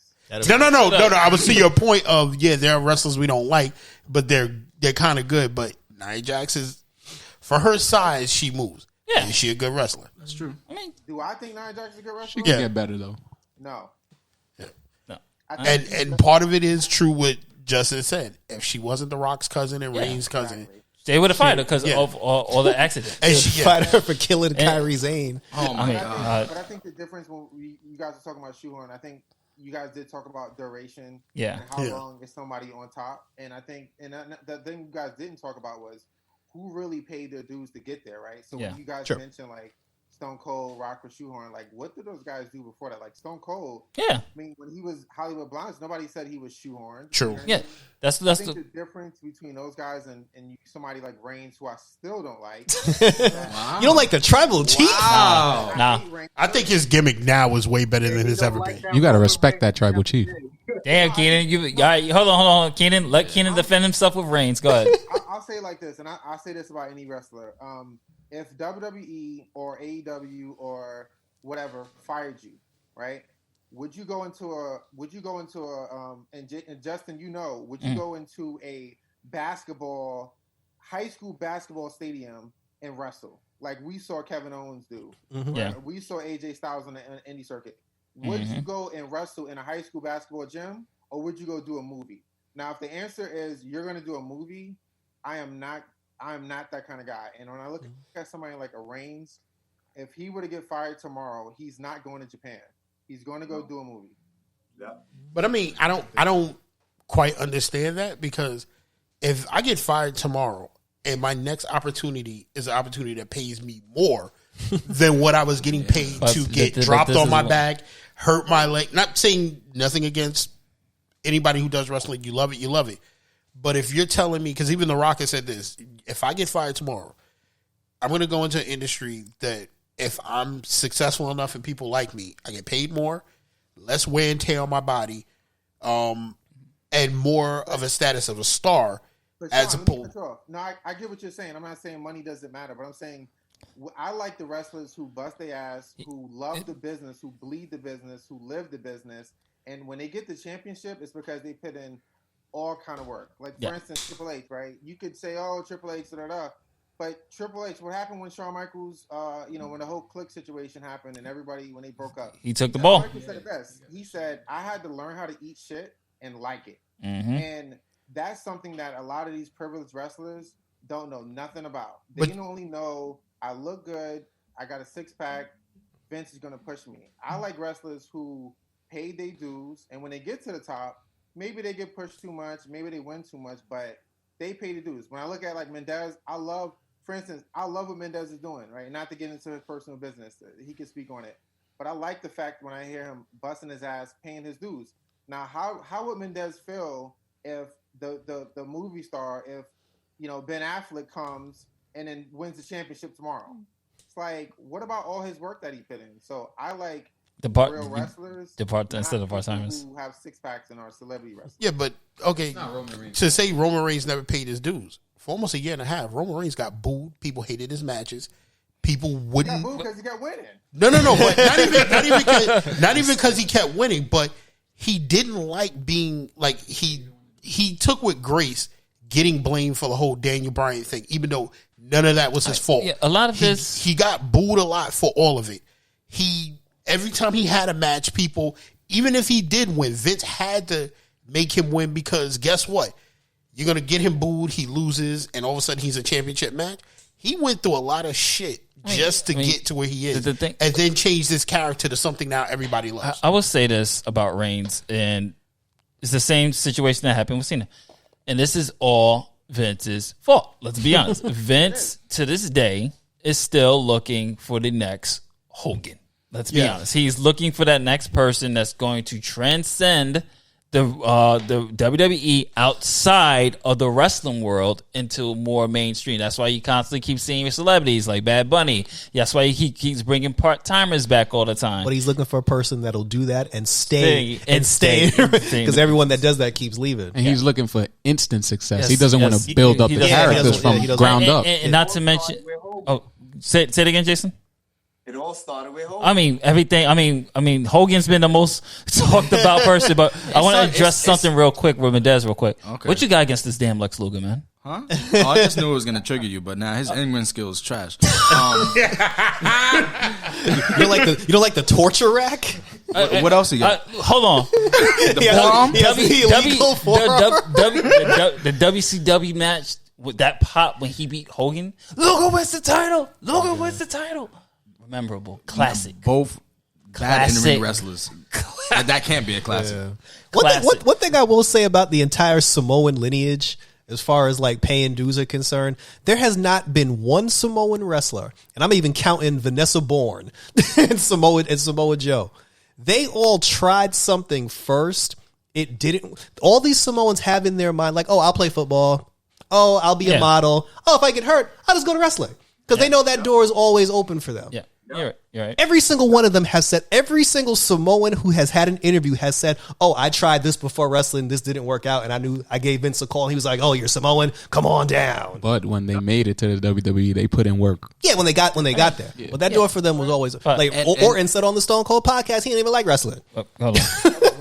No. I would see your point of there are wrestlers we don't like, but they're kind of good. But Nia Jax is, for her size, she moves. Yeah, is she a good wrestler? That's true. I mean, Do I think Nia Jax is a good wrestler? She can get better, though. No. no. And part of it is true what Justin said. If she wasn't The Rock's cousin and Reigns' cousin, They would have fired her because of all the accidents. and Fired her for killing Kyrie Zane. Oh my god. But I think the difference when you guys are talking about shoehorn, I think you guys did talk about duration. Yeah. And how long is somebody on top? And I think, the thing you guys didn't talk about was who really paid their dues to get there, right? So when you guys mentioned like Stone Cold, Rock, or Shoehorn, like what did those guys do before that? Like Stone Cold, I mean, when he was Hollywood Blondes, nobody said he was Shoehorn. True. You know Yeah, that's I think the difference between those guys and somebody like Reigns, who I still don't like. You don't like the tribal chief? Nah. I think his gimmick now is way better than it's ever been. You got to respect that tribal chief. Damn, Keenan. All right, hold on, Keenan. Let Keenan defend himself with Reigns. Go ahead. I'll say it like this, and I'll say this about any wrestler. If WWE or AEW or whatever fired you, right? Would you go into a and Justin, would you go into a high school basketball stadium and wrestle like we saw Kevin Owens do? Mm-hmm. Yeah. We saw AJ Styles on the indie circuit. Would you go and wrestle in a high school basketball gym, or would you go do a movie? Now, if the answer is you're going to do a movie, I am not that kind of guy. And when I look at somebody like a Reigns, if he were to get fired tomorrow, he's not going to Japan. He's going to go do a movie. Yeah. But I mean, I don't quite understand that, because if I get fired tomorrow and my next opportunity is an opportunity that pays me more than what I was getting paid to get dropped on my back, hurt my leg. Not saying nothing against anybody who does wrestling. You love it. But if you're telling me, because even The Rock has said this, if I get fired tomorrow, I'm going to go into an industry that if I'm successful enough and people like me, I get paid more, less wear and tear on my body, and more of a status of a star. But as Sean, opposed. No, I get what you're saying. I'm not saying money doesn't matter, but I'm saying I like the wrestlers who bust their ass, who love the business, who bleed the business, who live the business, and when they get the championship, it's because they put in all kind of work. Like, for instance, Triple H, right? You could say, oh, Triple H, but Triple H, what happened when Shawn Michaels, when the whole clique situation happened and everybody, when they broke up? He took the ball. Michaels said it best. He said, I had to learn how to eat shit and like it. Mm-hmm. And that's something that a lot of these privileged wrestlers don't know nothing about. They only know, I look good, I got a six-pack, Vince is going to push me. I like wrestlers who pay their dues, and when they get to the top, maybe they get pushed too much, maybe they win too much, but they pay the dues. When I look at like Mendez, I love what Mendez is doing, right? Not to get into his personal business. He can speak on it. But I like the fact when I hear him busting his ass, paying his dues. Now, how would Mendez feel if the movie star, if Ben Affleck comes and then wins the championship tomorrow? It's like, what about all his work that he put in? So I like real wrestlers, instead of part-timers who have six packs and are celebrity wrestlers. Yeah, but okay, to say Roman Reigns never paid his dues for almost a year and a half, Roman Reigns got booed. People hated his matches. People wouldn't. He got booed because he kept winning. No, but not even because he kept winning, but he didn't like being like he took with grace getting blamed for the whole Daniel Bryan thing, even though none of that was his fault. Yeah, a lot of this he got booed a lot for all of it. Every time he had a match, people, even if he did win, Vince had to make him win because guess what? You're gonna get him booed, he loses, and all of a sudden he's a championship match. He went through a lot of shit just to get to where he is, and then changed his character to something now everybody loves. I will say this about Reigns, and it's the same situation that happened with Cena. And this is all Vince's fault. Let's be honest. Vince, to this day, is still looking for the next Hogan. Let's be honest. He's looking for that next person that's going to transcend the WWE outside of the wrestling world into more mainstream. That's why you constantly keep seeing celebrities like Bad Bunny. That's why he keeps bringing part-timers back all the time. But he's looking for a person that'll do that and stay. Because everyone that does that keeps leaving. And he's looking for instant success. He doesn't want to build up the characters from ground up. And not to mention... Oh, say it again, Jason. It all started with Hogan. I mean, everything. I mean, Hogan's been the most talked about person, but I want to address something real quick with Mendez real quick. Okay. What you got against this damn Lex Luger, man? Huh? Oh, I just knew it was going to trigger you, but now his in-ring skills trash. You don't like the torture rack? What else you got? Hold on. The WCW match with that pop when he beat Hogan. Luger wins the title. Memorable, classic. Both bad in-ring wrestlers. That can't be a classic. Yeah. One thing I will say about the entire Samoan lineage, as far as like paying dues are concerned, there has not been one Samoan wrestler, and I'm even counting Vanessa Bourne and Samoa Joe. They all tried something first. It didn't. All these Samoans have in their mind, like, oh, I'll play football. Oh, I'll be a model. Oh, if I get hurt, I'll just go to wrestling. Because they know that door is always open for them. Yeah. You're right. Every single one of them has said, every single Samoan who has had an interview has said, oh, I tried this before wrestling. This didn't work out. And I gave Vince a call. He was like, oh, you're Samoan. Come on down. But when they made it to the WWE, they put in work. Yeah, when they got there. Yeah. But that door for them was always like, Orton said on the Stone Cold podcast, he didn't even like wrestling. Hold on.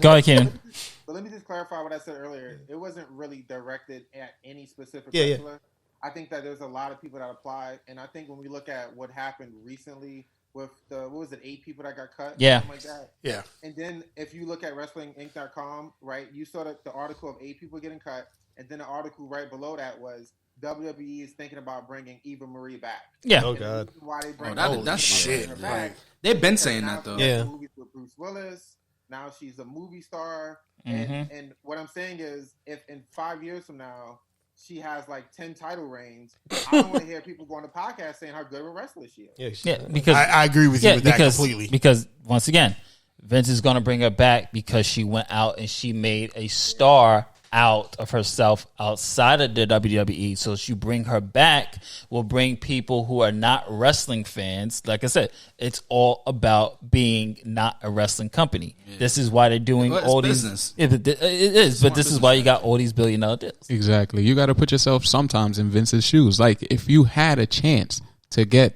Go ahead, Keenan. But let me just clarify what I said earlier. It wasn't really directed at any specific wrestler. Yeah. I think that there's a lot of people that applied. And I think when we look at what happened recently, with what was it, 8 people that got cut? Yeah. Something like that. Yeah. And then if you look at WrestlingInc.com, right, you saw that the article of 8 people getting cut, and then the article right below that was WWE is thinking about bringing Eva Marie back. Yeah. Oh, God. Why they bring that's shit. Back. They've been saying that, though. Yeah. Movies with Bruce Willis. Now she's a movie star. And what I'm saying is, if in 5 years from now, she has like 10 title reigns, I don't want to hear people go on the podcast saying how good of a wrestler she is. Yeah, because I agree with you with that completely. Because once again, Vince is going to bring her back because she went out and she made a star out of herself outside of the WWE. So she bring her back will bring people who are not wrestling fans. Like I said, it's all about being not a wrestling company. Yeah. This is why they're doing all these. It is, but this is why you got all these $1 billion deals. Exactly. You got to put yourself sometimes in Vince's shoes. Like if you had a chance to get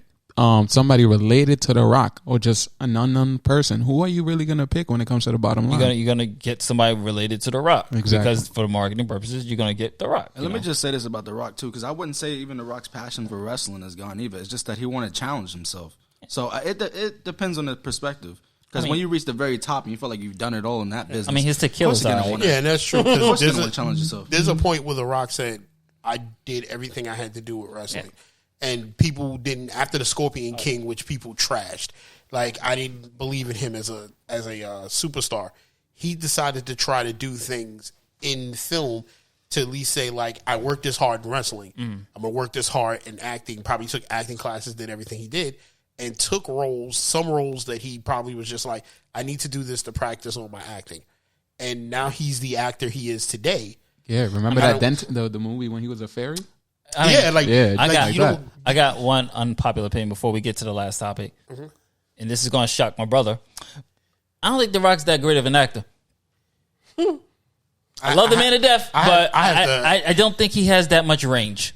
somebody related to The Rock or just an unknown person, who are you really going to pick when it comes to the bottom line? You're gonna get somebody related to The Rock. Exactly. Because for marketing purposes, you're going to get The Rock. Let me just say this about The Rock, too, because I wouldn't say even The Rock's passion for wrestling is gone either. It's just that he wanted to challenge himself. So it depends on the perspective. Because when you reach the very top and you feel like you've done it all in that business. I mean, his tequila side. Yeah, and that's true. Challenge there's a point where The Rock said, I did everything I had to do with wrestling. Yeah. And people didn't, after the Scorpion King, which people trashed, like I didn't believe in him as a superstar. He decided to try to do things in film to at least say, like, I worked this hard in wrestling. I'm gonna work this hard in acting. Probably took acting classes, did everything he did, and took some roles that he probably was just like, I need to do this to practice on my acting. and now he's the actor he is today. Yeah, remember the movie when he was a fairy? I got one unpopular opinion before we get to the last topic, and this is going to shock my brother. I don't think The Rock's that great of an actor. I love the man to death, but I don't think he has that much range.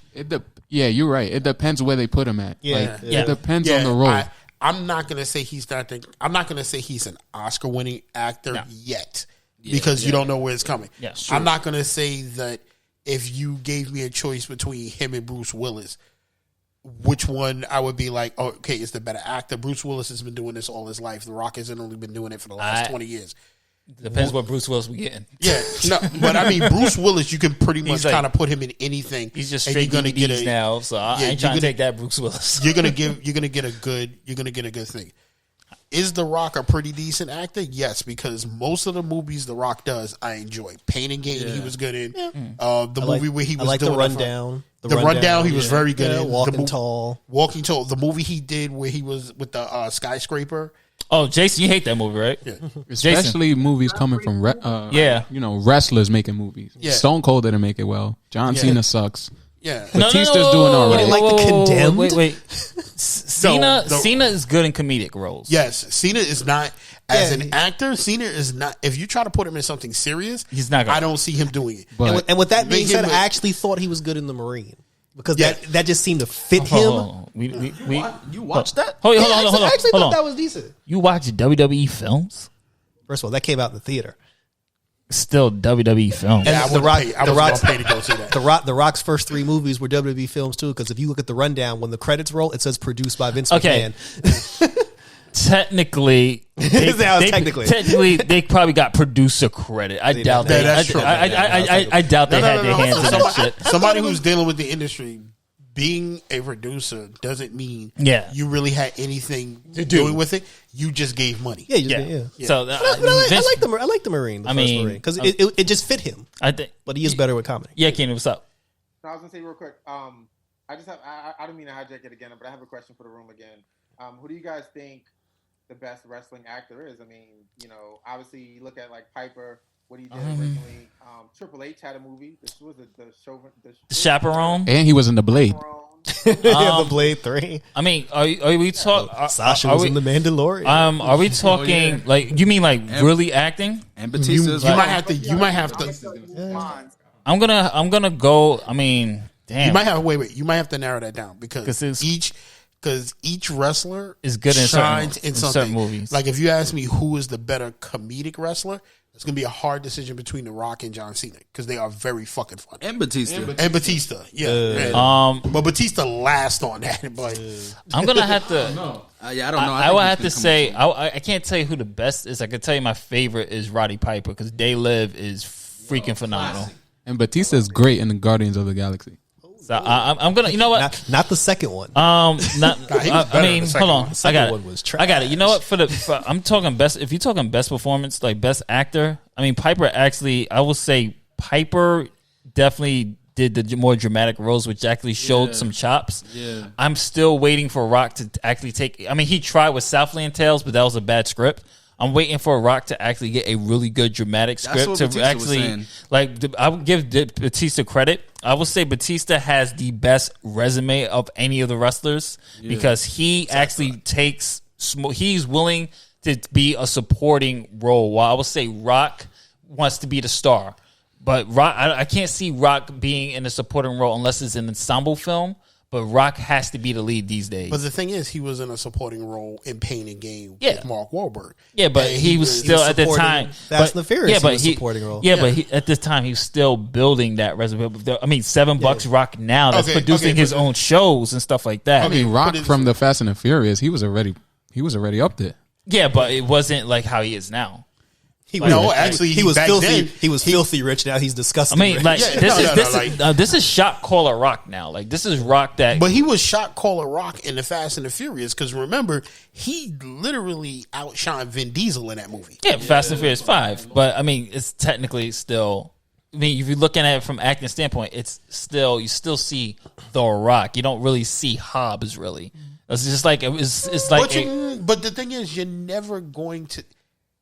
You're right. It depends where they put him at. It depends on the role. I'm not gonna say he's not. I'm not gonna say he's an Oscar-winning actor yet because you don't know where it's coming. Yeah, I'm not gonna say that if you gave me a choice between him and Bruce Willis, which one I would be like, oh, okay, is the better actor. Bruce Willis has been doing this all his life. The Rock hasn't only been doing it for the last 20 years. Depends what Bruce Willis we getting. Yeah, no, but I mean Bruce Willis, you can pretty much kind of put him in anything. He's just straight DVDs now, so I ain't trying to take that Bruce Willis. You're gonna get a good thing. Is The Rock a pretty decent actor? Yes, because most of the movies The Rock does, I enjoy. Pain and Gain, he was good in. The movie where he was doing The Rundown. The Rundown, he was very good in. Walking Tall. Walking Tall. The movie he did where he was with the skyscraper. Oh, Jason, you hate that movie, right? Yeah. Especially movies coming from wrestlers making movies. Yeah. Stone Cold didn't make it well. John Cena sucks. Yeah. Batista's doing all right. Like The Condemned? Wait. Cena is good in comedic roles. Yes. Cena is not, as an actor, Cena is not, if you try to put him in something serious, he's not gonna, I don't see him doing it. But, and with that being said, I actually thought he was good in The Marine. Because that just seemed to fit him. You watched that? Hold on. I actually thought that was decent. You watch WWE films? First of all, that came out in the theater. Still WWE films. Yeah, And I was paid to go see that. The Rock's first 3 movies were WWE films too. Because if you look at the rundown, when the credits roll, it says produced by Vince McMahon. Technically, they probably got producer credit. I doubt that. That's true. I doubt they had their hands in that shit. Somebody who's dealing with the industry, being a producer doesn't mean you really had anything doing with it. You just gave money. Yeah. So, I like the Marine. The first Marine, because it just fit him. I think, but he is better with comedy. Yeah, Keenan, what's up? I was gonna say real quick. I don't mean to hijack it again, but I have a question for the room again. Who do you guys think the best wrestling actor is? I mean, obviously you look at like Piper, what he did originally. Triple H had a movie. This was the Chaperone, and he was in The Blade. The Blade 3. I mean, are we talking? Sasha was in The Mandalorian. Are we talking like you mean like really acting? And Batista, you might have to. I'm gonna go. I mean, damn. You might have You might have to narrow that down because each wrestler is good in certain movies. Like if you ask me who is the better comedic wrestler, it's gonna be a hard decision between The Rock and John Cena because they are very fucking funny. And Batista, but Batista last on that. But I'm gonna have to. I don't know. I would have to say I can't tell you who the best is. I can tell you my favorite is Roddy Piper because They Live is freaking phenomenal. And Batista is great in the Guardians of the Galaxy. So I'm gonna, you know what? Not the second one. I mean, hold on. The second one was trash. I got it. You know what? I'm talking best. If you're talking best performance, like best actor, I mean Piper. Actually, I would say Piper definitely did the more dramatic roles, which actually showed some chops. Yeah. I'm still waiting for Rock to actually take. I mean, he tried with Southland Tales, but that was a bad script. I'm waiting for Rock to actually get a really good dramatic script to actually I would give Batista credit. I would say Batista has the best resume of any of the wrestlers because he actually takes. He's willing to be a supporting role. While I would say Rock wants to be the star, but Rock I can't see Rock being in a supporting role unless it's an ensemble film. But Rock has to be the lead these days. But the thing is, he was in a supporting role in Pain and Gain with Mark Wahlberg. Yeah, but he was still at the time. Fast and the Furious. Yeah, but he was a supporting role. Yeah, but at this time he was still building that resume. I mean, $7 Rock now that's producing his own shows and stuff like that. I mean, Rock from the Fast and the Furious, he was already up there. Yeah, but it wasn't like how he is now. He was filthy. He was filthy rich. Now he's disgusting. I mean, rich. like this is shot caller Rock now. Like this is Rock that. But he was shot caller Rock in the Fast and the Furious because remember he literally outshined Vin Diesel in that movie. Yeah, Fast and Furious 5. But I mean, it's technically still. I mean, if you're looking at it from acting standpoint, it's still you still see The Rock. You don't really see Hobbs really. It's just like it's like. But the thing is, you're never going to.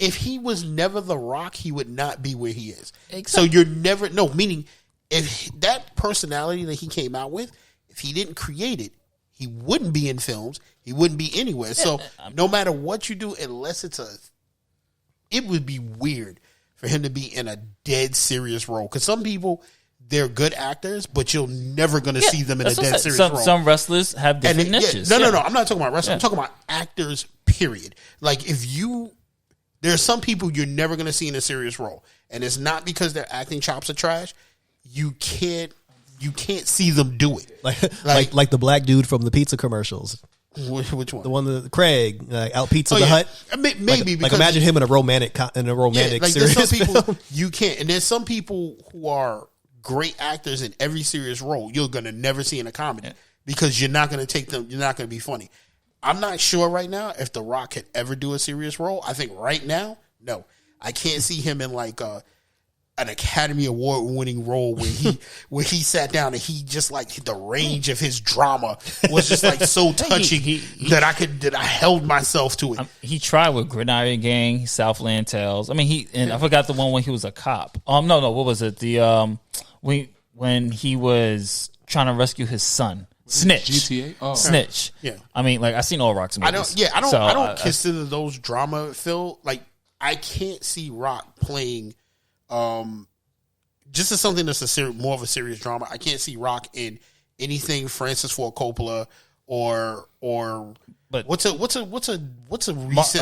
if he was never The Rock, he would not be where he is. Exactly. So you're never meaning if that personality that he came out with, if he didn't create it, he wouldn't be in films. He wouldn't be anywhere. So no matter what you do, unless it would be weird for him to be in a dead serious role. Because some people, they're good actors, but you're never going to see them in a dead serious role. Some wrestlers have different niches. No. I'm not talking about wrestling. I'm talking about actors, period. Like there are some people you're never going to see in a serious role. And it's not because their acting chops are trash. You can't see them do it. Like the black dude from the pizza commercials. Which one? The one that Craig out Pizza the Hut. Maybe like imagine him in a romantic like series. There's some people film. you can't, and there's some people who are great actors in every serious role you're gonna never see in a comedy because you're not gonna take them. You're not gonna be funny. I'm not sure right now if The Rock could ever do a serious role. I think right now, no, I can't see him in like an Academy Award winning role where he sat down and he just like the range of his drama was just like so touching that I held myself to it. He tried with Gridiron Gang, Southland Tales. I mean, I forgot the one when he was a cop. No, what was it? The when he was trying to rescue his son. Snitch. GTA? Oh. Snitch. Yeah. I mean, like I've seen all Rock's movies. I don't consider those drama filled. Like I can't see Rock playing just as something that's more of a serious drama. I can't see Rock in anything Francis Ford Coppola or but what's a recent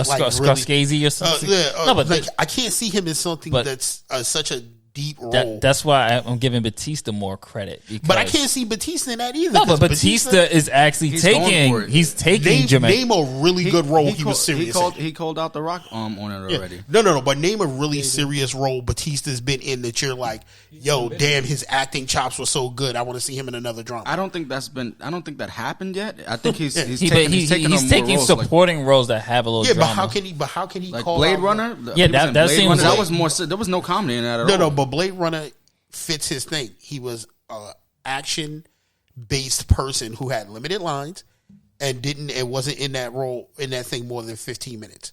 Scorsese or something. But I can't see him in something that's such a deep role. That's why I'm giving Batista more credit. But I can't see Batista in that either. No, but Batista is actually taking Jermaine. Name a really good role he was serious in. He called out The Rock on it already. No. But name a really serious role Batista's been in that you're like, yo, damn, his acting chops were so good. I want to see him in another drama. I don't think that happened yet. I think he's taking supporting roles that have a little drama. But how can he like call Blade out Runner? That seems that was more. There was no comedy in that at all. No, but Blade Runner fits his thing. He was an action-based person who had limited lines and wasn't in that role in that thing more than 15 minutes.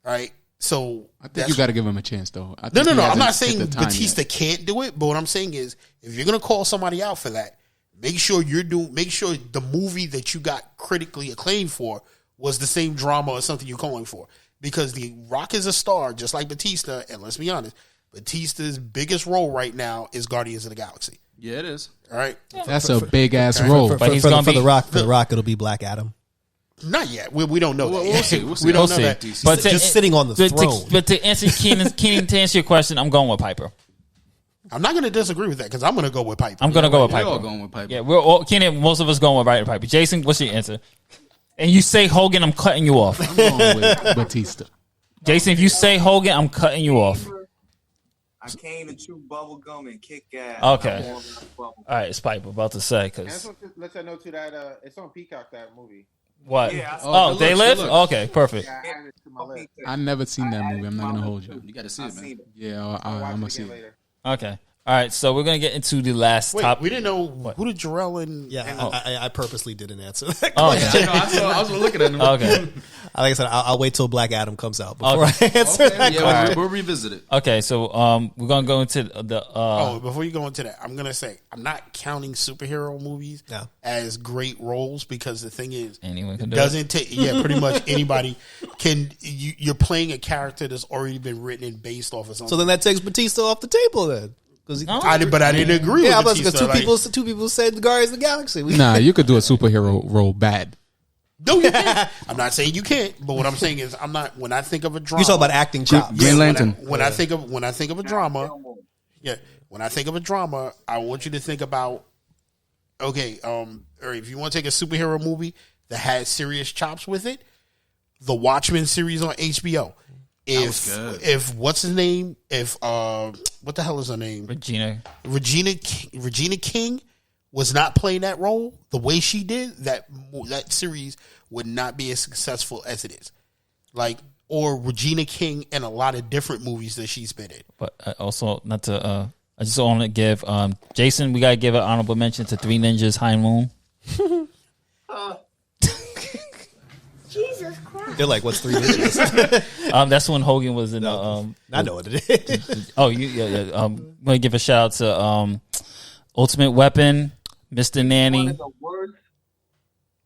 Right? So I think you got to give him a chance, though. No. I'm not saying Batista can't do it, but what I'm saying is, if you're gonna call somebody out for that, make sure the movie that you got critically acclaimed for was the same drama or something you're calling for. Because The Rock is a star, just like Batista, and let's be honest, Batista's biggest role right now is Guardians of the Galaxy. Yeah, it is. All right, that's a big ass role. For The Rock, it'll be Black Adam. Not yet. We don't know that. We'll see. We don't know that. But just sitting on the throne. But to answer Keenan, to answer your question, I'm going with Piper. I'm not going to disagree with that because I'm going to go with Piper. I'm going to go with Piper. We're all going with Piper. Yeah, we're all Keenan. Most of us going with Piper. Jason, what's your answer? And you say Hogan, I'm cutting you off. I'm going with Batista. Jason, if you say Hogan, I'm cutting you off. I came to chew bubble gum and kick ass. Okay. All right, it's Piper. About to say because let you know too that it's on Peacock, that movie. what? Yeah, They Live. Okay, perfect. Yeah, I added it to my list. I've never seen that movie. I'm not gonna hold you. You got to see it, man. Yeah, I'm gonna see it. Later. Okay. All right, so we're gonna get into the last topic. We didn't know who did Jarrell and I purposely didn't answer that. Okay. I was looking at him. Okay. Like I said, I'll wait till Black Adam comes out before I answer that. Yeah, we'll revisit it. Okay, so we're gonna go into the. before you go into that, I'm gonna say I'm not counting superhero movies as great roles because the thing is, anyone can do doesn't take. Yeah, pretty much anybody can. You're playing a character that's already been written and based off of something. So then that takes Batista off the table then. I didn't agree. Yeah, with because two people said the Guardians of the Galaxy. Nah, you could do a superhero role bad. No, you can't. I'm not saying you can't, but what I'm saying is I'm not. When I think of a drama, You talk about acting chops. Green Lantern. When I think of a drama, when I think of a drama, I want you to think about or if you want to take a superhero movie that has serious chops with it, the Watchmen series on HBO. If what's his name? What the hell is her name? Regina King was not playing that role the way she did, that series would not be as successful as it is. Or Regina King in a lot of different movies that she's been in. But also, not to. I just want to give Jason. We gotta give an honorable mention to Three Ninjas High Moon. Jesus Christ. They're like, what's 3 digits? That's when Hogan was in I know what it is. Oh, yeah. I'm gonna give a shout out to Ultimate Weapon, Mr. One Nanny. of the worst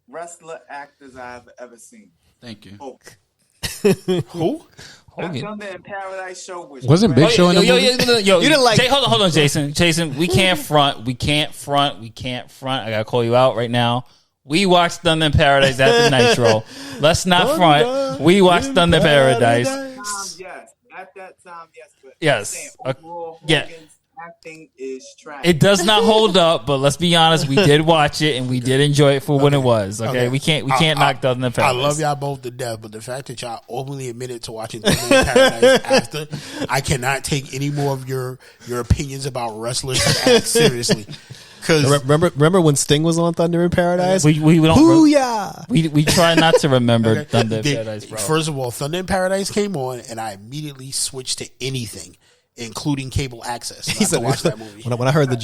wrestler actors I've ever seen. Thank you. Oh, Who? that Hogan. Thunder in Paradise show was Wasn't Big Show in the movie? Yo, You didn't like- hold on, Jason. Jason, we can't front. We can't front. I gotta call you out right now. We watched Thunder in Paradise after Nitro. Let's not front. We watched Thunder in Paradise. Yes, at that time, yes. But Yes. I'm saying, overall, Yeah. Hogan's acting is trash. It does not hold up, but let's be honest. We did watch it and we did enjoy it for what it was. Okay, we can't knock Thunder in I Paradise. love y'all both to death, but the fact that y'all openly admitted to watching Thunder in Paradise after, I cannot take any more of your opinions about wrestlers that act seriously. Because Remember when Sting was on Thunder in Paradise? We don't. Booyah! We try not to remember Thunder in Paradise, bro. first of all, Thunder in Paradise came on, and I immediately switched to anything, including cable access, not to watch that movie. When I heard the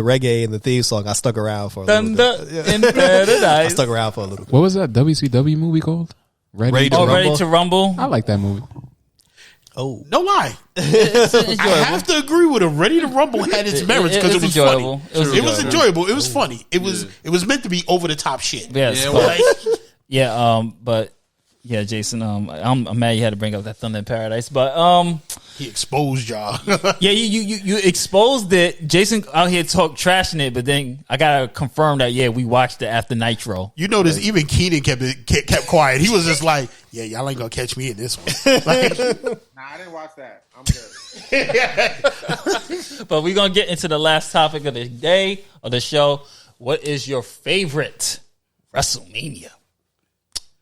reggae and the theme song, I stuck around for a little Thunder bit. in Paradise. I stuck around for a little bit. What was that WCW movie called? Ready to Ready to Rumble. I like that movie. Oh, No lie, It's I enjoyable. have to agree with him. Ready to Rumble had its merits because it was enjoyable. funny. It was enjoyable. It was funny. It was meant to be over the top shit. Yes, Yeah, but, but yeah, Jason. I'm mad you had to bring up that Thunder in Paradise, but He exposed y'all. yeah, you exposed it. Jason out here talk trashing it, but then I gotta confirm that we watched it after Nitro. You notice even Keenan kept quiet. He was just like, "Yeah, y'all ain't gonna catch me in this one." Like, Nah, I didn't watch that. I'm good. But we're gonna get into the last topic of the day of the show. What is your favorite WrestleMania?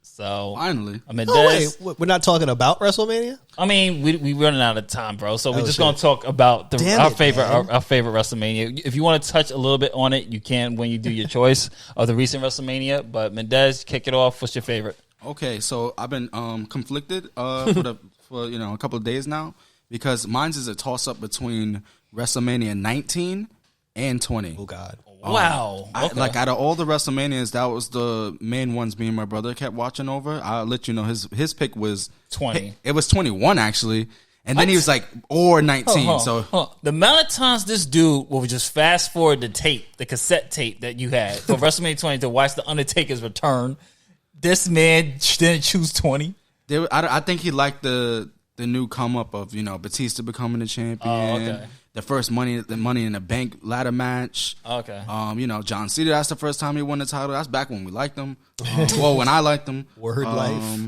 So Finally. I mean, oh wait, we're not talking about WrestleMania. I mean, we running out of time, bro. So we're Oh, just shit. gonna talk about Damn our it, favorite man. our favorite WrestleMania. If you want to touch a little bit on it, you can when you do your choice of the recent WrestleMania. But Mendez, kick it off. What's your favorite? Okay, so I've been conflicted for a couple of days now because mine's is a toss up between WrestleMania 19 and 20. Oh God, Wow. Okay. Like out of all the WrestleManias, that was the main ones. Me and my brother kept watching over. I'll let you know his pick was 20. It was 21 actually, and then he was like or 19. So The amount of times this dude will just fast forward the tape, the cassette tape that you had for WrestleMania 20 to watch the Undertaker's return. This man didn't choose 20. I think he liked the new come up of Batista becoming the champion. Oh, okay. The first money in the bank ladder match. Okay. John Cena. That's the first time he won the title. That's back when we liked him. When I liked him. Word life.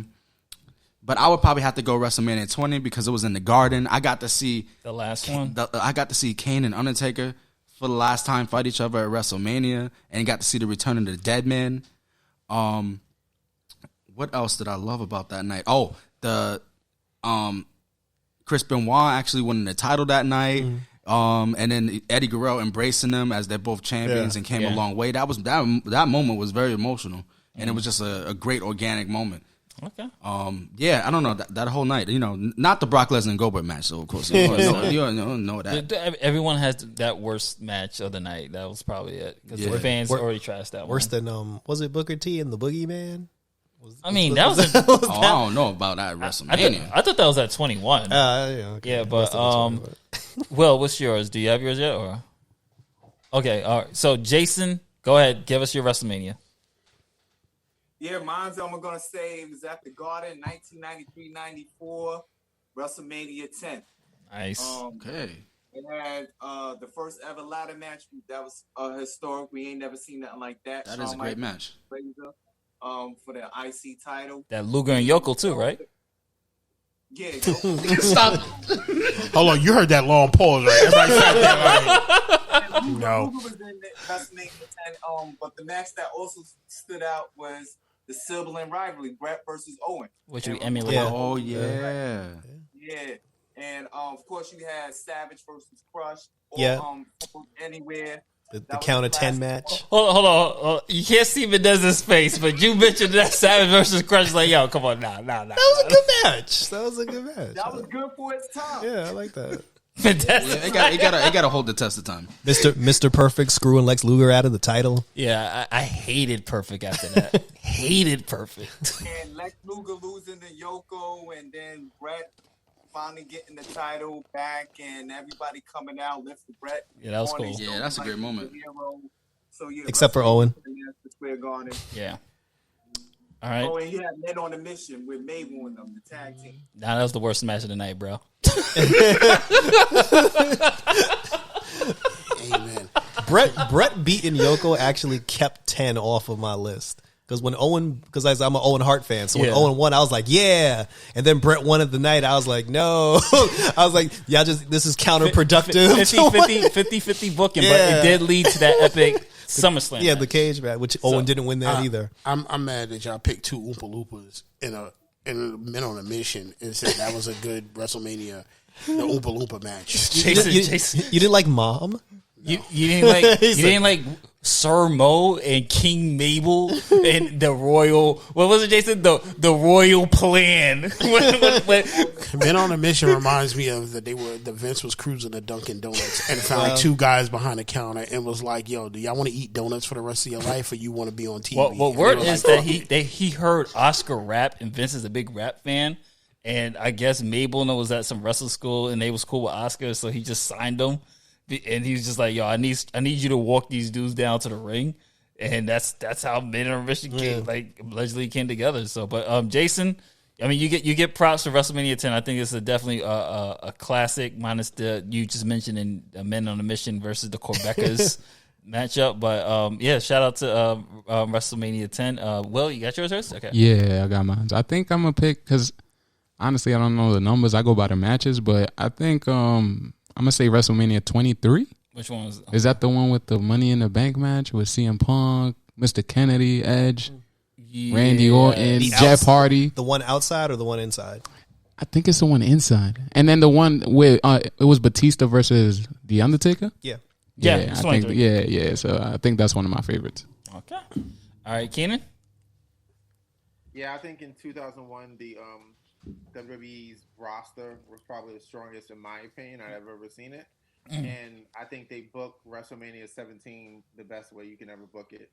But I would probably have to go WrestleMania 20 because it was in the Garden. I got to see The last one. I got to see Kane and Undertaker for the last time fight each other at WrestleMania, and got to see the return of the Dead Man. What else did I love about that night? Oh, the Chris Benoit actually winning the title that night. And then Eddie Guerrero embracing them as they're both champions and came a long way. That moment was very emotional, and it was just a great organic moment. Okay. I don't know that whole night. Not the Brock Lesnar and Goldberg match. So of course you know that. Everyone has that worst match of the night. That was probably it because the fans already trashed that Worse one. than was it Booker T and the Boogeyman? I mean, that was. I don't know about that at WrestleMania. I thought that was at 21. Okay. Yeah, but Must have been 20, Will, what's yours? Do you have yours yet? Or okay, all right. So Jason, go ahead, give us your WrestleMania. Yeah, mine's I'm gonna say it was at the Garden, 1993-94, WrestleMania 10. Nice. Okay. It had the first ever ladder match. That was historic. We ain't never seen nothing like that. That is a great match. Frazier, for the IC title. That Luger and Yoko too, right? Yeah. Stop. Hold on, you heard that long pause, right? Everybody sat there like, no. Luger was in the WrestleMania 10, but the match that also stood out was the sibling rivalry, Bret versus Owen. Which we emulated. Yeah. Oh yeah. Yeah. And of course you had Savage versus Crush. Or, Yeah. Anywhere. The That was count of a 10 classic. match. Hold on. You can't see Mendez's face, but you mentioned that Savage versus Crush. Like, yo, come on, nah. That was a good match. That was a good match. That was good for its time. Yeah, I like that. Fantastic. It gotta hold the test of time. Mr. Perfect screwing Lex Luger out of the title. Yeah, I hated Perfect after that. Hated Perfect. And Lex Luger losing to Yoko, and then Brett finally getting the title back, and everybody coming out lifting Brett. Yeah, that was cool. Yeah, that's a great moment. So yeah, Except for Owen. Square Garden. Yeah. All right. Oh, and you had Men on a Mission with Mabel and them, the tag team. Nah, that was the worst match of the night, bro. Amen. Brett beating Yoko actually kept 10 off of my list. Because when Owen, because I'm an Owen Hart fan, so when Owen won, I was like, yeah. And then Brett won at the night, I was like, no. I was like, yeah, this is counterproductive. 50-50 booking, but it did lead to that epic SummerSlam. Yeah, match. the cage match, which Owen didn't win that either. I'm mad that y'all picked two Oompa Loompas in a Men on a Mission and said that was a good WrestleMania, the Oompa Loompa match. Jason, You didn't like Mom? you didn't like Sir Mo and King Mabel and the Royal. What was it, Jason? The Royal Plan. Men on a Mission reminds me of that the Vince was cruising to Dunkin' Donuts and found two guys behind the counter and was like, "Yo, do y'all want to eat donuts for the rest of your life, or you want to be on TV?" Well, word is that he heard Oscar rap, and Vince is a big rap fan. And I guess Mabel was at some wrestling school, and they was cool with Oscar, so he just signed him. And he was just like, "Yo, I need you to walk these dudes down to the ring," and that's how Men on a Mission allegedly came together. So, but Jason, I mean, you get props for WrestleMania 10. I think it's definitely a classic, minus the you just mentioned in Men on a Mission versus the Quebecers matchup. But yeah, shout out to WrestleMania 10. Will, you got yours first? Okay. Yeah, I got mine. I think I'm gonna pick because honestly, I don't know the numbers. I go by the matches, but I think I'm going to say WrestleMania 23. Which one was Is that the one with the Money in the Bank match with CM Punk, Mr. Kennedy, Edge, Randy Orton, Jeff Hardy? The one outside or the one inside? I think it's the one inside. And then the one with it was Batista versus The Undertaker? Yeah. Yeah, I think, yeah. So I think that's one of my favorites. Okay. All right, Keenan? Yeah, I think in 2001, the WWE's roster was probably the strongest in my opinion I've ever seen it. And I think they booked WrestleMania 17 the best way you can ever book it.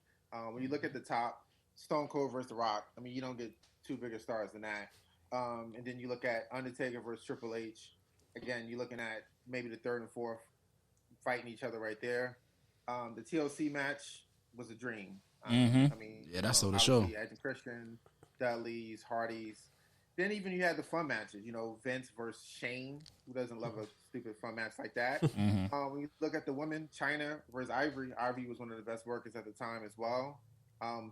When you look at the top, Stone Cold versus The Rock, I mean, you don't get two bigger stars than that. And then you look at Undertaker versus Triple H. Again, you're looking at maybe the third and fourth fighting each other right there. The TLC match was a dream. I mean, yeah, that's so the show. Edge and Christian, Dudley's, Hardy's. Then even you had the fun matches, Vince versus Shane. Who doesn't love a stupid fun match like that? When you look at the women, Chyna versus Ivory. Ivory was one of the best workers at the time as well.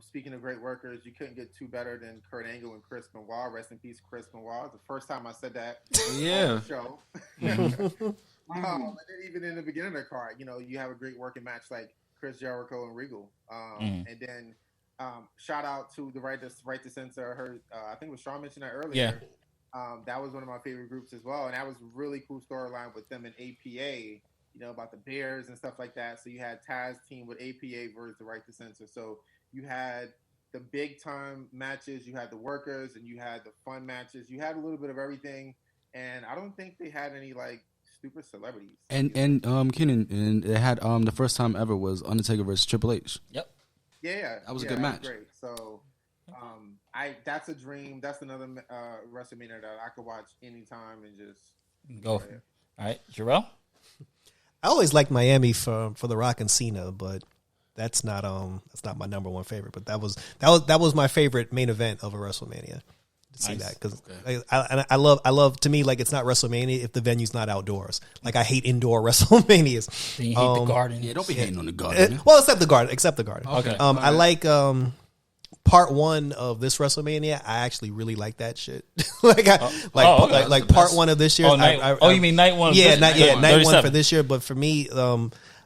Speaking of great workers, you couldn't get two better than Kurt Angle and Chris Benoit. Rest in peace, Chris Benoit. It's the first time I said that on the show. And then even in the beginning of the card, you have a great working match like Chris Jericho and Regal. And then shout out to the Right to Censor. I heard, I think it was Sean mentioned that earlier. Yeah. That was one of my favorite groups as well. And that was a really cool storyline with them and APA, about the Bears and stuff like that. So you had Taz team with APA versus the Right to Censor. So you had the big time matches, you had the workers, and you had the fun matches. You had a little bit of everything. And I don't think they had any super celebrities. And Keenan, and it had the first time ever was Undertaker versus Triple H. Yep. Yeah, that was a good match. Great. So, that's a dream. That's another WrestleMania that I could watch anytime and just go. All right, Jarrell. I always liked Miami for The Rock and Cena, but that's not my number one favorite. But that was my favorite main event of a WrestleMania. To see that because I love to me it's not WrestleMania if the venue's not outdoors. I hate indoor WrestleManias. Then you hate the Garden. Yeah, don't be hating on the Garden. Well, except the Garden. Okay. I like part one of this WrestleMania. I actually really like that shit. Part one of this year. You mean night one? Night one for this year. But for me,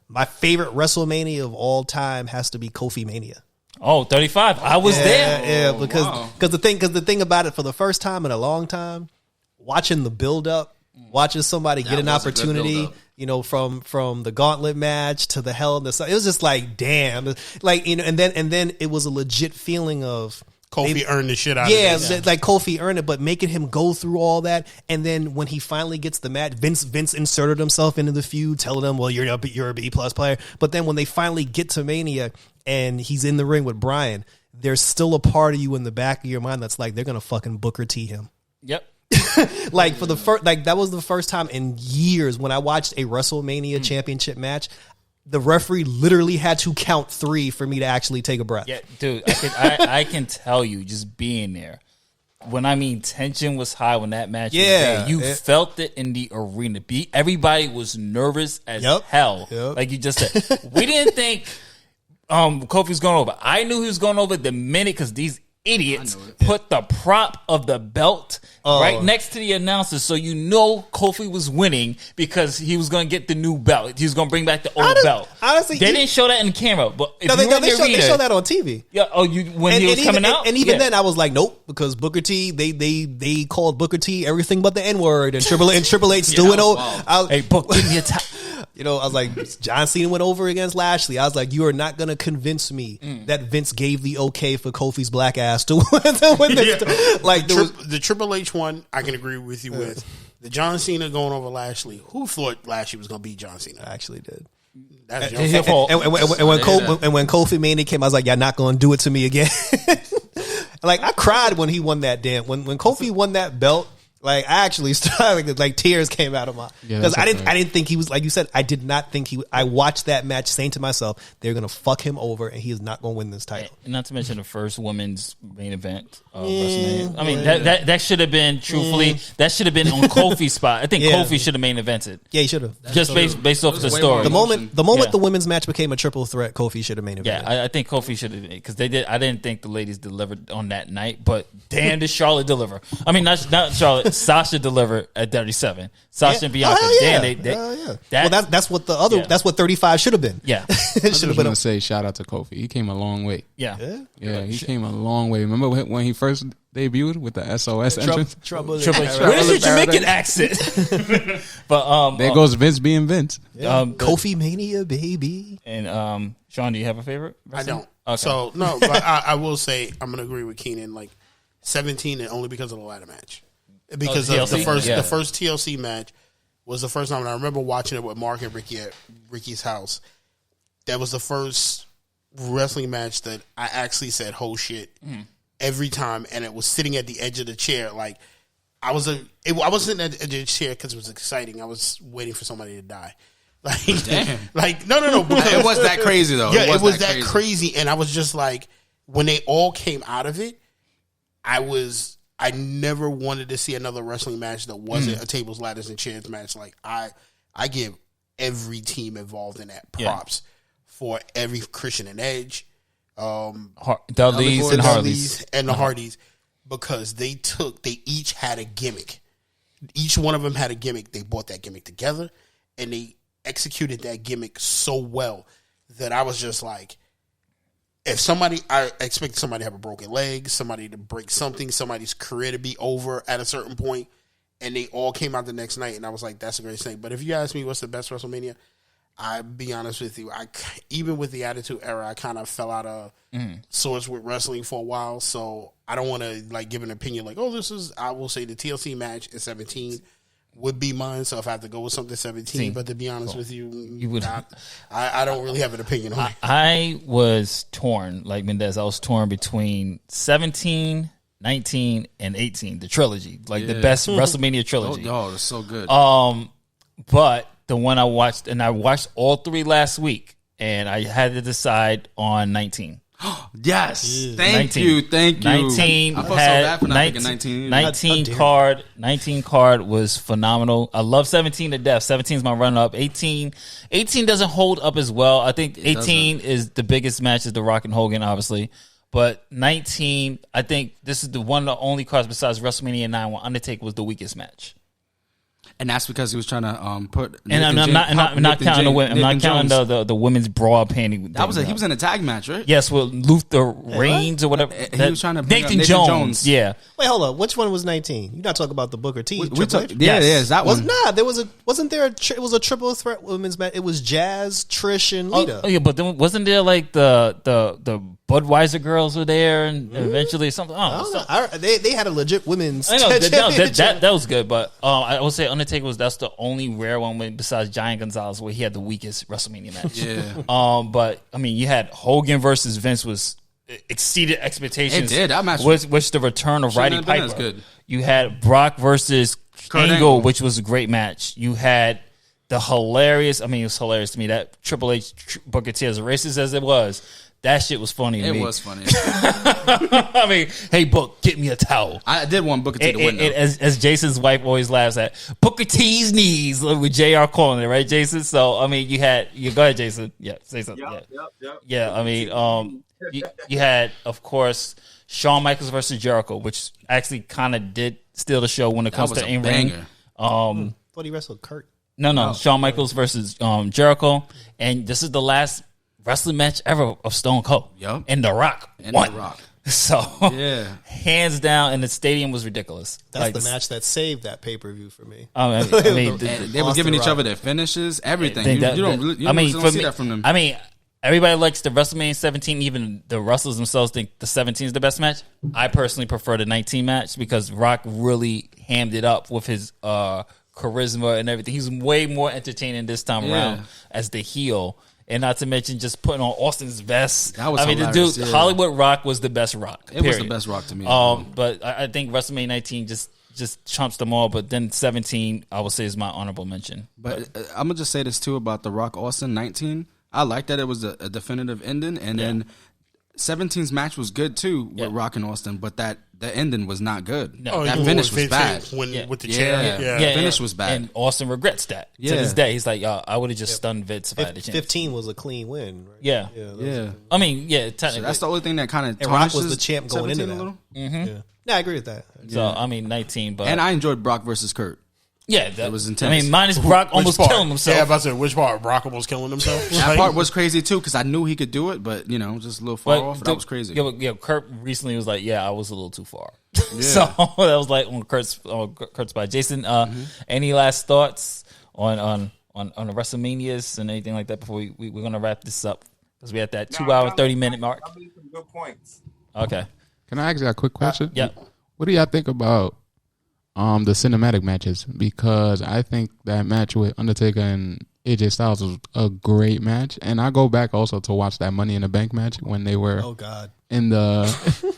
my favorite WrestleMania of all time has to be Kofi Mania. Oh, 35. I was there. Yeah, because the thing about it, for the first time in a long time, watching the build up, watching somebody get an opportunity, from the gauntlet match to the Hell in the Cell, it was just damn, and then it was a legit feeling of Kofi earned the shit out of it. it. Like Kofi earned it, but making him go through all that, and then when he finally gets the match, Vince inserted himself into the feud, telling him, "Well, you're a B+ player." But then when they finally get to Mania and he's in the ring with Bryan, there's still a part of you in the back of your mind that's like, they're gonna fucking Booker T him. Yep. Like for the first, like that was the first time in years when I watched a WrestleMania championship match. The referee literally had to count 3 for me to actually take a breath. Yeah, dude, I can tell you just being there. When I mean tension was high when that match was there, you felt it in the arena. Everybody was nervous as hell. Yep. Like you just said. We didn't think Kofi's going over. I knew he was going over the minute because these idiots put the prop of the belt right next to the announcer, so you know Kofi was winning because he was going to get the new belt. He was going to bring back the old belt. Honestly, they didn't show that in the camera, but if they showed that on TV. Yeah. Oh, when he was coming out, and even then I was like, nope, because Booker T, they called Booker T everything but the N word, and Triple H still went over. Hey, Book, give me a time. You know, I was like, John Cena went over against Lashley. I was like, you are not going to convince me that Vince gave the okay for Kofi's black ass to win this. Like the Triple H one, I can agree with you with. The John Cena going over Lashley. Who thought Lashley was going to beat John Cena? I actually did. That's your fault. And when Kofi Mania came, I was like, y'all not going to do it to me again. Like, I cried when he won that damn. When Kofi won that belt. Like, I actually started, like tears came out of my, because I didn't think he was, like you said, I did not think I watched that match saying to myself, they're going to fuck him over and he is not going to win this title. And not to mention the first women's main event of WrestleMania. I mean, that should have been, truthfully, that should have been on Kofi's spot. I think Kofi should have main evented. Yeah, he should have. Just based off the story. The moment the women's match became a triple threat, Kofi should have main evented. Yeah, I think Kofi should have, because they did. I didn't think the ladies delivered on that night, but damn, did Charlotte deliver. I mean, not Charlotte, Sasha delivered at 37. Sasha and Bianca. Well, that's what the other. That's what 35 should have been. Yeah, I just want to say shout out to Kofi. He came a long way. Yeah. He came a long way. Remember when he first debuted with the SOS entrance? Trouble. Where's your Jamaican accent? But there goes Vince being Vince. Kofi Mania, baby. And Sean, do you have a favorite wrestler? I don't. Okay. So no, but I will say I'm going to agree with Keenan. Like 17, and only because of the ladder match. Because of the first TLC match was the first time, and I remember watching it with Mark and Ricky at Ricky's house. That was the first wrestling match that I actually said, "Oh shit!" Every time, and it was sitting at the edge of the chair. Like I wasn't at the edge of the chair because it was exciting. I was waiting for somebody to die. Like, damn. Like no. It was that crazy though. Yeah, it was that crazy, and I was just like, when they all came out of it, I never wanted to see another wrestling match that wasn't a tables, ladders, and chairs match. Like I give every team involved in that props for every Christian and Edge, Dudleys and Hardys and the Hardys, because they each had a gimmick. Each one of them had a gimmick. They brought that gimmick together and they executed that gimmick so well that I was just like, I expect somebody to have a broken leg, somebody to break something, somebody's career to be over at a certain point, and they all came out the next night, and I was like, that's a great thing. But if you ask me what's the best WrestleMania, I'll be honest with you, even with the Attitude Era, I kind of fell out of sorts with wrestling for a while, so I don't want to like give an opinion like, I will say the TLC match in 17 would be mine, so if I have to go with something 17, but to be honest with you would. I don't really have an opinion on it. I was torn, like Mendez. I was torn between 17, 19, and 18, the trilogy, like the best WrestleMania trilogy. Oh, that's so good. But the one I watched, and I watched all 3 last week, and I had to decide on 19. Yes, thank you. 19 I felt so had bad for not picking 19. 19 card was phenomenal. I love 17 to death. 17 is my run up. 18 doesn't hold up as well. I think 18 is the biggest match is the Rock and Hogan, obviously. But 19, I think this is the only cards besides WrestleMania 9 where Undertaker was the weakest match. And that's because he was trying to put. And I'm not counting the women. I'm not counting the women's brawl panty. He was in a tag match, right? Yes, with Luther Reigns or whatever. He was trying to bring Nathan Jones. Yeah. Wait, hold up. Which one was 19? You're not talking about the Booker T. Yes, that one. Wasn't there? It was a triple threat women's match. It was Jazz, Trish, and Lita. Oh yeah, but then wasn't there like the Budweiser girls were there, and eventually something. I don't know. They had a legit women's. I know championship. that was good, but I would say Undertaker that's the only rare one besides Giant Gonzalez where he had the weakest WrestleMania match. Yeah. But I mean, you had Hogan versus Vince was exceeded expectations. It did. That match which the return of Roddy Piper. As good. You had Brock versus Angle, which was a great match. You had the hilarious. I mean, it was hilarious to me that Triple H Booker T, as racist as it was. That shit was funny to me. It was funny. I mean, hey, Book, get me a towel. I did want Booker T to win, though. As Jason's wife always laughs at, Booker T's knees with JR calling it, right, Jason? So, I mean, go ahead, Jason. Yeah, say something. Yep. Yeah, I mean, you had, of course, Shawn Michaels versus Jericho, which actually kind of did steal the show when it comes to in-ring. Thought he wrestled Kurt. No. Shawn Michaels versus Jericho. And this is the last wrestling match ever of Stone Cold. Yep. And The Rock won. So, hands down, and the stadium was ridiculous. That's the match that saved that pay-per-view for me. I mean they were giving each other their finishes, everything. You don't see that from them. I mean, everybody likes the WrestleMania 17. Even the wrestlers themselves think the 17 is the best match. I personally prefer the 19 match because Rock really hammed it up with his charisma and everything. He's way more entertaining this time around as the heel. And not to mention just putting on Austin's vest. That was the dude, Hollywood Rock was the best Rock. It was the best Rock to me. But I think WrestleMania 19 just trumps them all. But then 17, I would say, is my honorable mention. But I'm going to just say this, too, about the Rock Austin 19. I like that it was a definitive ending. And then 17's match was good, too, with Rock and Austin. But the ending was not good. No. That finish was bad. With the chair. The finish was bad. And Austin regrets that. To this day, he's like, I would have just stunned Vince if I had the chance. 15 was a clean win. Right? Yeah. I mean, technically. So that's the only thing that kind of Rock was the champ going into that. A little. Mm-hmm. Yeah, I agree with that. So, I mean, 19. But and I enjoyed Brock versus Kurt. Yeah, that was intense. I mean, minus Brock almost killing himself. Yeah, about to say, which part? Brock almost killing himself? That part was crazy, too, because I knew he could do it, but, just a little far off. That was crazy. Yeah, Kurt recently was like, I was a little too far. So, that was like on Kurt's spot. Jason, any last thoughts on the WrestleManias and anything like that before we're going to wrap this up? Because we at that 2 hour, 30-minute mark. I made some good points. Okay. Can I ask you a quick question? Yeah. What do y'all think about the cinematic matches? Because I think that match with Undertaker and AJ Styles was a great match, and I go back also to watch that Money in the Bank match when they were in the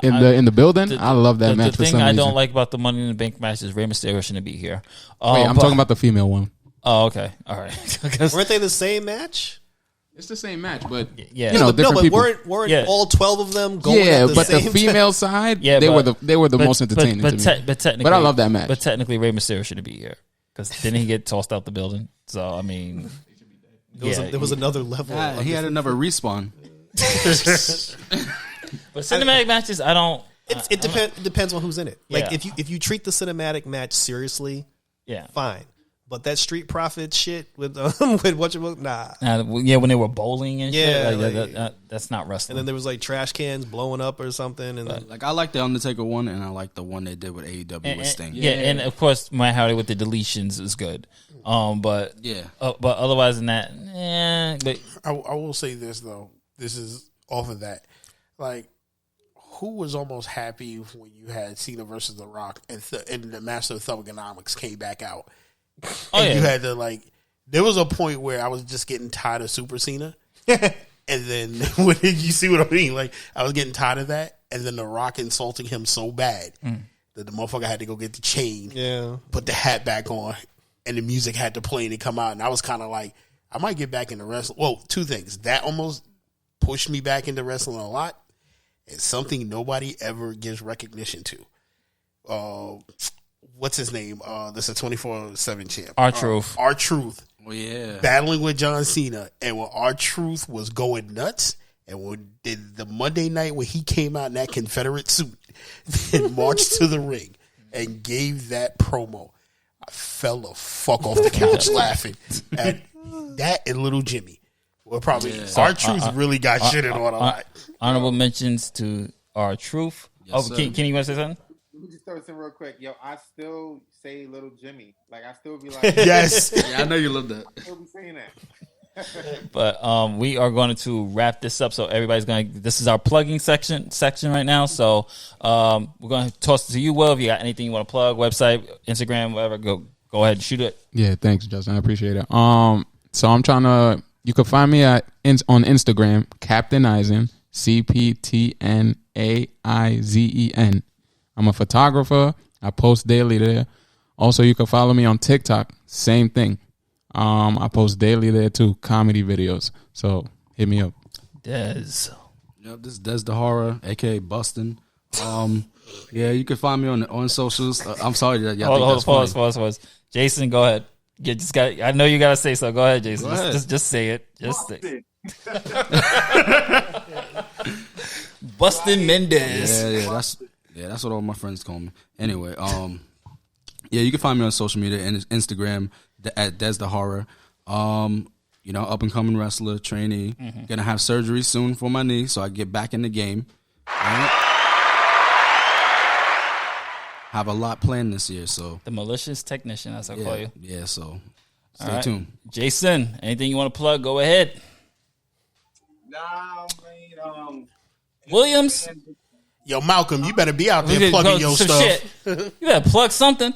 in the building. I love that match. The thing I don't like about the Money in the Bank match is Rey Mysterio shouldn't be here. Wait, I'm talking about the female one. Oh, okay, all right. Weren't they the same match? It's the same match, but different people. Weren't all 12 of them going? Yeah, at the but same the female side, they were the most entertaining. But technically, I love that match. But technically, Rey Mysterio shouldn't be here because didn't he get tossed out the building? So I mean, there was another level. He had another respawn. But cinematic matches, I don't. It depends on who's in it. Like if you treat the cinematic match seriously, fine. But that Street Profit shit with when they were bowling and shit, that's not wrestling. And then there was like trash cans blowing up or something. And then, I like the Undertaker one, and I like the one they did with AEW with Sting. And of course, Matt Hardy with the deletions is good. But otherwise than that, But I will say this though. This is off of that. Like, who was almost happy when you had Cena versus The Rock and the Master of Thugonomics came back out? You had to there was a point where I was just getting tired of Super Cena. And then, you see what I mean? Like, I was getting tired of that. And then The Rock insulting him so bad that the motherfucker had to go get the chain, put the hat back on, and the music had to play and it come out. And I was kind of like, I might get back into wrestling. Well, two things. That almost pushed me back into wrestling a lot. It's something nobody ever gives recognition to. What's his name? This is a 24/7 champ. R-Truth. R-Truth. Oh, yeah. Battling with John Cena. And when R-Truth was going nuts, and when the Monday night when he came out in that Confederate suit and marched to the ring and gave that promo, I fell the fuck off the couch laughing at that and Little Jimmy. Well, probably R-Truth really got shitted on a lot. Honorable mentions to R-Truth. Yes, Kenny, you want to say something? Let me just throw this in real quick. Yo, I still say Little Jimmy. Like, I still be like... Yes. Yeah, I know you love that. I still be saying that. But we are going to wrap this up. So everybody's going to, this is our plugging section right now. So we're going to toss it to you, Will. If you got anything you want to plug, website, Instagram, whatever, go ahead and shoot it. Yeah, thanks, Justin. I appreciate it. So I'm trying to, you can find me on Instagram, Captain Eisen, CPTNAIZEN. I'm a photographer. I post daily there. Also, you can follow me on TikTok. Same thing. I post daily there too, comedy videos. So hit me up. Dez. Yep, this is Des the Horror, aka Bustin'. Yeah, you can find me on socials. I'm sorry that y'all think that's funny. Pause. Jason, go ahead. I know you gotta say so. Go ahead, Jason. Go ahead. Just say it. Just say it. Bustin' Mendez. Yeah, that's what all my friends call me. Anyway, yeah, you can find me on social media and Instagram at Des the Horror. You know, up and coming wrestler, trainee. Gonna have surgery soon for my knee, so I get back in the game. Have a lot planned this year, so The malicious technician, as I call you. Yeah, so All stay right. tuned. Jason, anything you want to plug? Go ahead. Nah, man. Williams. Yo, Malcolm, you better be out there plugging your some stuff. shit. You better plug something.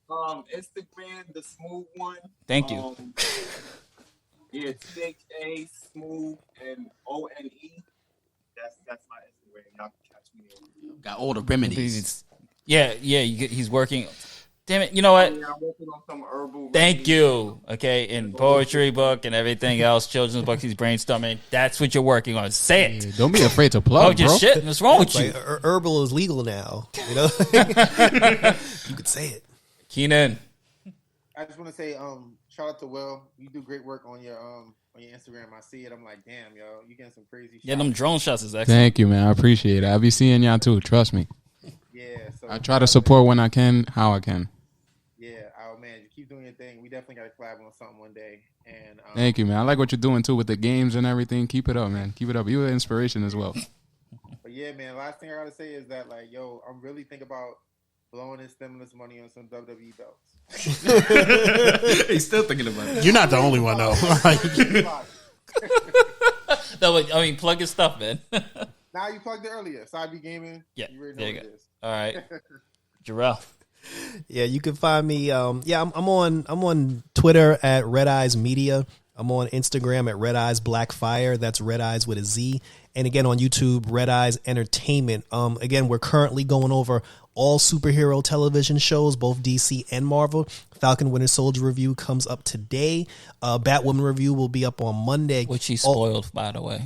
Instagram, the smooth one. Thank you. Yeah, THA smooth and ONE. That's my Instagram. Y'all can catch me there. Got all the remedies. Yeah, he's working. Damn it, you know what? Yeah, I'm working on some herbal. Thank you. Okay, in poetry book and everything else, children's books, he's brainstorming. That's what you're working on. Say it. Yeah, don't be afraid to plug, Your bro. shit. What's wrong with you? Like, herbal is legal now. You know, you could say it. Keenan. I just want to say, shout out to Will. You do great work on your Instagram. I see it. I'm like, damn, yo, you getting some crazy shots. Yeah, them drone shots is excellent. Thank you, man. I appreciate it. I'll be seeing y'all too. Trust me. Yeah. So I try to support when I can, how I can. Yeah. Oh man, you keep doing your thing. We definitely got to collab on something one day. And Thank you, man. I like what you're doing too with the games and everything. Keep it up, man. Keep it up. You're an inspiration as well. But yeah, man. Last thing I gotta say is that, like, yo, I'm really thinking about blowing this stimulus money on some WWE belts. He's still thinking about it. You're not the only one, though. No, I mean, plug his stuff, man. Now you plugged it earlier. Side B Gaming. Yeah, You already know there you what go. it is. All right. Jarrell. Yeah, you can find me. I'm on Twitter at Red Eyes Media. I'm on Instagram at Red Eyes Black Fire. That's Red Eyes with a Z. And again on YouTube, Red Eyes Entertainment. Again, we're currently going over all superhero television shows, both DC and Marvel. Falcon Winter Soldier review comes up today. Batwoman review will be up on Monday. Which he spoiled, by the way.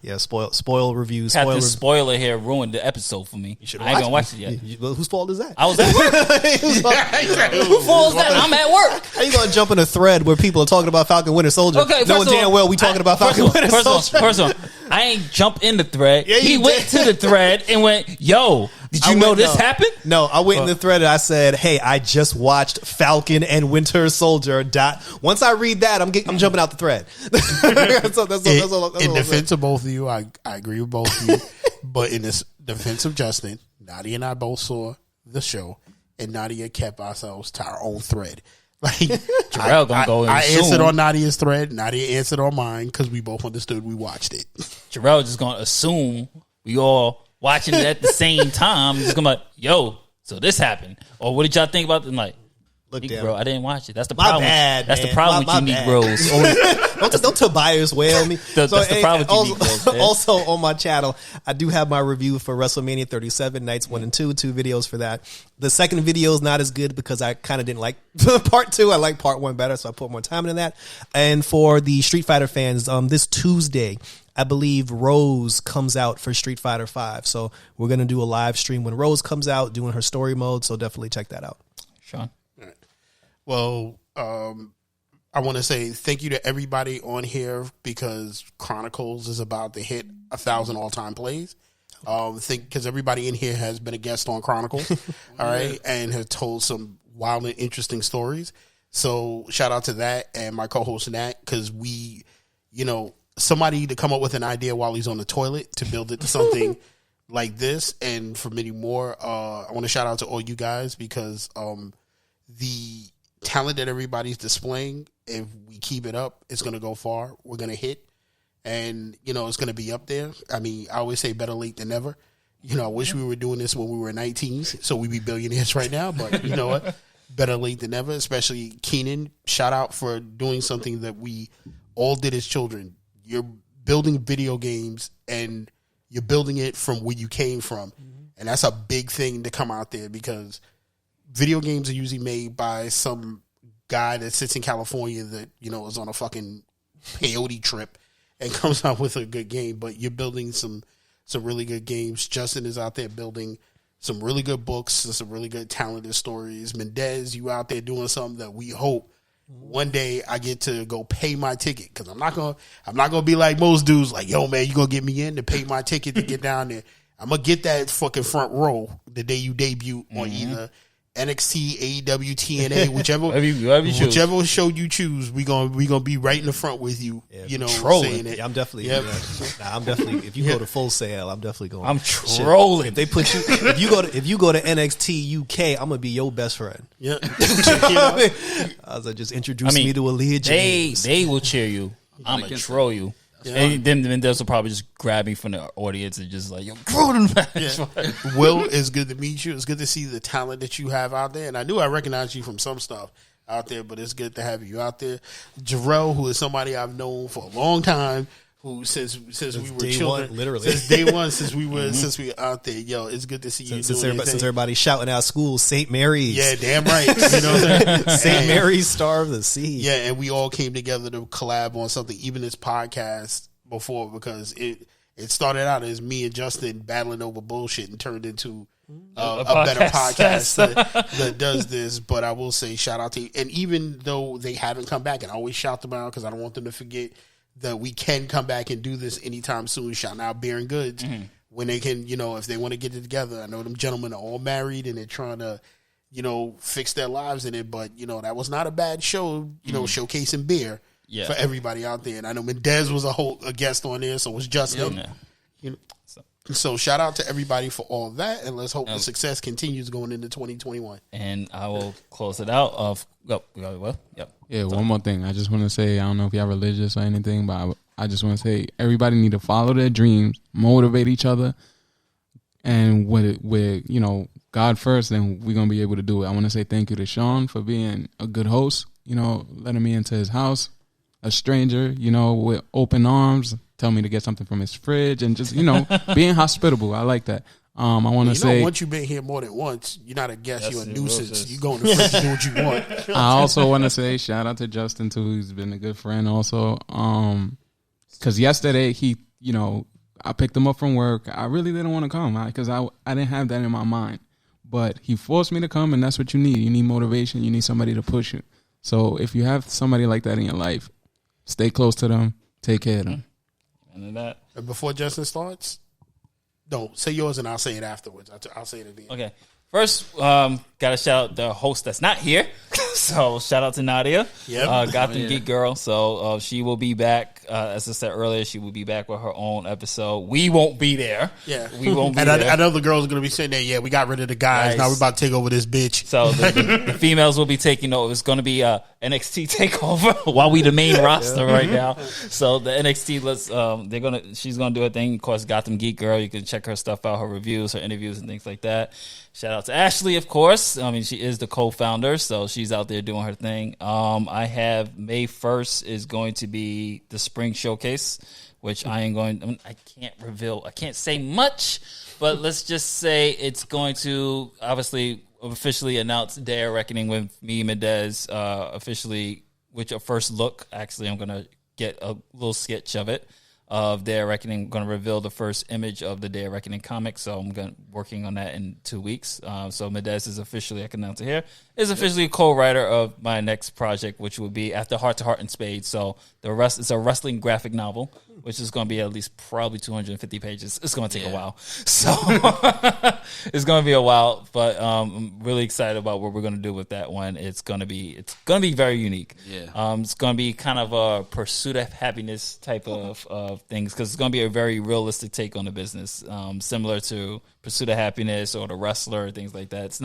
Yeah, spoil reviews. Captain Spoiler here ruined the episode for me. I ain't gonna watch it yet. Whose fault is that? I was at work. Who falls that? I'm at work. How you gonna jump in a thread where people are talking about Falcon Winter Soldier? Okay, knowing damn well we talking about Falcon Winter Soldier. First of all, I ain't jump in the thread. Yeah, he you went did. to the thread and went, yo, did you know this happened? No, I went in the thread and I said, hey, I just watched Falcon and Winter Soldier. Once I read that, I'm jumping out the thread. That's all In defense of both of you, I agree with both of you. But in this defense of Justin, Nadya and I both saw the show, and Nadya kept ourselves to our own thread. Like Jarrell gonna go in I soon. answered on Nadia's thread. Nadia answered on mine because we both understood we watched it. Jarrell just gonna assume we all watching it at the same time. Just gonna be like, yo, so this happened. Or what did y'all think about it? I'm like, Look, bro, I didn't watch it. That's the My problem. bad, That's man. the problem My with you bad. Negroes. Don't Tobias whale me. That's the problem with you Negroes, man. Also on my channel, I do have my review for WrestleMania 37, nights 1 and 2 videos for that. The second video is not as good because I kind of didn't like part 2. I like part 1 better, so I put more time into that. And for the Street Fighter fans, this Tuesday, I believe Rose comes out for Street Fighter 5. So we're going to do a live stream when Rose comes out, doing her story mode. So definitely check that out. Sean. Well, I want to say thank you to everybody on here because Chronicles is about to hit 1,000 all-time plays. Because everybody in here has been a guest on Chronicles, all right, and has told some wild and interesting stories. So shout out to that and my co-host Nat, because we, somebody to come up with an idea while he's on the toilet to build it to something like this, and for many more. I want to shout out to all you guys because the talent that everybody's displaying, if we keep it up, it's going to go far. We're going to hit. And, you know, it's going to be up there. I mean, I always say better late than never. You know, I wish we were doing this when we were 19, so we'd be billionaires right now. But you know what? Better late than never, especially Keenan. Shout out for doing something that we all did as children. You're building video games, and you're building it from where you came from. And that's a big thing to come out there, because video games are usually made by some guy that sits in California that, you know, is on a fucking peyote trip and comes out with a good game. But you're building some really good games. Justin is out there building some really good books and some really good talented stories. Mendez, you out there doing something that we hope one day I get to go pay my ticket, because I'm not gonna be like most dudes, like, yo man, you gonna get me in to pay my ticket to get down there. I'm gonna get that fucking front row the day you debut on either NXT, AEW, TNA, whichever show you choose. We gonna be right in the front with you. Yeah, you know, trolling. saying it. Yeah, I'm definitely. Yeah. I'm definitely. If you go to Full Sail, I'm definitely going. I'm trolling. If they put you, if you go to NXT UK, I'm gonna be your best friend. Yeah. I was like, just introduce me to Aaliyah James. They will cheer you. I'm gonna troll you. Yeah. And then Mendez will probably just grab me from the audience and just like, yo, throw them back. Yeah. Will, it's good to meet you. It's good to see the talent that you have out there. And I knew I recognized you from some stuff out there, but it's good to have you out there. Jarrell, who is somebody I've known for a long time, who since we were children, literally since day one, since we were out there. Yo, it's good to see you. Since everybody's shouting out school, St. Mary's. Yeah, damn right. You know what I'm saying? St. Mary's, Star of the Sea. Yeah, and we all came together to collab on something, even this podcast before, because it started out as me and Justin battling over bullshit and turned into a better podcast that does this. But I will say shout out to you. And even though they haven't come back, and I always shout them out because I don't want them to forget that we can come back and do this anytime soon. Shout out Bearing Goods when they can, you know, if they want to get it together. I know them gentlemen are all married and they're trying to, you know, fix their lives in it. But, you know, that was not a bad show, you know, showcasing beer. Yeah. For everybody out there. And I know Mendez was a guest on there, so was Justin. Yeah. You know, so shout out to everybody for all that, and let's hope the success continues going into 2021. And I will close it out. Yeah, one more thing. I just want to say, I don't know if y'all religious or anything, but I just want to say everybody need to follow their dreams, motivate each other, and with you know, God first, then we're going to be able to do it. I want to say thank you to Sean for being a good host, you know, letting me into his house. A stranger, you know, with open arms, tell me to get something from his fridge, and just, you know, being hospitable. I like that. I want to say, once you've been here more than once, you're not a guest, you're a nuisance. You go in the fridge and do what you want. I also want to say shout out to Justin too. He's been a good friend also. Because yesterday he, you know, I picked him up from work. I really didn't want to come because I didn't have that in my mind, but he forced me to come, and that's what you need. You need motivation. You need somebody to push you. So if you have somebody like that in your life, stay close to them. Take care of them. And that. And before Justin starts, don't say yours, and I'll say it afterwards. I'll say it at the end. Okay. First, got to shout out the host that's not here. So shout out to Nadya, Gotham Geek Girl. So she will be back. As I said earlier, she will be back with her own episode. We won't be there. Yeah, we won't be and there. I know the girls are going to be sitting there. Yeah, we got rid of the guys. Nice. Now we're about to take over this bitch. So the females will be taking over. It's going to be NXT takeover while we the main roster right now. So the NXT, she's gonna do her thing. Of course, Gotham Geek Girl. You can check her stuff out, her reviews, her interviews, and things like that. Shout out to Ashley, of course. I mean, she is the co-founder, so she's out there doing her thing. I have May 1st is going to be the spring showcase, which I can't reveal. I can't say much, but let's just say it's going to obviously officially announce Day of Reckoning with me, Mendez, officially, which a first look. Actually, I'm going to get a little sketch of it. Of Day of Reckoning. I'm going to reveal the first image of the Day of Reckoning comic, so I'm working on that in 2 weeks. So Mendez is officially, I can announce it here, is officially a co-writer of my next project, which will be After Heart to Heart and Spades. So it's a wrestling graphic novel, which is going to be at least probably 250 pages. It's going to take a while. So it's going to be a while, but I'm really excited about what we're going to do with that one. It's going to be very unique. Yeah. It's going to be kind of a pursuit of happiness type of things, because it's going to be a very realistic take on the business, similar to Pursuit of Happiness or The Wrestler, things like that.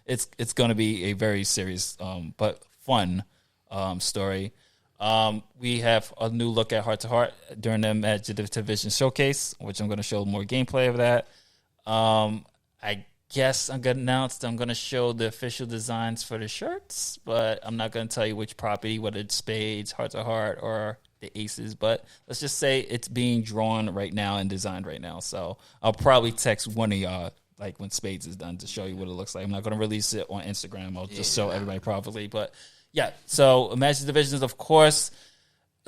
It's going to be a very serious, but fun story. We have a new look at Heart to Heart during the Magic Division Showcase, which I'm going to show more gameplay of that. I guess I'm going to show the official designs for the shirts, but I'm not going to tell you which property, whether it's Spades, Heart to Heart, or the Aces. But let's just say it's being drawn right now and designed right now. So I'll probably text one of y'all like when Spades is done to show you what it looks like. I'm not going to release it on Instagram. I'll just show everybody properly. But yeah, so Magic Divisions, of course,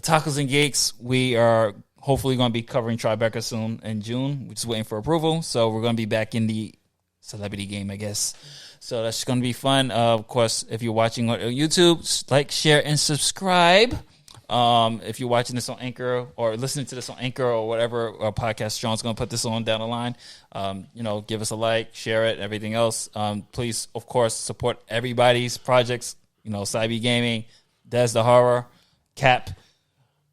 Otakus and Geeks, we are hopefully going to be covering Tribeca soon in June. We're just waiting for approval. So we're going to be back in the celebrity game, I guess. So that's going to be fun. Of course, if you're watching on YouTube, like, share, and subscribe. If you're watching this on Anchor or listening to this on Anchor or whatever podcast, Sean's going to put this on down the line. Give us a like, share it, everything else. Please, of course, support everybody's projects. Cyber Gaming, Des the Horror, Cap,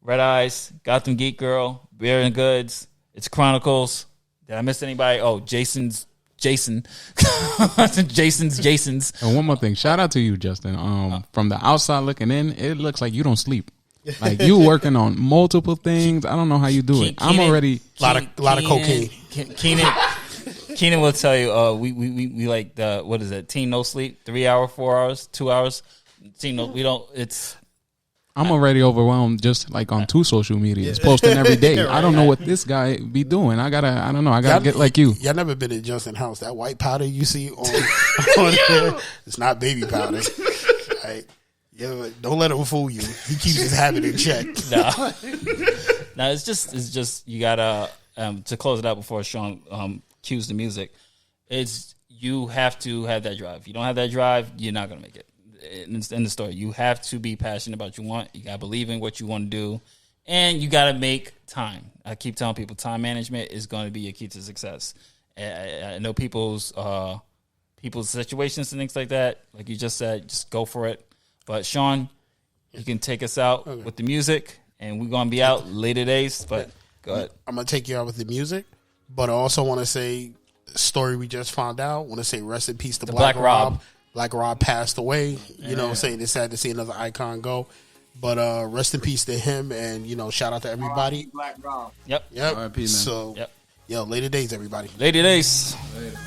Red Eyes, Gotham Geek Girl, Beer and Goods, It's Chronicles. Did I miss anybody? Oh, Jason. Jason's. And one more thing. Shout out to you, Justin. From the outside looking in, it looks like you don't sleep. Like you working on multiple things. I don't know how you do it. I'm already a lot of cocaine. Keenan will tell you. We like the, what is it? Team No Sleep. 3 hours, 4 hours, 2 hours. Team No. We don't. I'm already overwhelmed just like on 2 social medias, posting every day. I don't know what this guy be doing. I gotta get like you. Y'all never been in Justin's house. That white powder you see on there, it's not baby powder. Right? Yeah, don't let him fool you. He keeps his habit in check. No, it's just you gotta to close it out before Sean cues the music. It's you have to have that drive. If you don't have that drive, you're not gonna make it. In the story, you have to be passionate about what you want. You gotta believe in what you want to do, and you gotta make time. I keep telling people, time management is going to be a key to success. I know people's situations and things like that. Like you just said, just go for it. But Sean, you can take us out with the music, and we're gonna be out later days. But go ahead. I'm gonna take you out with the music, but I also want to say the story we just found out. Want to say rest in peace to Black Rob. Black Rob passed away. You know what I'm saying? It's sad to see another icon go. But rest in peace to him, and shout out to everybody. Black Rob. Yep. R.I.P., man. So, later days, everybody. Later days. Later.